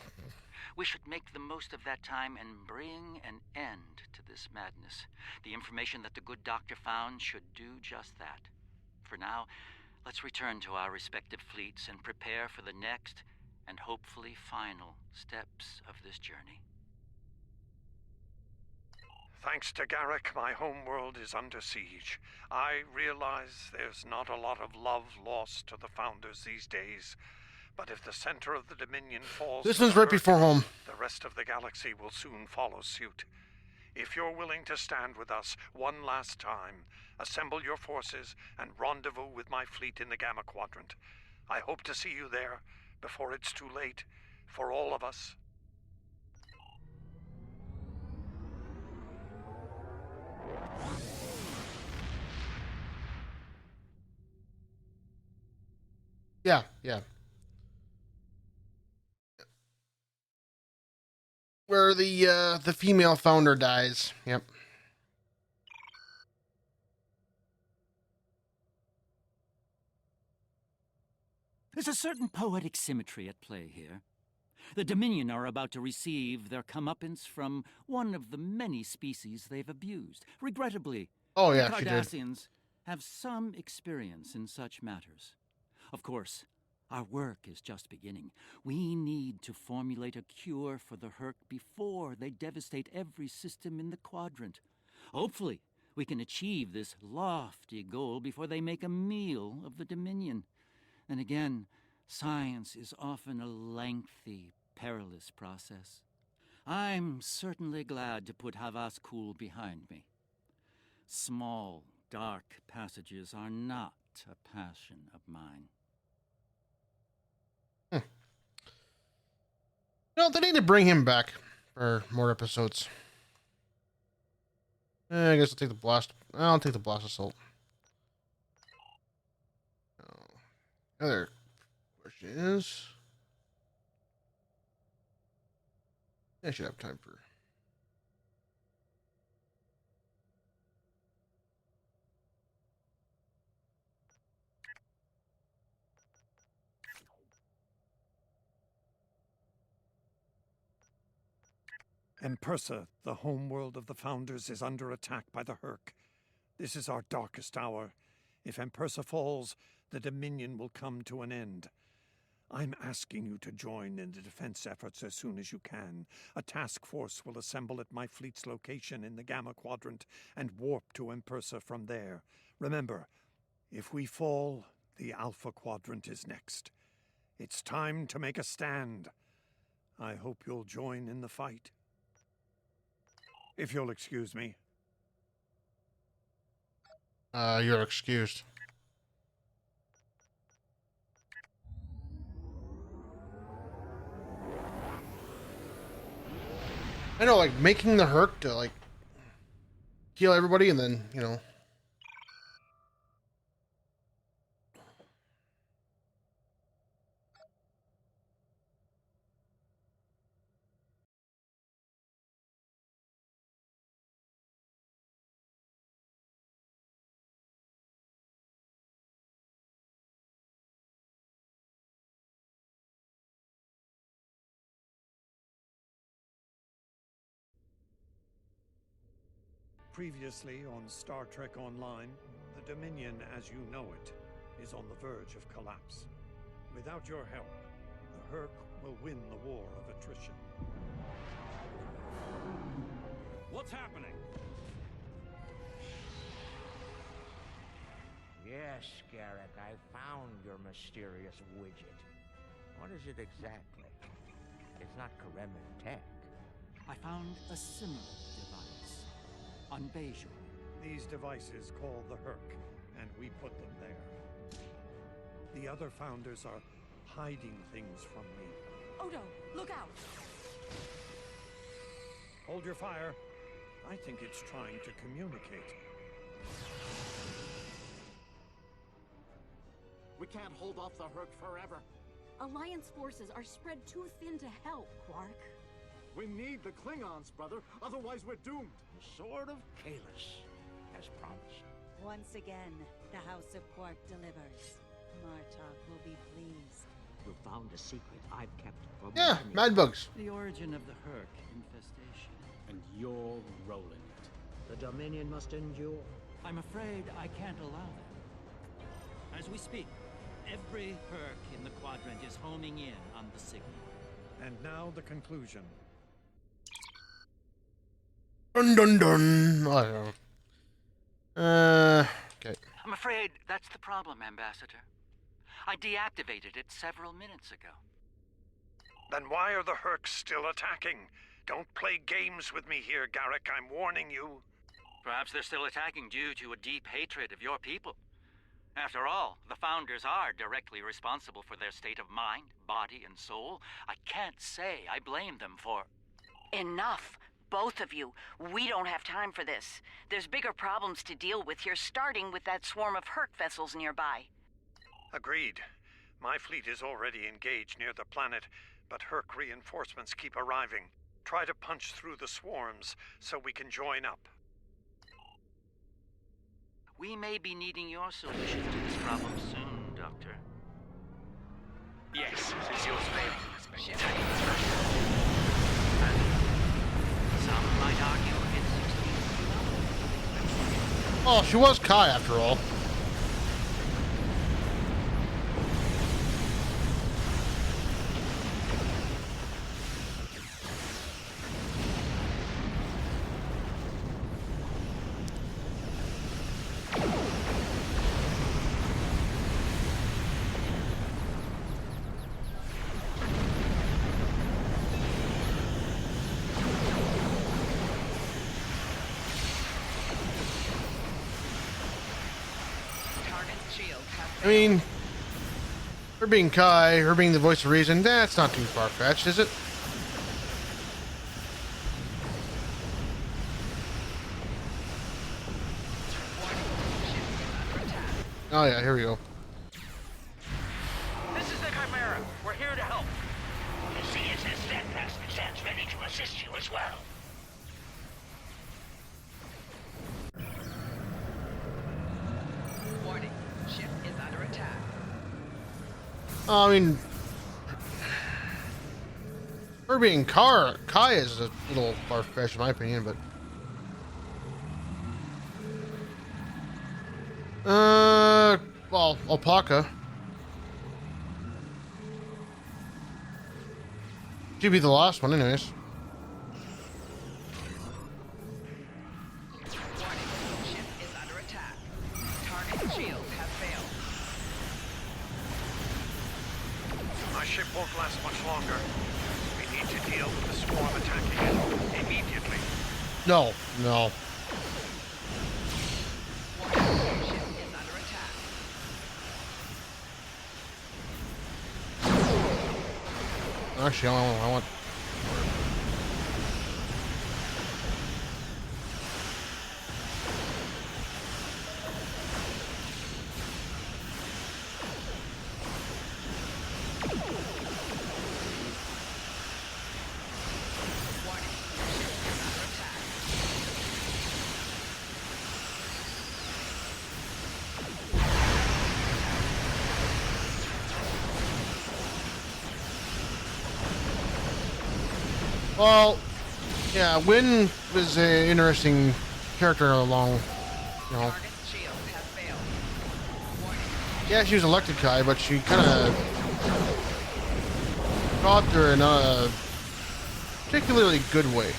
[SPEAKER 5] We should make the most of that time and bring an end to this madness. The information that the good doctor found should do just that. For now, let's return to our respective fleets and prepare for the next and hopefully final steps of this journey.
[SPEAKER 9] Thanks to Garrick, my homeworld is under siege. I realize there's not a lot of love lost to the Founders these days, but if the center of the Dominion falls...
[SPEAKER 1] This one's right before home.
[SPEAKER 9] The rest of the galaxy will soon follow suit. If you're willing to stand with us one last time, assemble your forces and rendezvous with my fleet in the Gamma Quadrant. I hope to see you there before it's too late for all of us.
[SPEAKER 1] Yeah. where the female founder dies. Yep.
[SPEAKER 3] There's a certain poetic symmetry at play here. The Dominion are about to receive their comeuppance from one of the many species they've abused. Regrettably,
[SPEAKER 1] Oh,
[SPEAKER 3] the
[SPEAKER 1] yeah, she did.
[SPEAKER 3] Cardassians have some experience in such matters. Of course, our work is just beginning. We need to formulate a cure for the Herc before they devastate every system in the quadrant. Hopefully, we can achieve this lofty goal before they make a meal of the Dominion. And again, science is often a lengthy, perilous process. I'm certainly glad to put Havas Kul behind me. Small, dark passages are not a passion of mine.
[SPEAKER 1] No, they need to bring him back for more episodes. I guess I'll take the blast. I'll take the blast assault. Other question is, I should have time for.
[SPEAKER 9] Empersa, the homeworld of the Founders, is under attack by the Herc. This is our darkest hour. If Empersa falls, the Dominion will come to an end. I'm asking you to join in the defense efforts as soon as you can. A task force will assemble at my fleet's location in the Gamma Quadrant and warp to Empersa from there. Remember, if we fall, the Alpha Quadrant is next. It's time to make a stand. I hope you'll join in the fight. If you'll excuse me.
[SPEAKER 1] You're excused. I know, like, making the Herc to, like, kill everybody and then, you know.
[SPEAKER 9] Previously on Star Trek Online, the Dominion as you know it is on the verge of collapse. Without your help, the Herc will win the war of attrition.
[SPEAKER 18] What's happening?
[SPEAKER 12] Yes, Garrick, I found your mysterious widget. What is it exactly? It's not Kremen tech.
[SPEAKER 3] I found a similar device on Bajor.
[SPEAKER 9] These devices call the Herc, and we put them there. The other Founders are hiding things from me.
[SPEAKER 22] Odo, look out!
[SPEAKER 9] Hold your fire. I think it's trying to communicate.
[SPEAKER 13] We can't hold off the Herc forever.
[SPEAKER 22] Alliance forces are spread too thin to help, Quark.
[SPEAKER 13] We need the Klingons, brother. Otherwise, we're doomed.
[SPEAKER 12] The Sword of Kahless, as promised.
[SPEAKER 15] Once again, the House of Quark delivers. Martok will be pleased.
[SPEAKER 2] You found a secret I've kept for
[SPEAKER 1] Yeah,
[SPEAKER 2] millennia.
[SPEAKER 1] mad bugs.
[SPEAKER 3] The origin of the Herc infestation.
[SPEAKER 6] And you're rolling it.
[SPEAKER 2] The Dominion must endure.
[SPEAKER 3] I'm afraid I can't allow that. As we speak, every Herc in the quadrant is homing in on the signal.
[SPEAKER 9] And now the conclusion.
[SPEAKER 1] Dun dun dun. Oh, yeah. Okay.
[SPEAKER 5] I'm afraid that's the problem, Ambassador. I deactivated it several minutes ago.
[SPEAKER 9] Then why are the Hercs still attacking? Don't play games with me here, Garrick. I'm warning you.
[SPEAKER 5] Perhaps they're still attacking due to a deep hatred of your people. After all, the Founders are directly responsible for their state of mind, body, and soul. I can't say I blame them for...
[SPEAKER 7] Enough! Both of you. We don't have time for this. There's bigger problems to deal with here, starting with that swarm of Herc vessels nearby.
[SPEAKER 9] Agreed. My fleet is already engaged near the planet, but Herc reinforcements keep arriving. Try to punch through the swarms so we can join up.
[SPEAKER 5] We may be needing your solution to this problem soon, Doctor.
[SPEAKER 16] Yes, since yours failed. Attacking first.
[SPEAKER 5] Some might argue it's
[SPEAKER 1] Oh, she was Kai after all. I mean, her being Kai, her being the voice of reason, that's not too far-fetched, is it? Oh yeah, here we go.
[SPEAKER 16] This is the Chimera. We're here to help. The CSS Steadfast stands ready to assist you as well.
[SPEAKER 20] Warning. Ship is under attack.
[SPEAKER 1] I mean, her being Kai is a little far-fetched in my opinion, but well, Alpaca. She'd be the last one, anyways.
[SPEAKER 20] Ship is under attack. Target shields have failed.
[SPEAKER 9] My ship won't last much longer. We need to deal with the swarm attacking it immediately.
[SPEAKER 1] No, no. Actually, I want. Well, yeah, Wynn was an interesting character along, you know. Yeah, she was elected Kai, but she kind of got there in a particularly good way.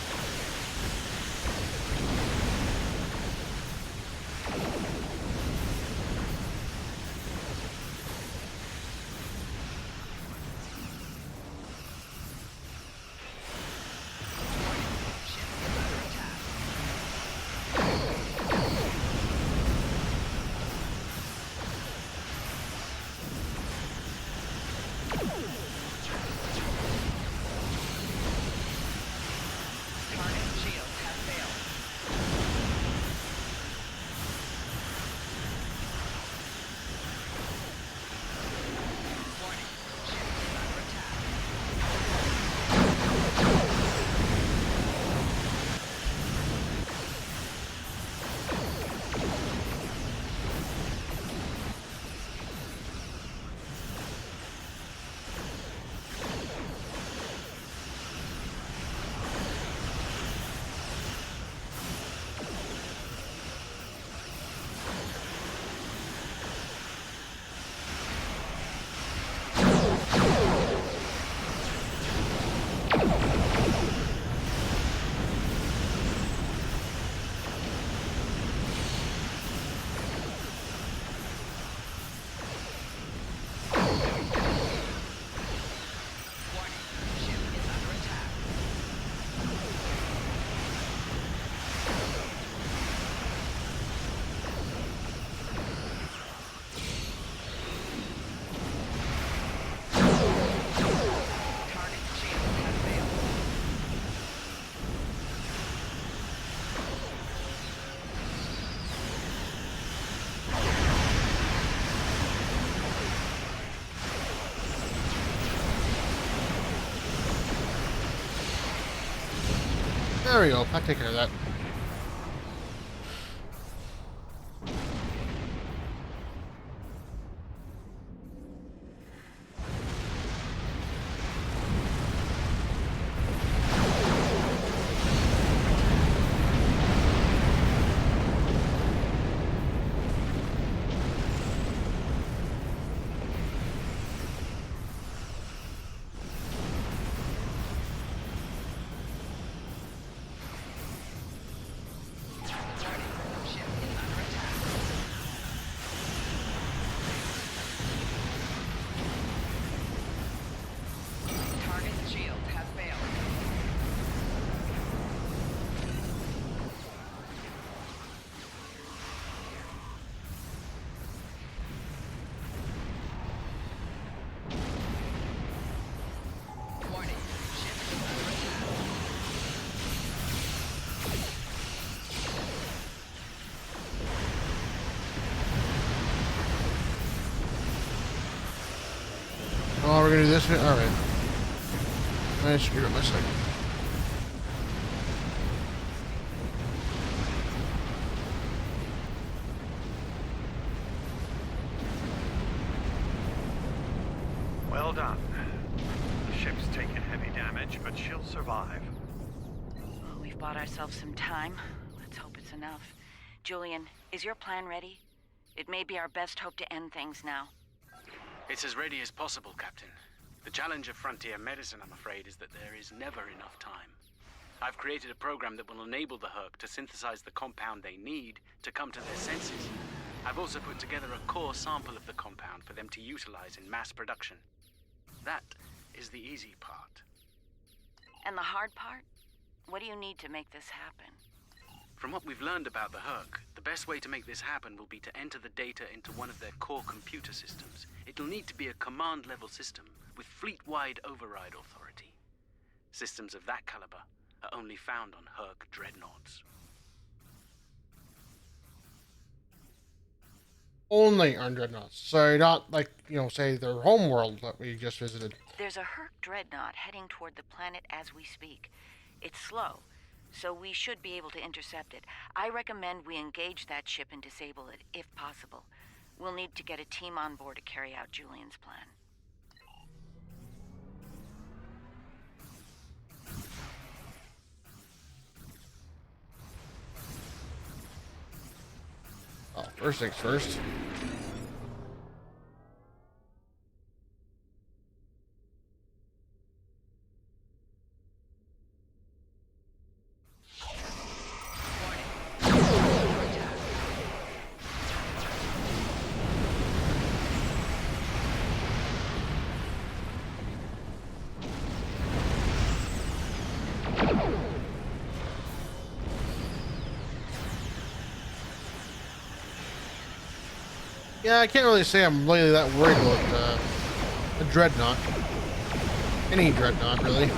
[SPEAKER 1] There we go. I'll take care of that. Oh, we're gonna do this? Alright. I screwed up my second.
[SPEAKER 9] Well done. The ship's taken heavy damage, but she'll survive.
[SPEAKER 7] Well, we've bought ourselves some time. Let's hope it's enough. Julian, is your plan ready? It may be our best hope to end things now.
[SPEAKER 6] It's as ready as possible, Captain. The challenge of frontier medicine, I'm afraid, is that there is never enough time. I've created a program that will enable the Herc to synthesize the compound they need to come to their senses. I've also put together a core sample of the compound for them to utilize in mass production. That is the easy part.
[SPEAKER 7] And the hard part? What do you need to make this happen?
[SPEAKER 6] From what we've learned about the Herc, the best way to make this happen will be to enter the data into one of their core computer systems. It'll need to be a command-level system with fleet-wide override authority. Systems of that caliber are only found on Herc dreadnoughts.
[SPEAKER 1] Only on dreadnoughts. So not like, you know, say their home world that we just visited.
[SPEAKER 7] There's a Herc dreadnought heading toward the planet as we speak. It's slow, so we should be able to intercept it. I recommend we engage that ship and disable it, if possible. We'll need to get a team on board to carry out Julian's plan.
[SPEAKER 1] Oh, first things first. Yeah, I can't really say I'm really that worried about a dreadnought. Any dreadnought, really.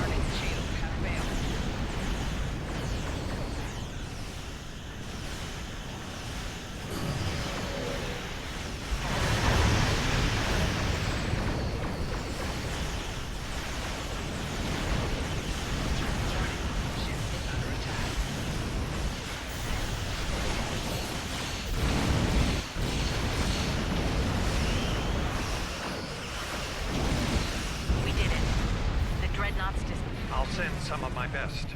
[SPEAKER 9] I'll send some of my best.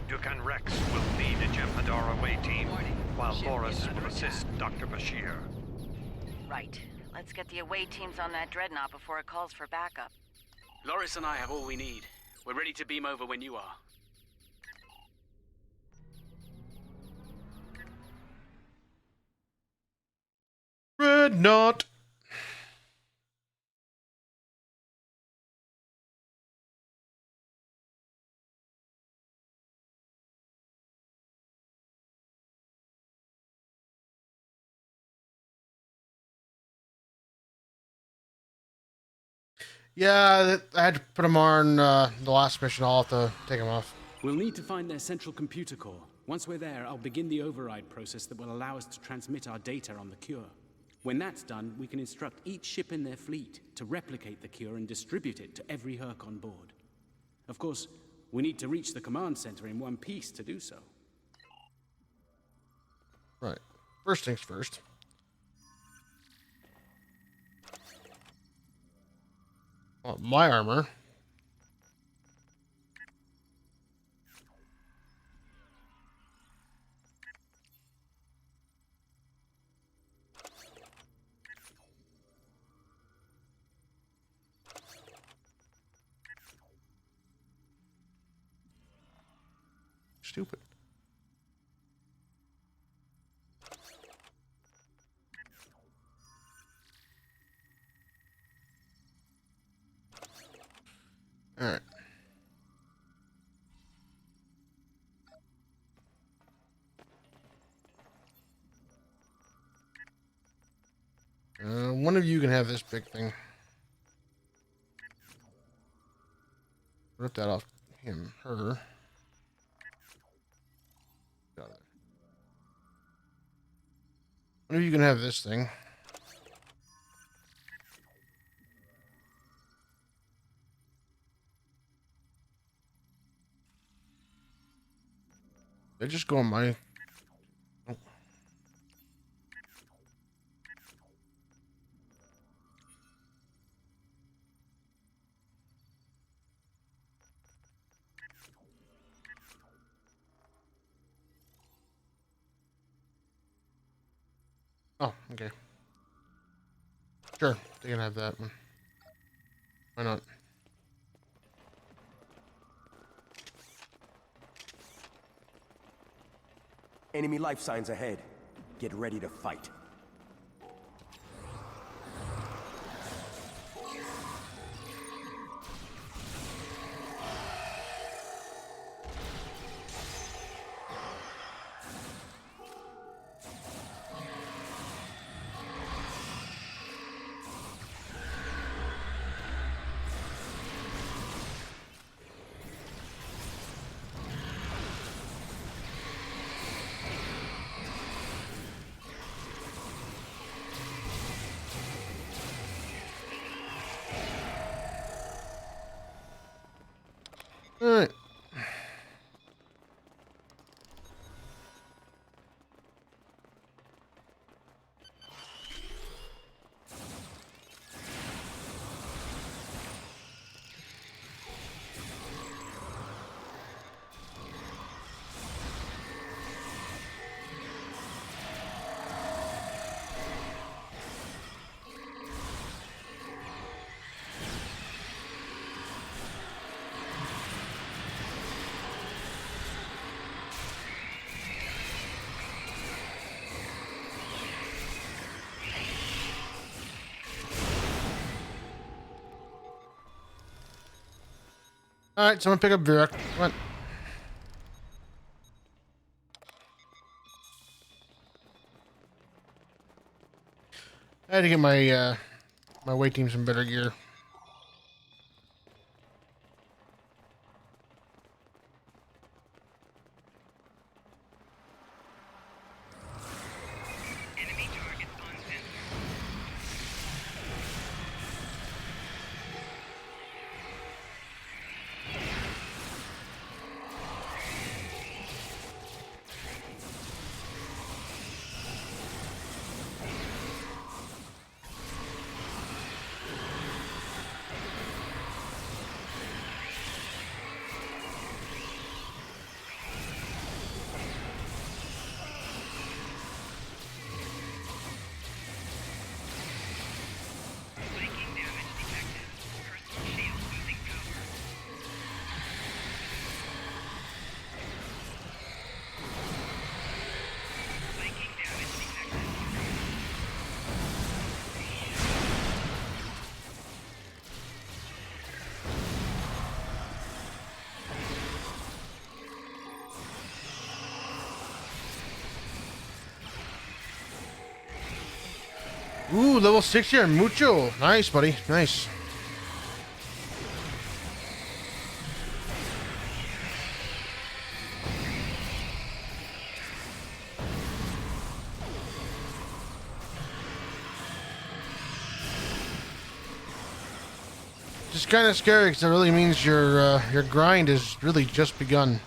[SPEAKER 9] Dukan Rex will lead a Jem'Hadar away team, while Loris will assist Dr. Bashir.
[SPEAKER 7] Right. Let's get the away teams on that dreadnought before it calls for backup.
[SPEAKER 6] Loris and I have all we need. We're ready to beam over when you are.
[SPEAKER 1] Dreadnought. Yeah, I had to put them on the last mission. I'll have to take them off.
[SPEAKER 6] We'll need to find their central computer core. Once we're there, I'll begin the override process that will allow us to transmit our data on the cure. When that's done, we can instruct each ship in their fleet to replicate the cure and distribute it to every Herc on board. Of course, We need to reach the command center in one piece to do so.
[SPEAKER 1] Right. First things first. My armor. Stupid. All right. One of you can have this big thing. Rip that off him, her. Got it. One of you can have this thing. They just go on my... Oh. Oh, okay. Sure, they can have that one. Why not?
[SPEAKER 23] Enemy life signs ahead. Get ready to fight.
[SPEAKER 1] All right. All right, someone pick up Virak. Come on. I had to get my my away team some better gear. Ooh, level 6 here, mucho. Nice, buddy. Nice. is kind of scary because it really means your grind has really just begun.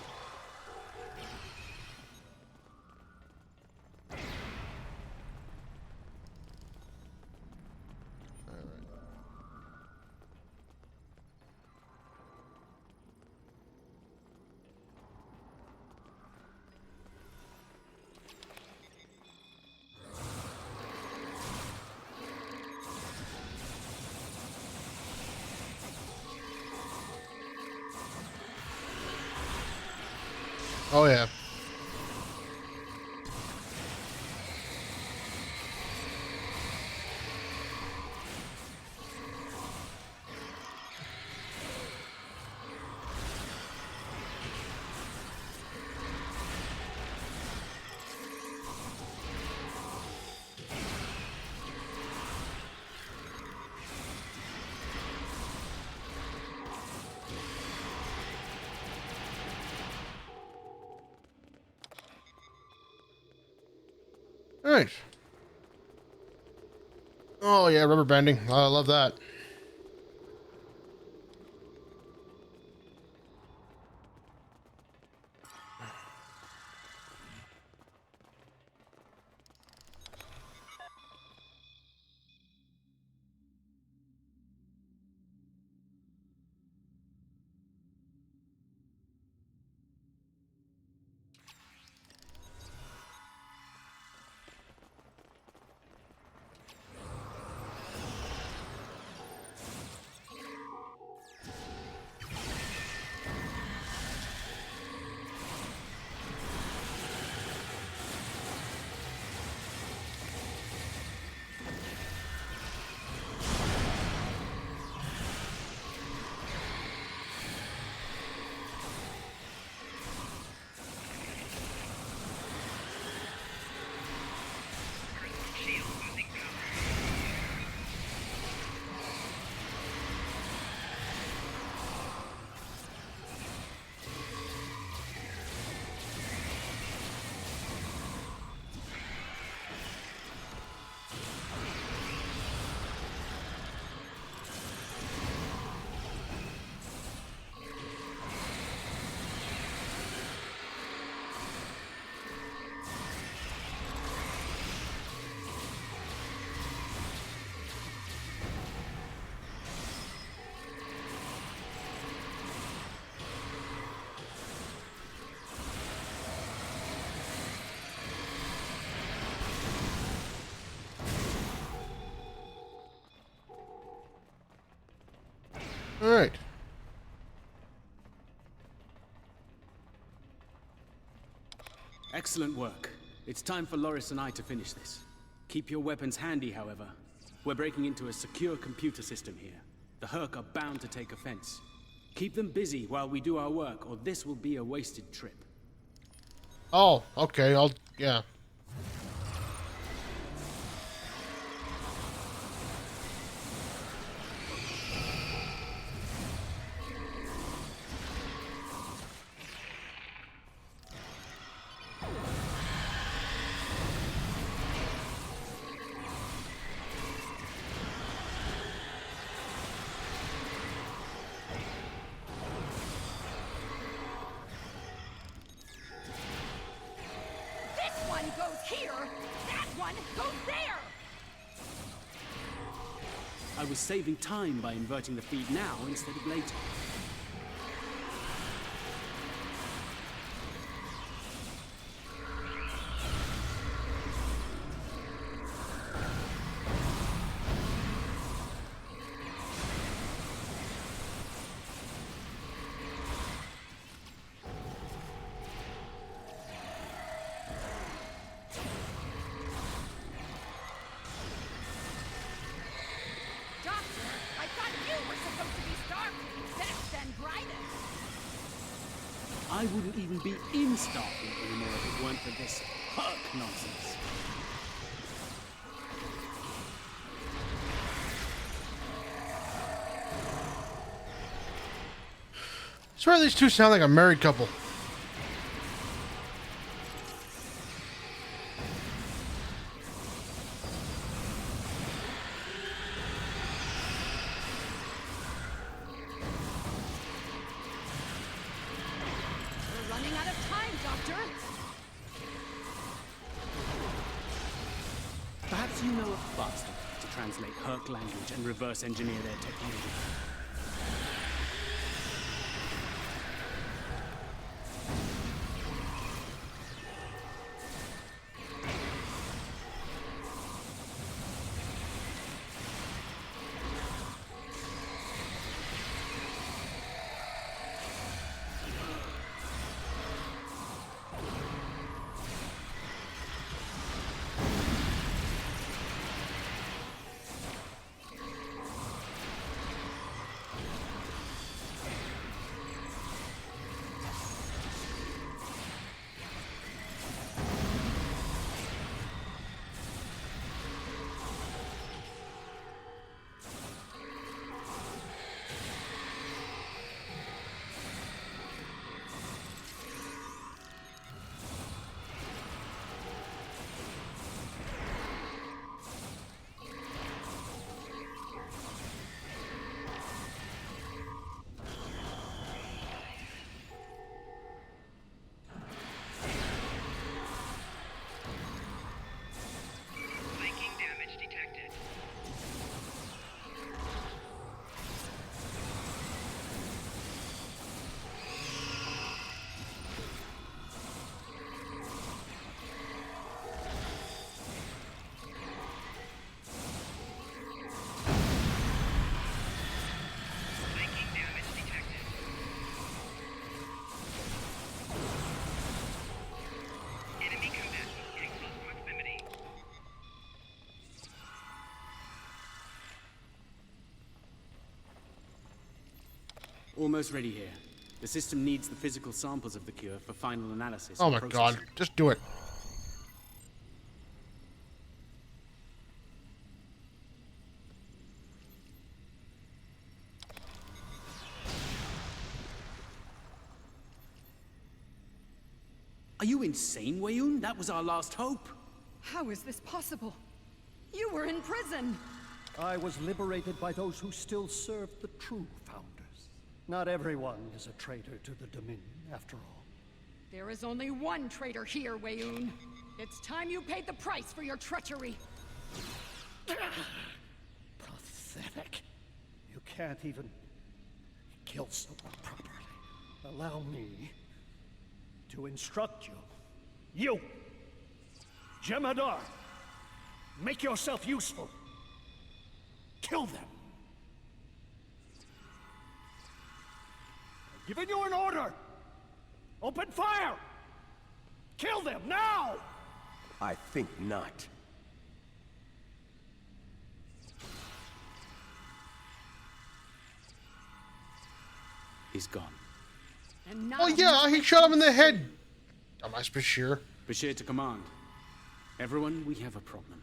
[SPEAKER 1] Oh yeah. Alright. Oh yeah, rubber banding. I love that. All right.
[SPEAKER 6] Excellent work. It's time for Loris and I to finish this. Keep your weapons handy, however. We're breaking into a secure computer system here. The Herc are bound to take offense. Keep them busy while we do our work, or this will be a wasted trip.
[SPEAKER 1] Oh, okay. Yeah.
[SPEAKER 6] I was saving time by inverting the feed now instead of later. I wouldn't even be in Starfleet anymore if it weren't for this Herc nonsense.
[SPEAKER 1] I swear these two sound like a married couple.
[SPEAKER 14] Doctor?
[SPEAKER 6] Perhaps you know a faster way to translate Herc language and reverse engineer their technology.
[SPEAKER 4] Flanking damage detected. Flanking damage detected. Enemy combatants in close proximity.
[SPEAKER 6] Almost ready here. The system needs the physical samples of the cure for final analysis.
[SPEAKER 1] Oh
[SPEAKER 6] and
[SPEAKER 1] my
[SPEAKER 6] processing.
[SPEAKER 1] god, just do it.
[SPEAKER 6] Are you insane, Weyoun? That was our last hope.
[SPEAKER 14] How is this possible? You were in prison!
[SPEAKER 10] I was liberated by those who still serve the true founders. Not everyone is a traitor to the Dominion, after all.
[SPEAKER 14] There is only one traitor here, Weyoun. It's time you paid the price for your treachery.
[SPEAKER 10] Pathetic. You can't even kill someone properly. Allow me to instruct you. You! Jem'Hadar! Make yourself useful. Kill them. I've given you an order. Open fire! Kill them now!
[SPEAKER 23] I think not.
[SPEAKER 6] He's gone.
[SPEAKER 14] And now
[SPEAKER 1] Oh yeah, he shot him in the head. Dumbass Bashir.
[SPEAKER 6] Bashir to command. Everyone, we have a problem.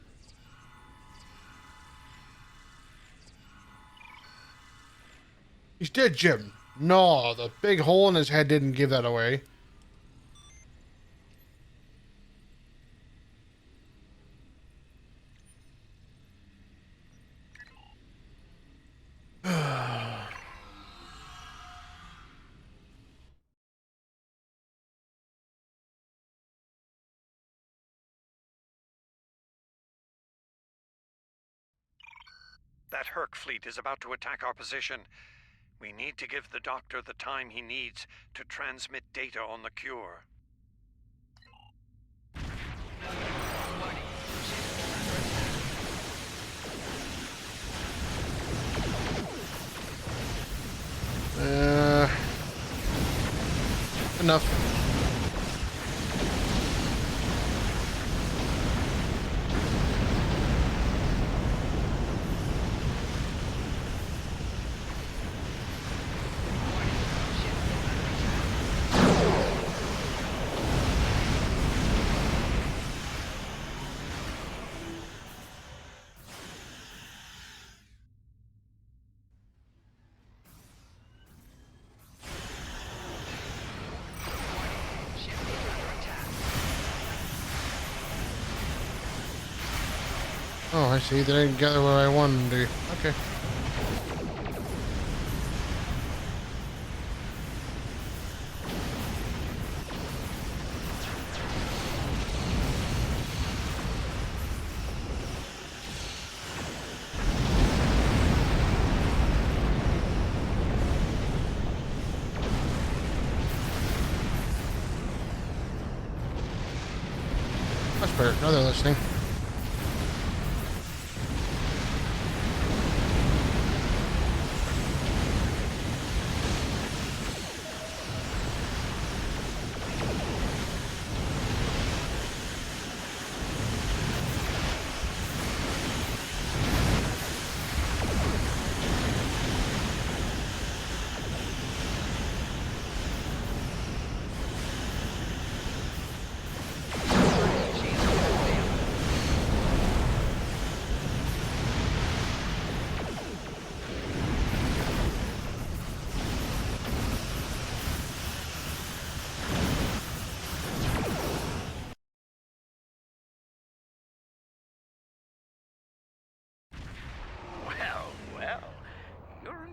[SPEAKER 1] He's dead, Jim. No, the big hole in his head didn't give that away.
[SPEAKER 9] That Herc fleet is about to attack our position. We need to give the doctor the time he needs to transmit data on the cure.
[SPEAKER 1] Enough. Oh, I see. They didn't get what I wanted to do. Okay. Much better. Now they're listening.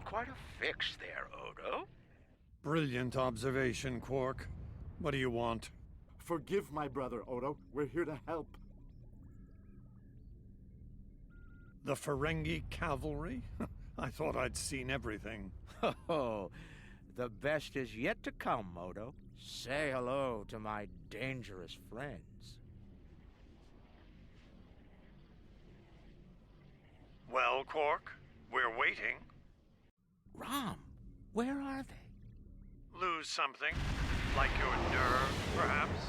[SPEAKER 23] Quite a fix there, Odo.
[SPEAKER 9] Brilliant observation, Quark. What do you want?
[SPEAKER 13] Forgive my brother, Odo. We're here to help.
[SPEAKER 9] The Ferengi cavalry? I thought I'd seen everything.
[SPEAKER 12] Oh, the best is yet to come, Odo. Say hello to my dangerous friends.
[SPEAKER 9] Well, Quark, we're waiting.
[SPEAKER 12] Rom, where are they?
[SPEAKER 9] Lose something? Like your nerve, perhaps?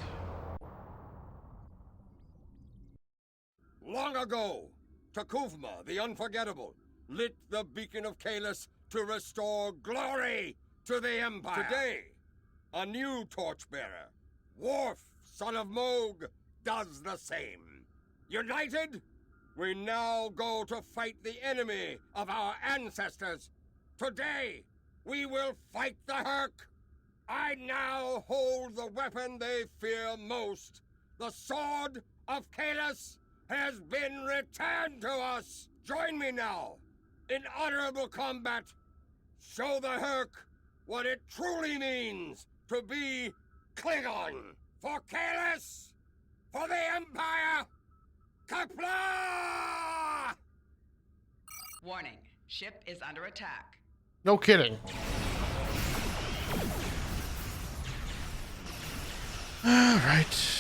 [SPEAKER 11] Long ago, Takuvma, the Unforgettable, lit the beacon of Kahless to restore glory to the Empire. Today, a new torchbearer, Worf, son of Moog, does the same. United, we now go to fight the enemy of our ancestors. Today, we will fight the Hurk. I now hold the weapon they fear most. The Sword of Kahless has been returned to us. Join me now in honorable combat. Show the Hurk what it truly means to be Klingon. For Kahless, for the Empire, Qapla'!
[SPEAKER 20] Warning, ship is under attack.
[SPEAKER 1] No kidding. All right.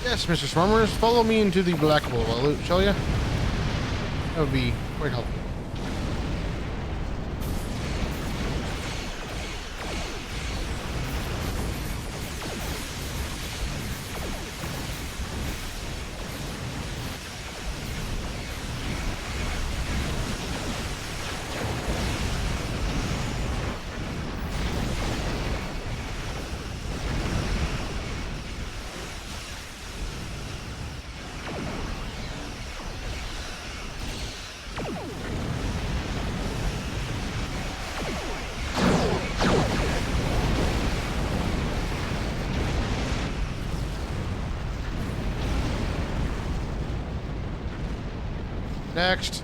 [SPEAKER 1] Yes, Mr. Swarmers, follow me into the black hole, shall ya? That would be quite helpful. Next.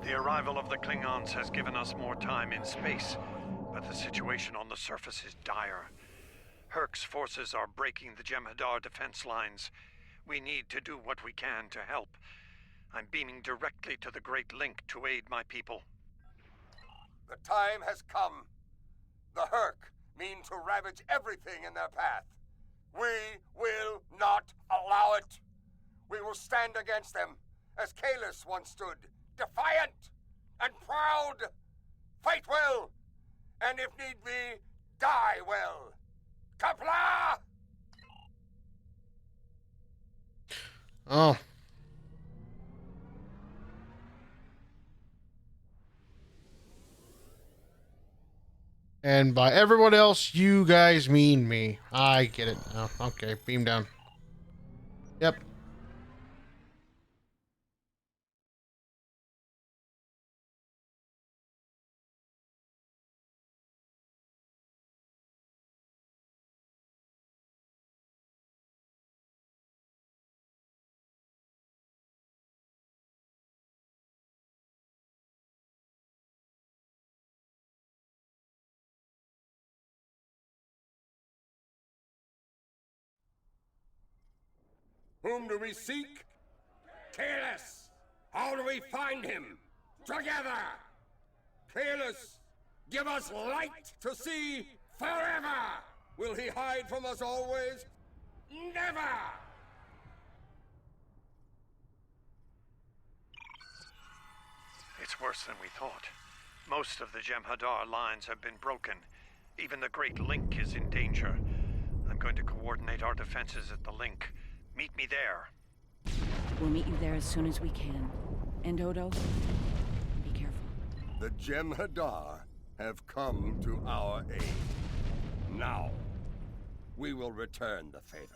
[SPEAKER 9] The arrival of the Klingons has given us more time in space, but the situation on the surface is dire. Hurk's forces are breaking the Jem'Hadar defense lines. We need to do what we can to help. I'm beaming directly to the Great Link to aid my people.
[SPEAKER 11] The time has come. The Hurk mean to ravage everything in their path. We will not allow it. We will stand against them, as Kahless once stood, defiant and proud. Fight well, and if need be, die well. Qapla'!
[SPEAKER 1] Oh. And by everyone else, you guys mean me. I get it now. Okay, beam down. Yep.
[SPEAKER 11] Whom do we seek? Kahless! How do we find him? Together! Kahless, give us light to see forever! Will he hide from us always? Never!
[SPEAKER 9] It's worse than we thought. Most of the Jem'Hadar lines have been broken. Even the Great Link is in danger. I'm going to coordinate our defenses at the Link. Meet me there.
[SPEAKER 7] We'll meet you there as soon as we can. And Odo, be careful.
[SPEAKER 11] The Jem'Hadar have come to our aid. Now, we will return the favor.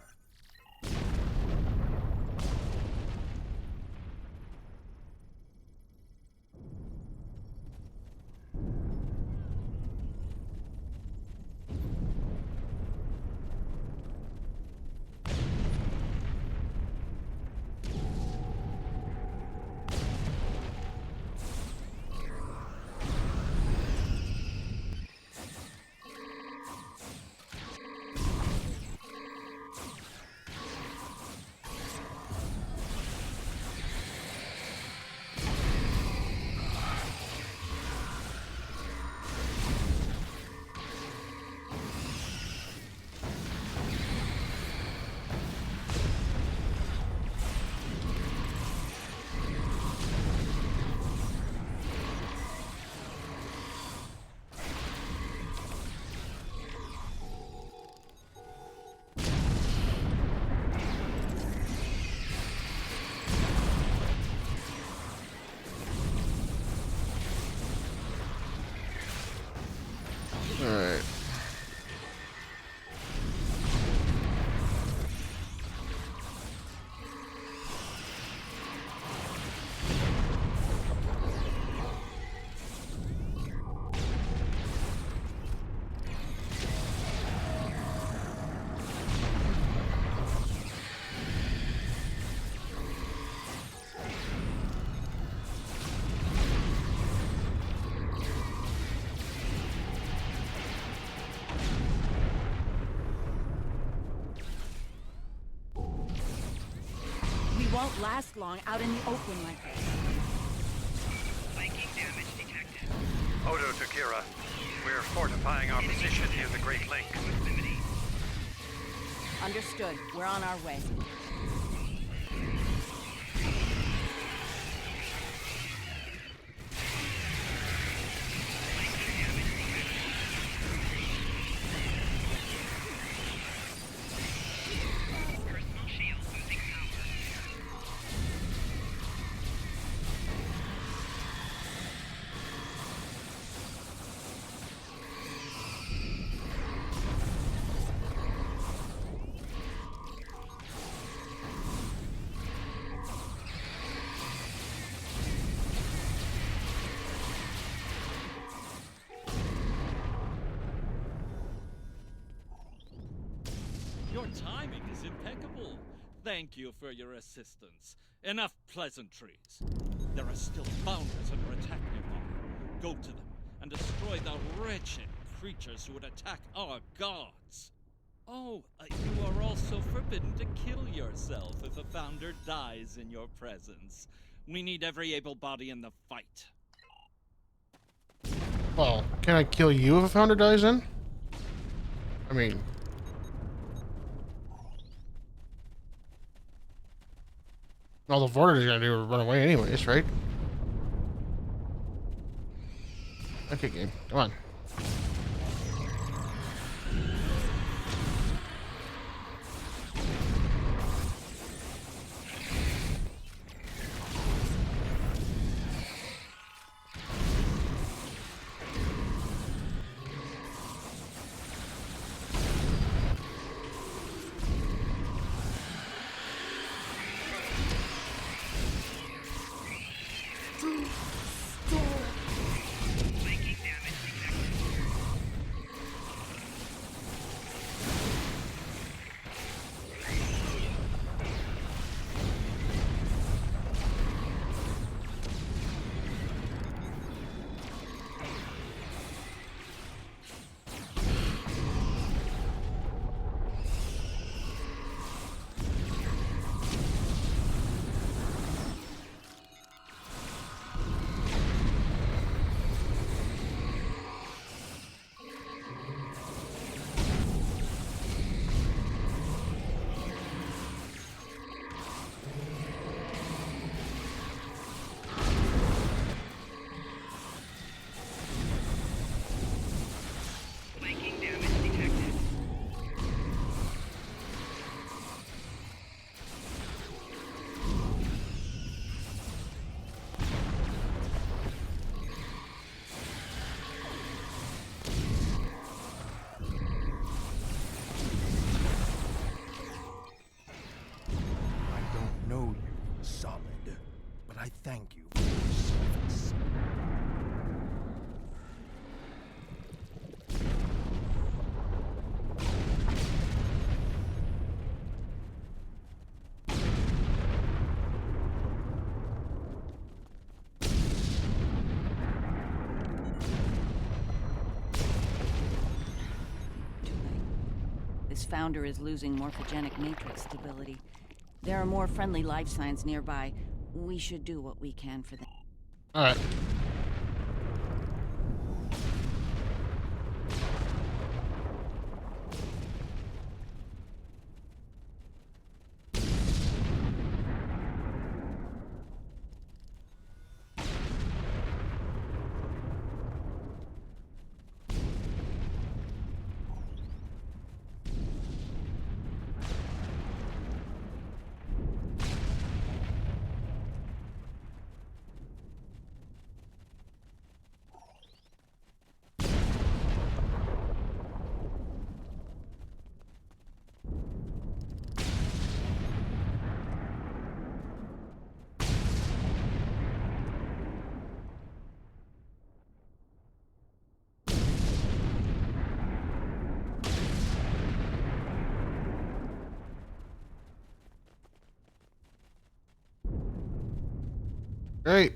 [SPEAKER 1] Alright.
[SPEAKER 7] Won't last long out in the open like this.
[SPEAKER 4] Viking damage detected.
[SPEAKER 9] Odo to Kira. We're fortifying our position near the Great Link.
[SPEAKER 7] Understood. We're on our way.
[SPEAKER 18] Your timing is impeccable. Thank you for your assistance. Enough pleasantries. There are still founders under attack nearby. Go to them and destroy the wretched creatures who would attack our gods. Oh, you are also forbidden to kill yourself if a founder dies in your presence. We need every able body in the fight.
[SPEAKER 1] Well, can I kill you if a founder dies then? I mean... all the Vorta is gonna do is run away anyways, right? Okay, game. Come on.
[SPEAKER 7] this founder is losing morphogenic matrix stability. There are more friendly life signs nearby. We should do what we can for them.
[SPEAKER 1] Alright. Great.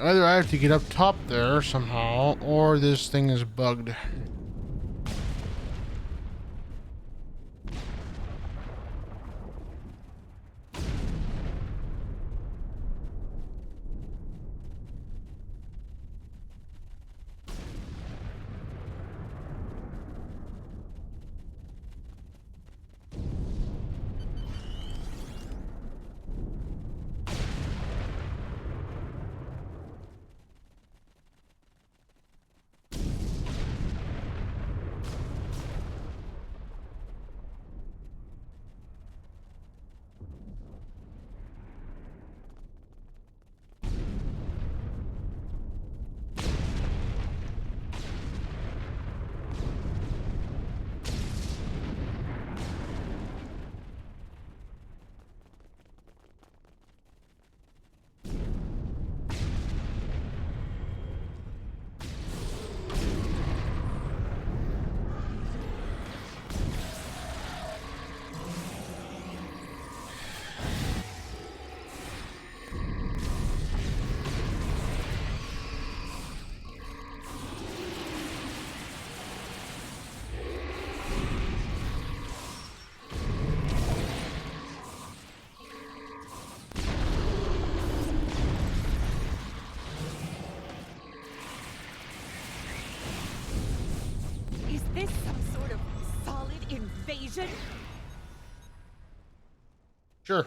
[SPEAKER 1] Either I have to get up top there somehow, or this thing is bugged.
[SPEAKER 17] Is this some sort of solid invasion?
[SPEAKER 1] Sure.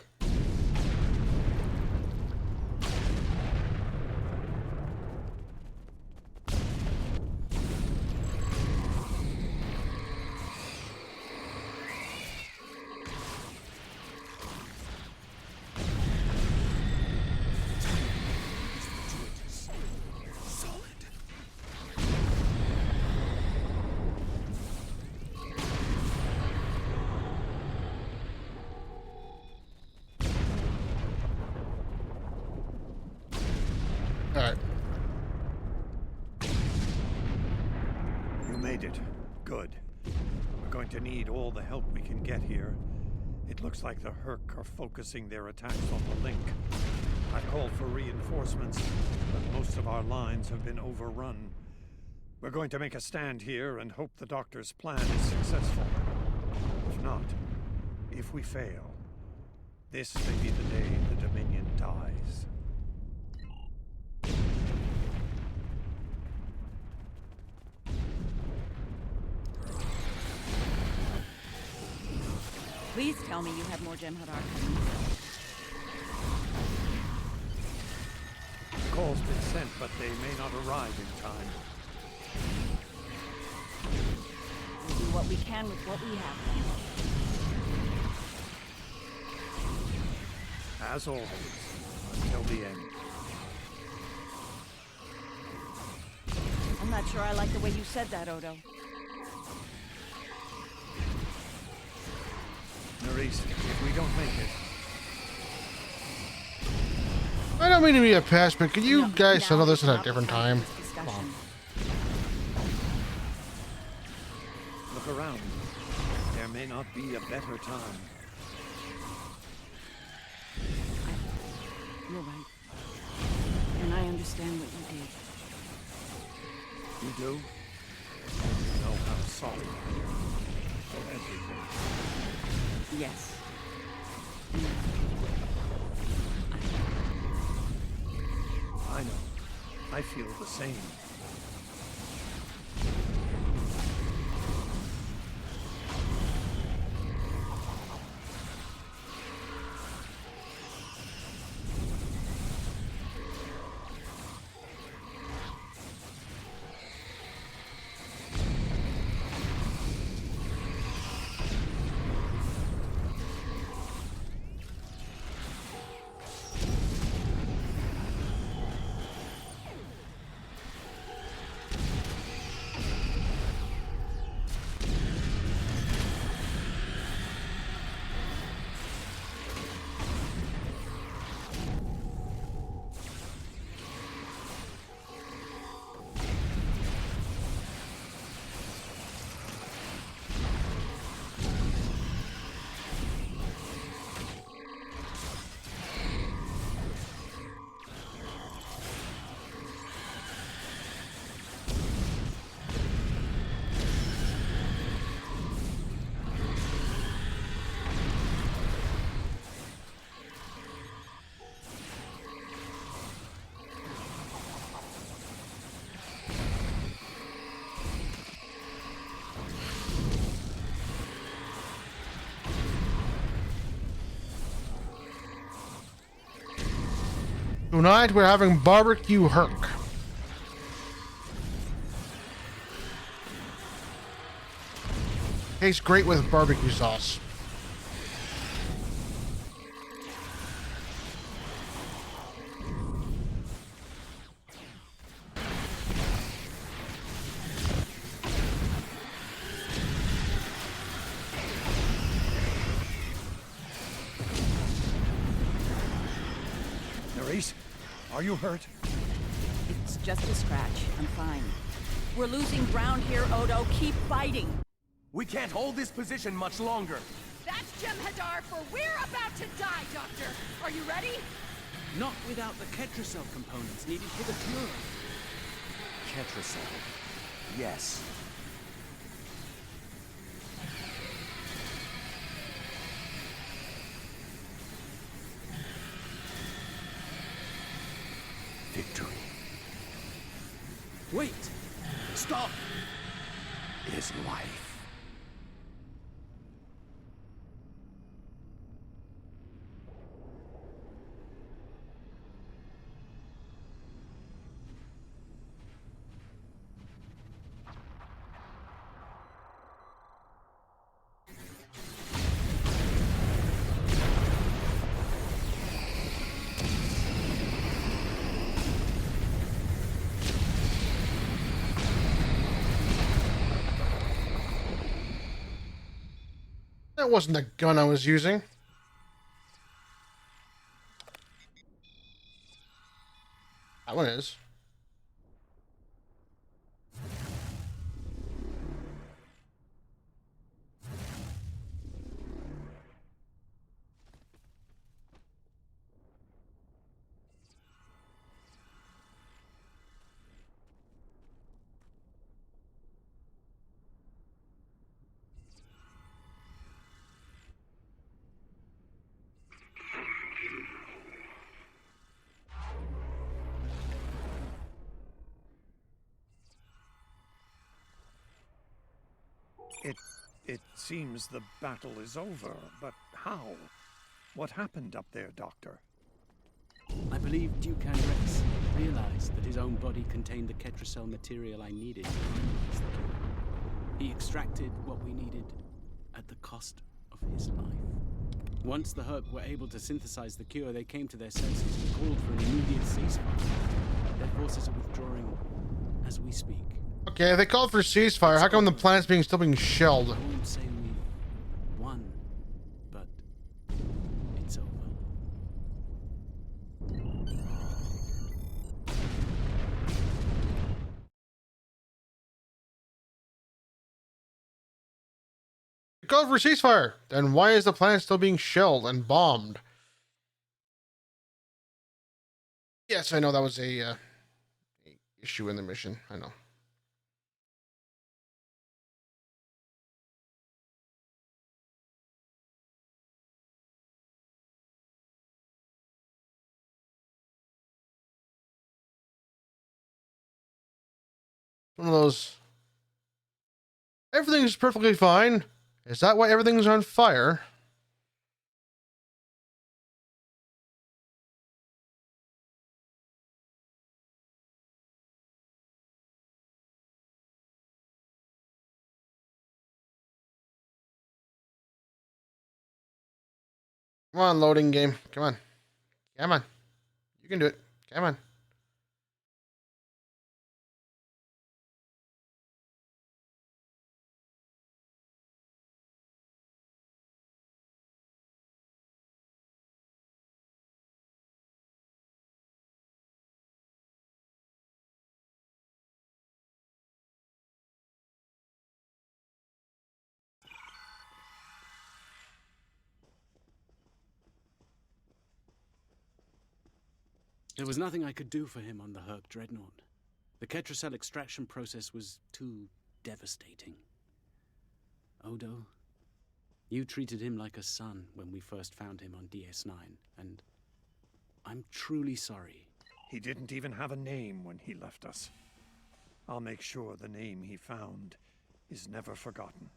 [SPEAKER 1] Alright.
[SPEAKER 9] You made it. Good. We're going to need all the help we can get here. It looks like the Herc are focusing their attacks on the Link. I've called for reinforcements, but most of our lines have been overrun. We're going to make a stand here and hope the Doctor's plan is successful. If not, if we fail, This may be the day the Dominion dies.
[SPEAKER 7] Please tell me you have more Jem'Hadar coming.
[SPEAKER 9] The call's been sent, but they may not arrive in time.
[SPEAKER 7] We'll do what we can with what we have.
[SPEAKER 9] As always, until the end.
[SPEAKER 7] I'm not sure I like the way you said that, Odo.
[SPEAKER 9] Nerys, if we don't make it...
[SPEAKER 1] I don't mean to be a pest, but can you guys settle this at a different time? Come on.
[SPEAKER 9] Look around. There may not be a better time.
[SPEAKER 7] You're right. And I understand what you did.
[SPEAKER 9] You do? You know how sorry I am for everything.
[SPEAKER 7] Yes.
[SPEAKER 9] I know. I feel the same.
[SPEAKER 1] Tonight we're having barbecue herk. Tastes great with barbecue sauce.
[SPEAKER 9] Nerys, are you hurt?
[SPEAKER 7] It's just a scratch. I'm fine. We're losing ground here, Odo. Keep fighting.
[SPEAKER 23] We can't hold this position much longer.
[SPEAKER 17] That's Jem'Hadar, for we're about to die, Doctor. Are you ready?
[SPEAKER 6] Not without the Ketracel components needed for the cure.
[SPEAKER 23] Ketracel. Yes. Victory.
[SPEAKER 6] Wait! Stop!
[SPEAKER 23] Is life.
[SPEAKER 1] That wasn't the gun I was using. That one is.
[SPEAKER 9] It seems the battle is over, but how? What happened up there, Doctor?
[SPEAKER 6] I believe Duke Rex realized that his own body contained the Ketracel material I needed to harness the cure. He extracted what we needed at the cost of his life. Once the Herc were able to synthesize the cure, they came to their senses and called for an immediate ceasefire. Their forces are withdrawing as we speak.
[SPEAKER 1] Okay, if they called for ceasefire, how come the planet's still being shelled?
[SPEAKER 6] I won't say we've won, but it's over.
[SPEAKER 1] They called for ceasefire. Then why is the planet still being shelled and bombed? Yes, I know that was a issue in the mission. I know. One of those. Everything's perfectly fine. Is that why everything's on fire? Come on, loading game. Come on. Come on. You can do it. Come on.
[SPEAKER 6] There was nothing I could do for him on the Herc Dreadnought. The Ketracel extraction process was too devastating. Odo, you treated him like a son when we first found him on DS9, and I'm truly sorry.
[SPEAKER 9] He didn't even have a name when he left us. I'll make sure the name he found is never forgotten.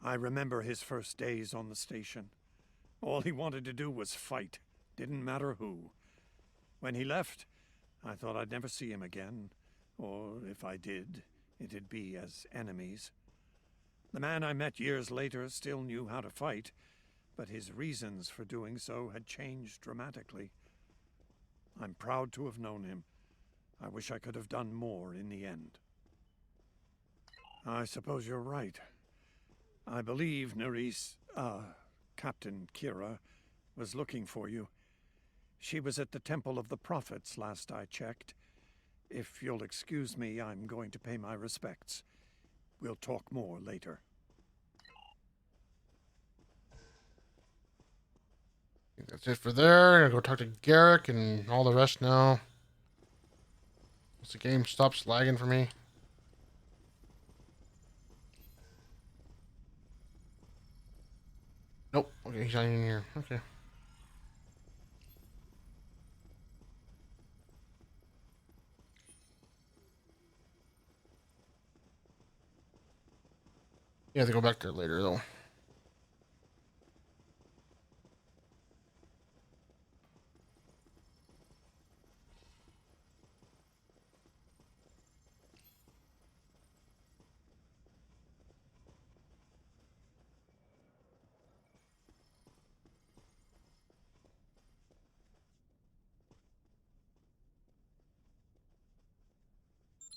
[SPEAKER 9] I remember his first days on the station. All he wanted to do was fight. Didn't matter who. When he left, I thought I'd never see him again, or if I did, it'd be as enemies. The man I met years later still knew how to fight, but his reasons for doing so had changed dramatically. I'm proud to have known him. I wish I could have done more in the end. I suppose you're right. I believe Captain Kira was looking for you. She was at the Temple of the Prophets last I checked. If you'll excuse me, I'm going to pay my respects. We'll talk more later.
[SPEAKER 1] I think that's it for there. I'm gonna go talk to Garrick and all the rest now. Once the game stops lagging for me. Nope. Okay, he's not in here. Okay. You have to go back there later, though.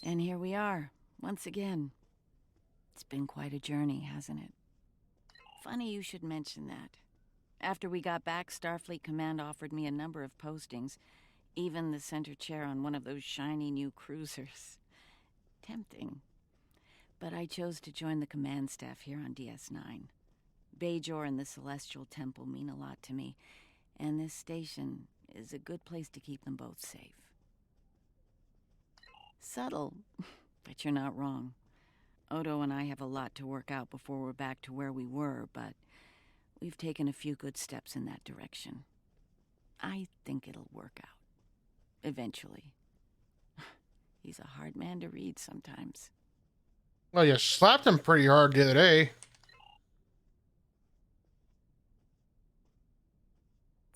[SPEAKER 7] And here we are, once again. It's been quite a journey, hasn't it? Funny you should mention that. After we got back, Starfleet Command offered me a number of postings, even the center chair on one of those shiny new cruisers. Tempting. But I chose to join the command staff here on DS9. Bajor and the Celestial Temple mean a lot to me, and this station is a good place to keep them both safe. Subtle, but you're not wrong. Odo and I have a lot to work out before we're back to where we were, but we've taken a few good steps in that direction. I think it'll work out. Eventually. He's a hard man to read sometimes.
[SPEAKER 1] Well, you slapped him pretty hard the other day.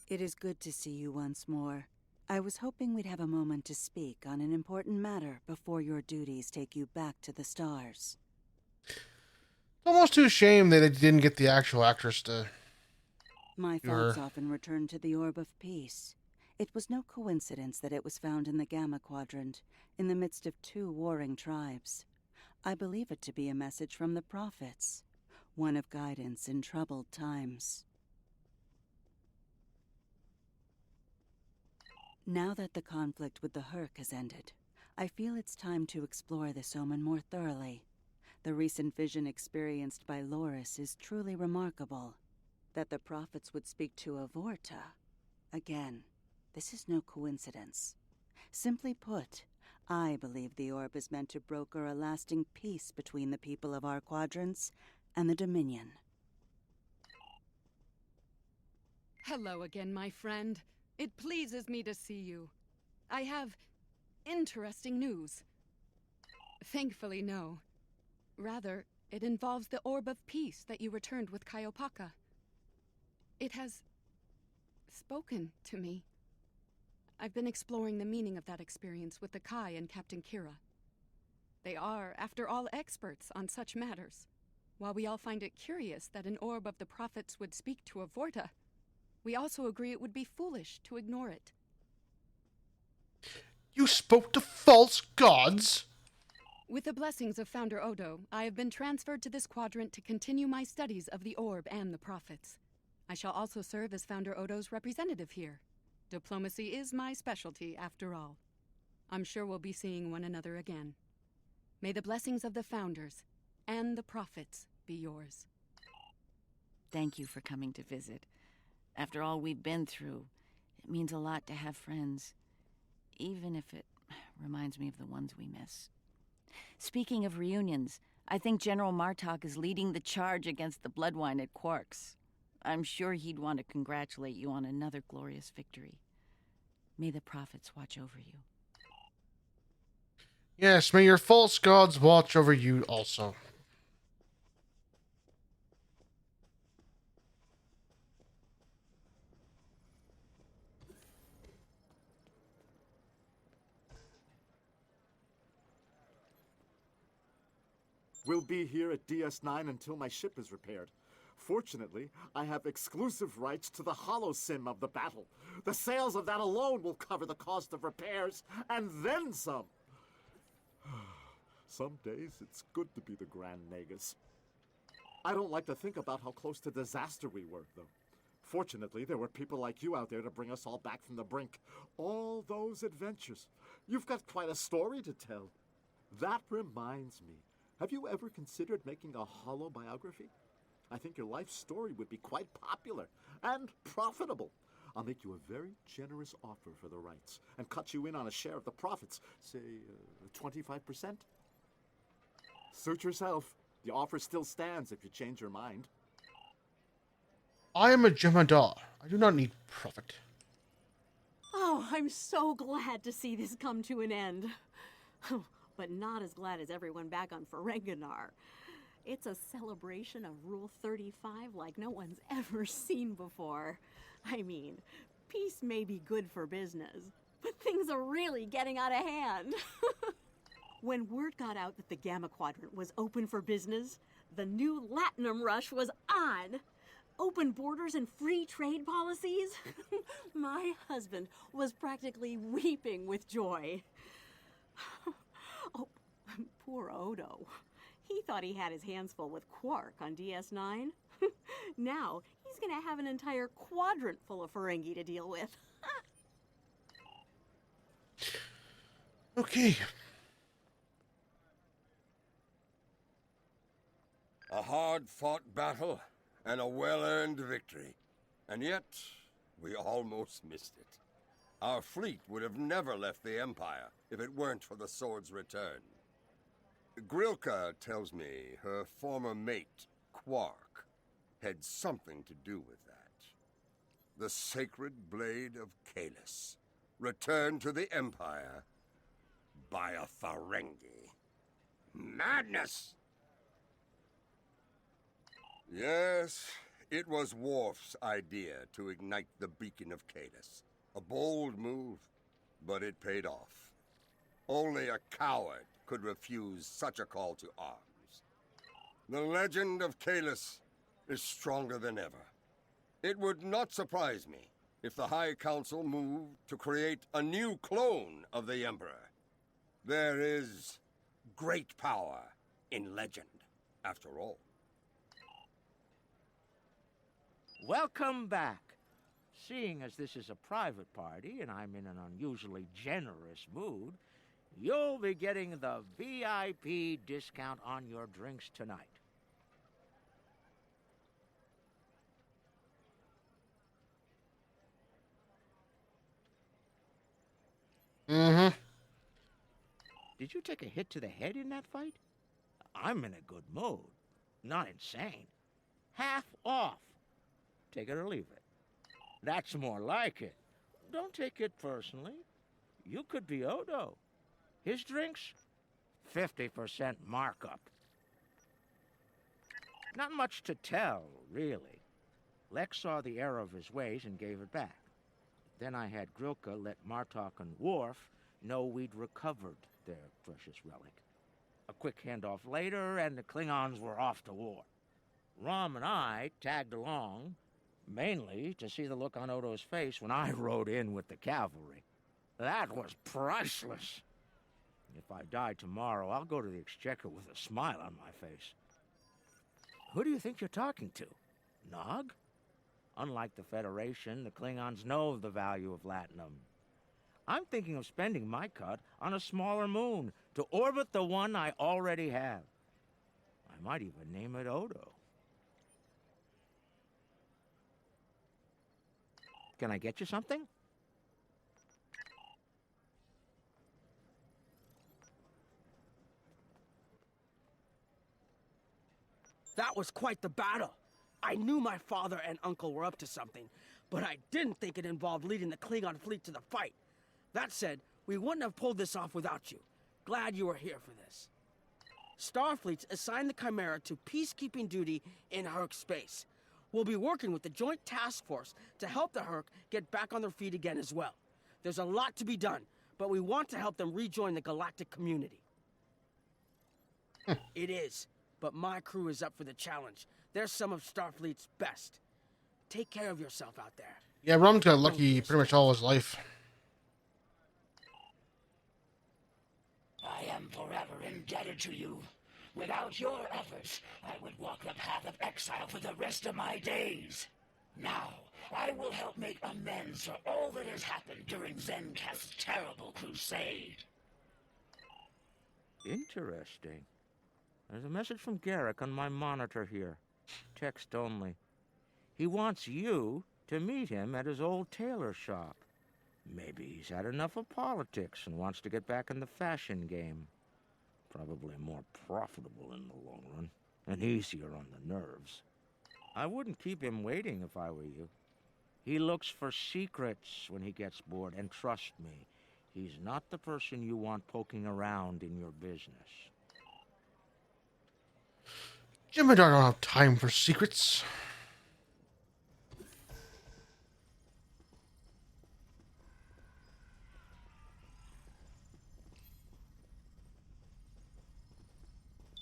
[SPEAKER 15] It is good to see you once more. I was hoping we'd have a moment to speak on an important matter before your duties take you back to the stars.
[SPEAKER 1] It's almost too shame that they didn't get the actual actress to...
[SPEAKER 15] My thoughts often return to the Orb of Peace. It was no coincidence that it was found in the Gamma Quadrant, in the midst of two warring tribes. I believe it to be a message from the prophets, one of guidance in troubled times. Now that the conflict with the Herc has ended, I feel it's time to explore this omen more thoroughly. The recent vision experienced by Loris is truly remarkable. That the prophets would speak to a Vorta. Again, this is no coincidence. Simply put, I believe the orb is meant to broker a lasting peace between the people of our quadrants and the Dominion.
[SPEAKER 14] Hello again, my friend. It pleases me to see you. I have interesting news. Thankfully, no. Rather, it involves the Orb of Peace that you returned with Kaiopaka. It has spoken to me. I've been exploring the meaning of that experience with the Kai and Captain Kira. They are, after all, experts on such matters. While we all find it curious that an orb of the prophets would speak to a Vorta, we also agree it would be foolish to ignore it.
[SPEAKER 1] You spoke to false gods?
[SPEAKER 14] With the blessings of Founder Odo, I have been transferred to this quadrant to continue my studies of the orb and the prophets. I shall also serve as Founder Odo's representative here. Diplomacy is my specialty, after all. I'm sure we'll be seeing one another again. May the blessings of the Founders and the prophets be yours.
[SPEAKER 7] Thank you for coming to visit. After all we've been through, it means a lot to have friends, even if it reminds me of the ones we miss. Speaking of reunions, I think General Martok is leading the charge against the Bloodwine at Quark's. I'm sure he'd want to congratulate you on another glorious victory. May the prophets watch over you.
[SPEAKER 1] Yes, may your false gods watch over you also.
[SPEAKER 13] We'll be here at DS9 until my ship is repaired. Fortunately, I have exclusive rights to the holosim of the battle. The sales of that alone will cover the cost of repairs, and then some. Some days, it's good to be the Grand Nagus. I don't like to think about how close to disaster we were, though. Fortunately, there were people like you out there to bring us all back from the brink. All those adventures. You've got quite a story to tell. That reminds me. Have you ever considered making a holobiography? I think your life story would be quite popular and profitable. I'll make you a very generous offer for the rights and cut you in on a share of the profits, say 25%. Suit yourself. The offer still stands if you change your mind.
[SPEAKER 1] I am a Jem'Hadar. I do not need profit.
[SPEAKER 8] Oh, I'm so glad to see this come to an end. But not as glad as everyone back on Ferenginar. It's a celebration of Rule 35 like no one's ever seen before. I mean, peace may be good for business, but things are really getting out of hand. When word got out that the Gamma Quadrant was open for business, the new Latinum rush was on. Open borders and free trade policies? My husband was practically weeping with joy. Oh, poor Odo. He thought he had his hands full with Quark on DS9. Now, he's gonna have an entire quadrant full of Ferengi to deal with.
[SPEAKER 1] Okay.
[SPEAKER 11] A hard-fought battle and a well-earned victory. And yet, we almost missed it. Our fleet would have never left the Empire if it weren't for the sword's return. Grilka tells me her former mate, Quark, had something to do with that. The sacred blade of Kahless, returned to the Empire by a Ferengi. Madness! Yes, it was Worf's idea to ignite the Beacon of Kalis. A bold move, but it paid off. Only a coward could refuse such a call to arms. The legend of Kalis is stronger than ever. It would not surprise me if the High Council moved to create a new clone of the Emperor. There is great power in legend, after all.
[SPEAKER 12] Welcome back. Seeing as this is a private party and I'm in an unusually generous mood, you'll be getting the VIP discount on your drinks tonight.
[SPEAKER 1] Mm-hmm.
[SPEAKER 12] Did you take a hit to the head in that fight? I'm in a good mood. Not insane. Half off. Take it or leave it. That's more like it. Don't take it personally. You could be Odo. His drinks, 50% markup. Not much to tell, really. Lex saw the error of his ways and gave it back. Then I had Grilka let Martok and Worf know we'd recovered their precious relic. A quick handoff later, and the Klingons were off to war. Rom and I tagged along, mainly to see the look on Odo's face when I rode in with the cavalry. That was priceless. If I die tomorrow, I'll go to the Exchequer with a smile on my face. Who do you think you're talking to? Nog? Unlike the Federation, the Klingons know the value of Latinum. I'm thinking of spending my cut on a smaller moon to orbit the one I already have. I might even name it Odo. Can I get you something?
[SPEAKER 19] That was quite the battle. I knew my father and uncle were up to something, but I didn't think it involved leading the Klingon fleet to the fight. That said, we wouldn't have pulled this off without you. Glad you were here for this. Starfleet's assigned the Chimera to peacekeeping duty in Herc space. We'll be working with the Joint Task Force to help the Herc get back on their feet again as well. There's a lot to be done, but we want to help them rejoin the galactic community. It is, but my crew is up for the challenge. They're some of Starfleet's best. Take care of yourself out there.
[SPEAKER 1] Yeah, Rom's got lucky pretty much all his life.
[SPEAKER 16] I am forever indebted to you. Without your efforts, I would walk the path of exile for the rest of my days. Now, I will help make amends for all that has happened during Zencast's terrible crusade.
[SPEAKER 12] Interesting. There's a message from Garrick on my monitor here. Text only. He wants you to meet him at his old tailor shop. Maybe he's had enough of politics and wants to get back in the fashion game. Probably more profitable in the long run, and easier on the nerves. I wouldn't keep him waiting if I were you. He looks for secrets when he gets bored, and trust me, he's not the person you want poking around in your business.
[SPEAKER 1] Jim and I don't have time for secrets.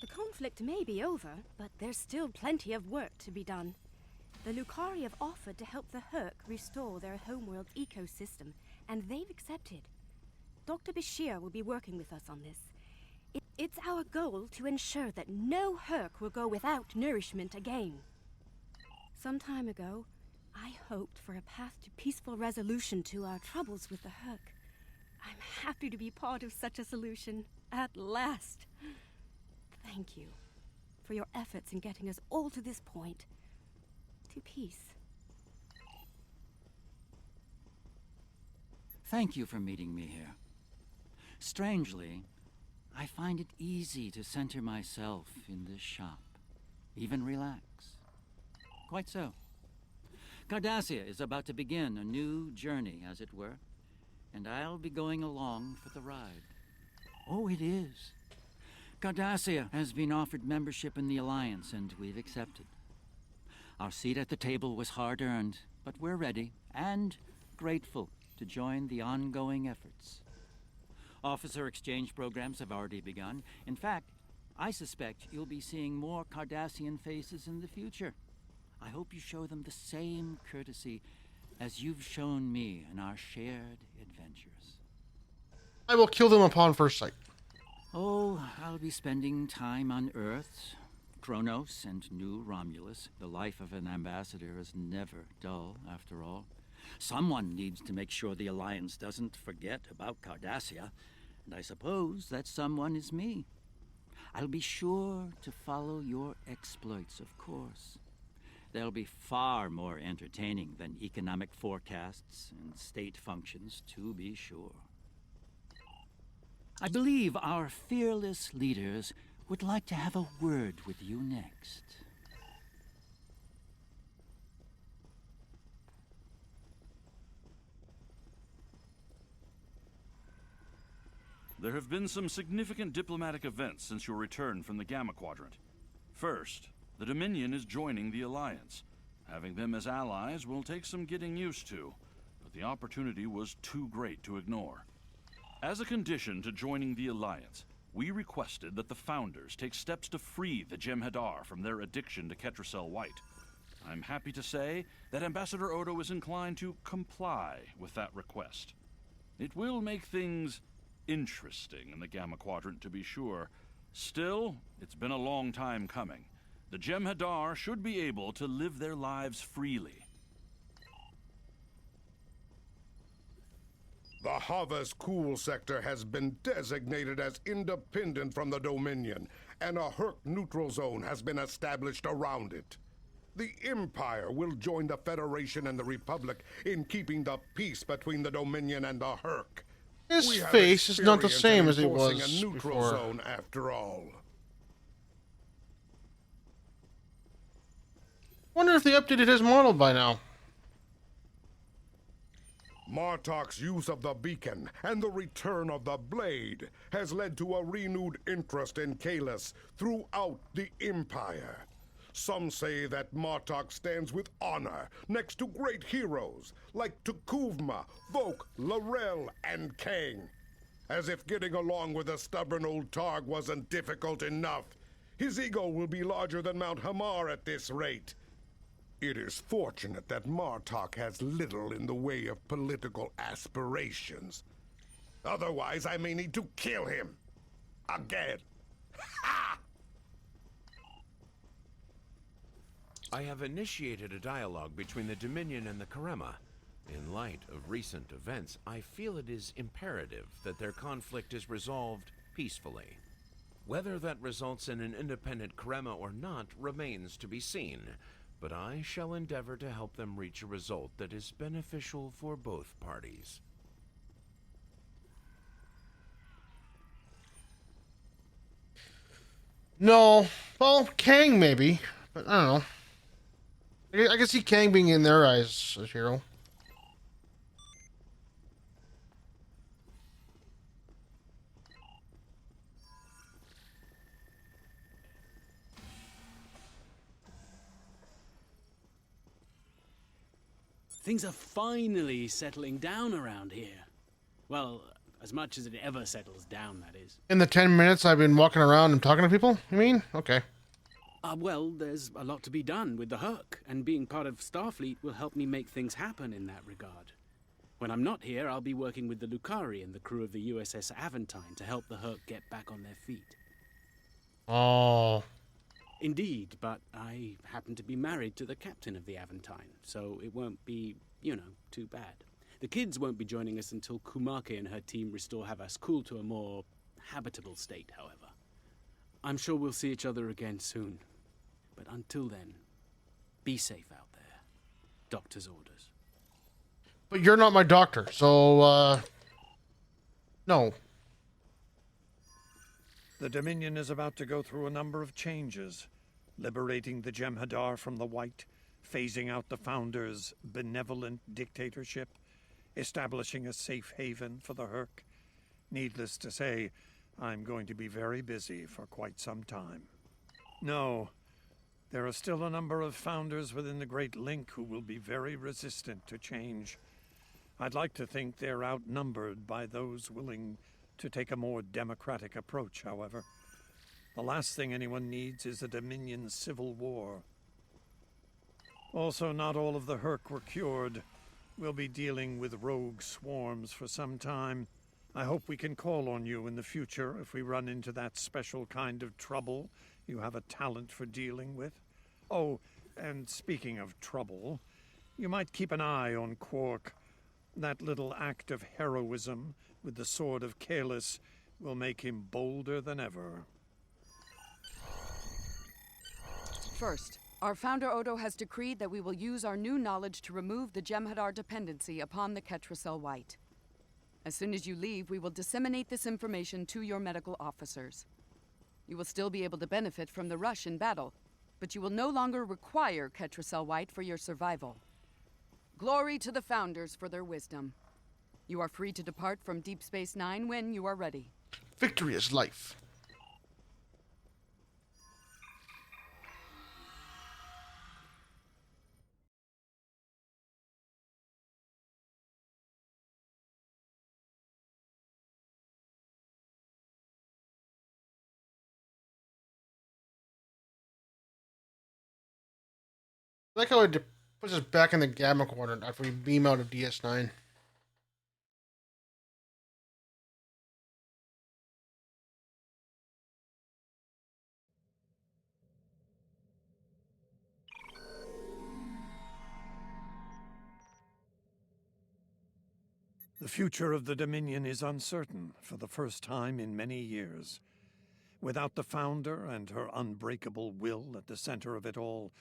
[SPEAKER 21] The conflict may be over, but there's still plenty of work to be done. The Lukari have offered to help the Herc restore their homeworld ecosystem, and they've accepted. Dr. Bashir will be working with us on this. It's our goal to ensure that no Herc will go without nourishment again. Some time ago, I hoped for a path to peaceful resolution to our troubles with the Herc. I'm happy to be part of such a solution, at last. Thank you for your efforts in getting us all to this point, to peace.
[SPEAKER 3] Thank you for meeting me here. Strangely, I find it easy to center myself in this shop, even relax. Quite so. Cardassia is about to begin a new journey, as it were, and I'll be going along for the ride. Oh, it is. Cardassia has been offered membership in the Alliance, and we've accepted. Our seat at the table was hard-earned, but we're ready and grateful to join the ongoing efforts. Officer exchange programs have already begun. In fact, I suspect you'll be seeing more Cardassian faces in the future. I hope you show them the same courtesy as you've shown me in our shared adventures.
[SPEAKER 1] I will kill them upon first sight.
[SPEAKER 3] Oh, I'll be spending time on Earth, Kronos, and New Romulus. The life of an ambassador is never dull, after all. Someone needs to make sure the Alliance doesn't forget about Cardassia, and I suppose that someone is me. I'll be sure to follow your exploits, of course. They'll be far more entertaining than economic forecasts and state functions, to be sure. I believe our fearless leaders would like to have a word with you next.
[SPEAKER 2] There have been some significant diplomatic events since your return from the Gamma Quadrant. First, the Dominion is joining the Alliance. Having them as allies will take some getting used to, but the opportunity was too great to ignore. As a condition to joining the Alliance, we requested that the Founders take steps to free the Jem'Hadar from their addiction to Ketracel White. I'm happy to say that Ambassador Odo is inclined to comply with that request. It will make things interesting in the Gamma Quadrant, to be sure. Still, it's been a long time coming. The Jem'Hadar should be able to live their lives freely.
[SPEAKER 5] The Havas Cool sector has been designated as independent from the Dominion, and a Herc neutral zone has been established around it. The Empire will join the Federation and the Republic in keeping the peace between the Dominion and the Herc.
[SPEAKER 1] His face is not the same as it was
[SPEAKER 5] a neutral
[SPEAKER 1] before.
[SPEAKER 5] zone after all.
[SPEAKER 1] Wonder if they updated his model by now.
[SPEAKER 5] Martok's use of the beacon and the return of the blade has led to a renewed interest in Kahless throughout the Empire. Some say that Martok stands with honor next to great heroes like T'Kuvma, Voke, L'Rell, and Kang. As if getting along with the stubborn old Targ wasn't difficult enough, his ego will be larger than Mount Hamar at this rate. It is fortunate that Martok has little in the way of political aspirations. Otherwise, I may need to kill him. Again. Ha!
[SPEAKER 22] I have initiated a dialogue between the Dominion and the Karema. In light of recent events, I feel it is imperative that their conflict is resolved peacefully. Whether that results in an independent Karema or not remains to be seen, but I shall endeavor to help them reach a result that is beneficial for both parties.
[SPEAKER 1] No. Well, Kang maybe, but I don't know. I can see Kang being in their eyes as hero.
[SPEAKER 6] Things are finally settling down around here. Well, as much as it ever settles down, that is.
[SPEAKER 1] In the 10 minutes I've been walking around and talking to people, you mean? Okay.
[SPEAKER 6] Well, there's a lot to be done with the Herc, and being part of Starfleet will help me make things happen in that regard. When I'm not here, I'll be working with the Lucari and the crew of the USS Aventine to help the Herc get back on their feet.
[SPEAKER 1] Oh.
[SPEAKER 6] Indeed, but I happen to be married to the captain of the Aventine, so it won't be, too bad. The kids won't be joining us until Kumake and her team restore Havas Cool to a more habitable state, however. I'm sure we'll see each other again soon. But until then, be safe out there. Doctor's orders.
[SPEAKER 1] But you're not my doctor, so, no.
[SPEAKER 9] The Dominion is about to go through a number of changes, liberating the Jem'Hadar from the White, phasing out the Founders' benevolent dictatorship, establishing a safe haven for the Herc. Needless to say, I'm going to be very busy for quite some time. No,
[SPEAKER 4] There are still a number of founders within the Great Link who will be very resistant to change. I'd like to think they're outnumbered by those willing to take a more democratic approach, however. The last thing anyone needs is a Dominion civil war. Also, not all of the Herc were cured. We'll be dealing with rogue swarms for some time. I hope we can call on you in the future if we run into that special kind of trouble you have a talent for dealing with. Oh, and speaking of trouble, you might keep an eye on Quark. That little act of heroism with the Sword of Kahless will make him bolder than ever.
[SPEAKER 14] First, our founder Odo has decreed that we will use our new knowledge to remove the Jem'Hadar dependency upon the Ketracel White. As soon as you leave, we will disseminate this information to your medical officers. You will still be able to benefit from the rush in battle, but you will no longer require Ketracel White for your survival. Glory to the Founders for their wisdom. You are free to depart from Deep Space Nine when you are ready.
[SPEAKER 1] Victory is life. I like how it puts us back in the Gamma Quadrant after we beam out of DS9.
[SPEAKER 4] The future of the Dominion is uncertain for the first time in many years. Without the Founder and her unbreakable will at the center of it all,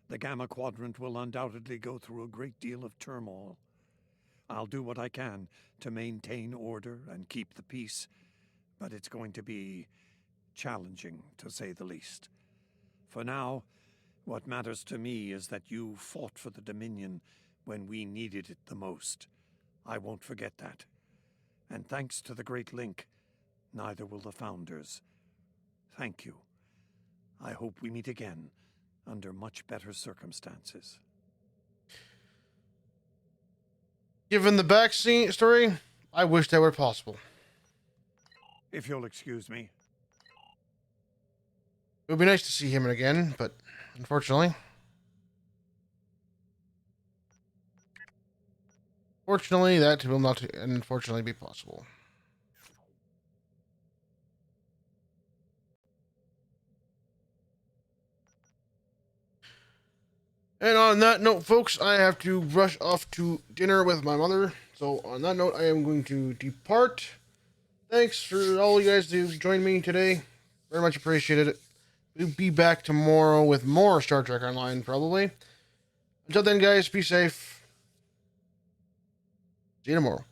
[SPEAKER 4] the Gamma Quadrant will undoubtedly go through a great deal of turmoil. I'll do what I can to maintain order and keep the peace, but it's going to be challenging, to say the least. For now, what matters to me is that you fought for the Dominion when we needed it the most. I won't forget that. And thanks to the Great Link, neither will the Founders. Thank you. I hope we meet again under much better circumstances.
[SPEAKER 1] Given the backstory, I wish that were possible.
[SPEAKER 4] If you'll excuse me.
[SPEAKER 1] It would be nice to see him again, but unfortunately... Fortunately, that will not unfortunately be possible. And on that note, folks, I have to rush off to dinner with my mother. So on that note, I am going to depart. Thanks for all you guys who joined me today. Very much appreciated it. We'll be back tomorrow with more Star Trek Online, probably. Until then, guys, be safe. See you tomorrow.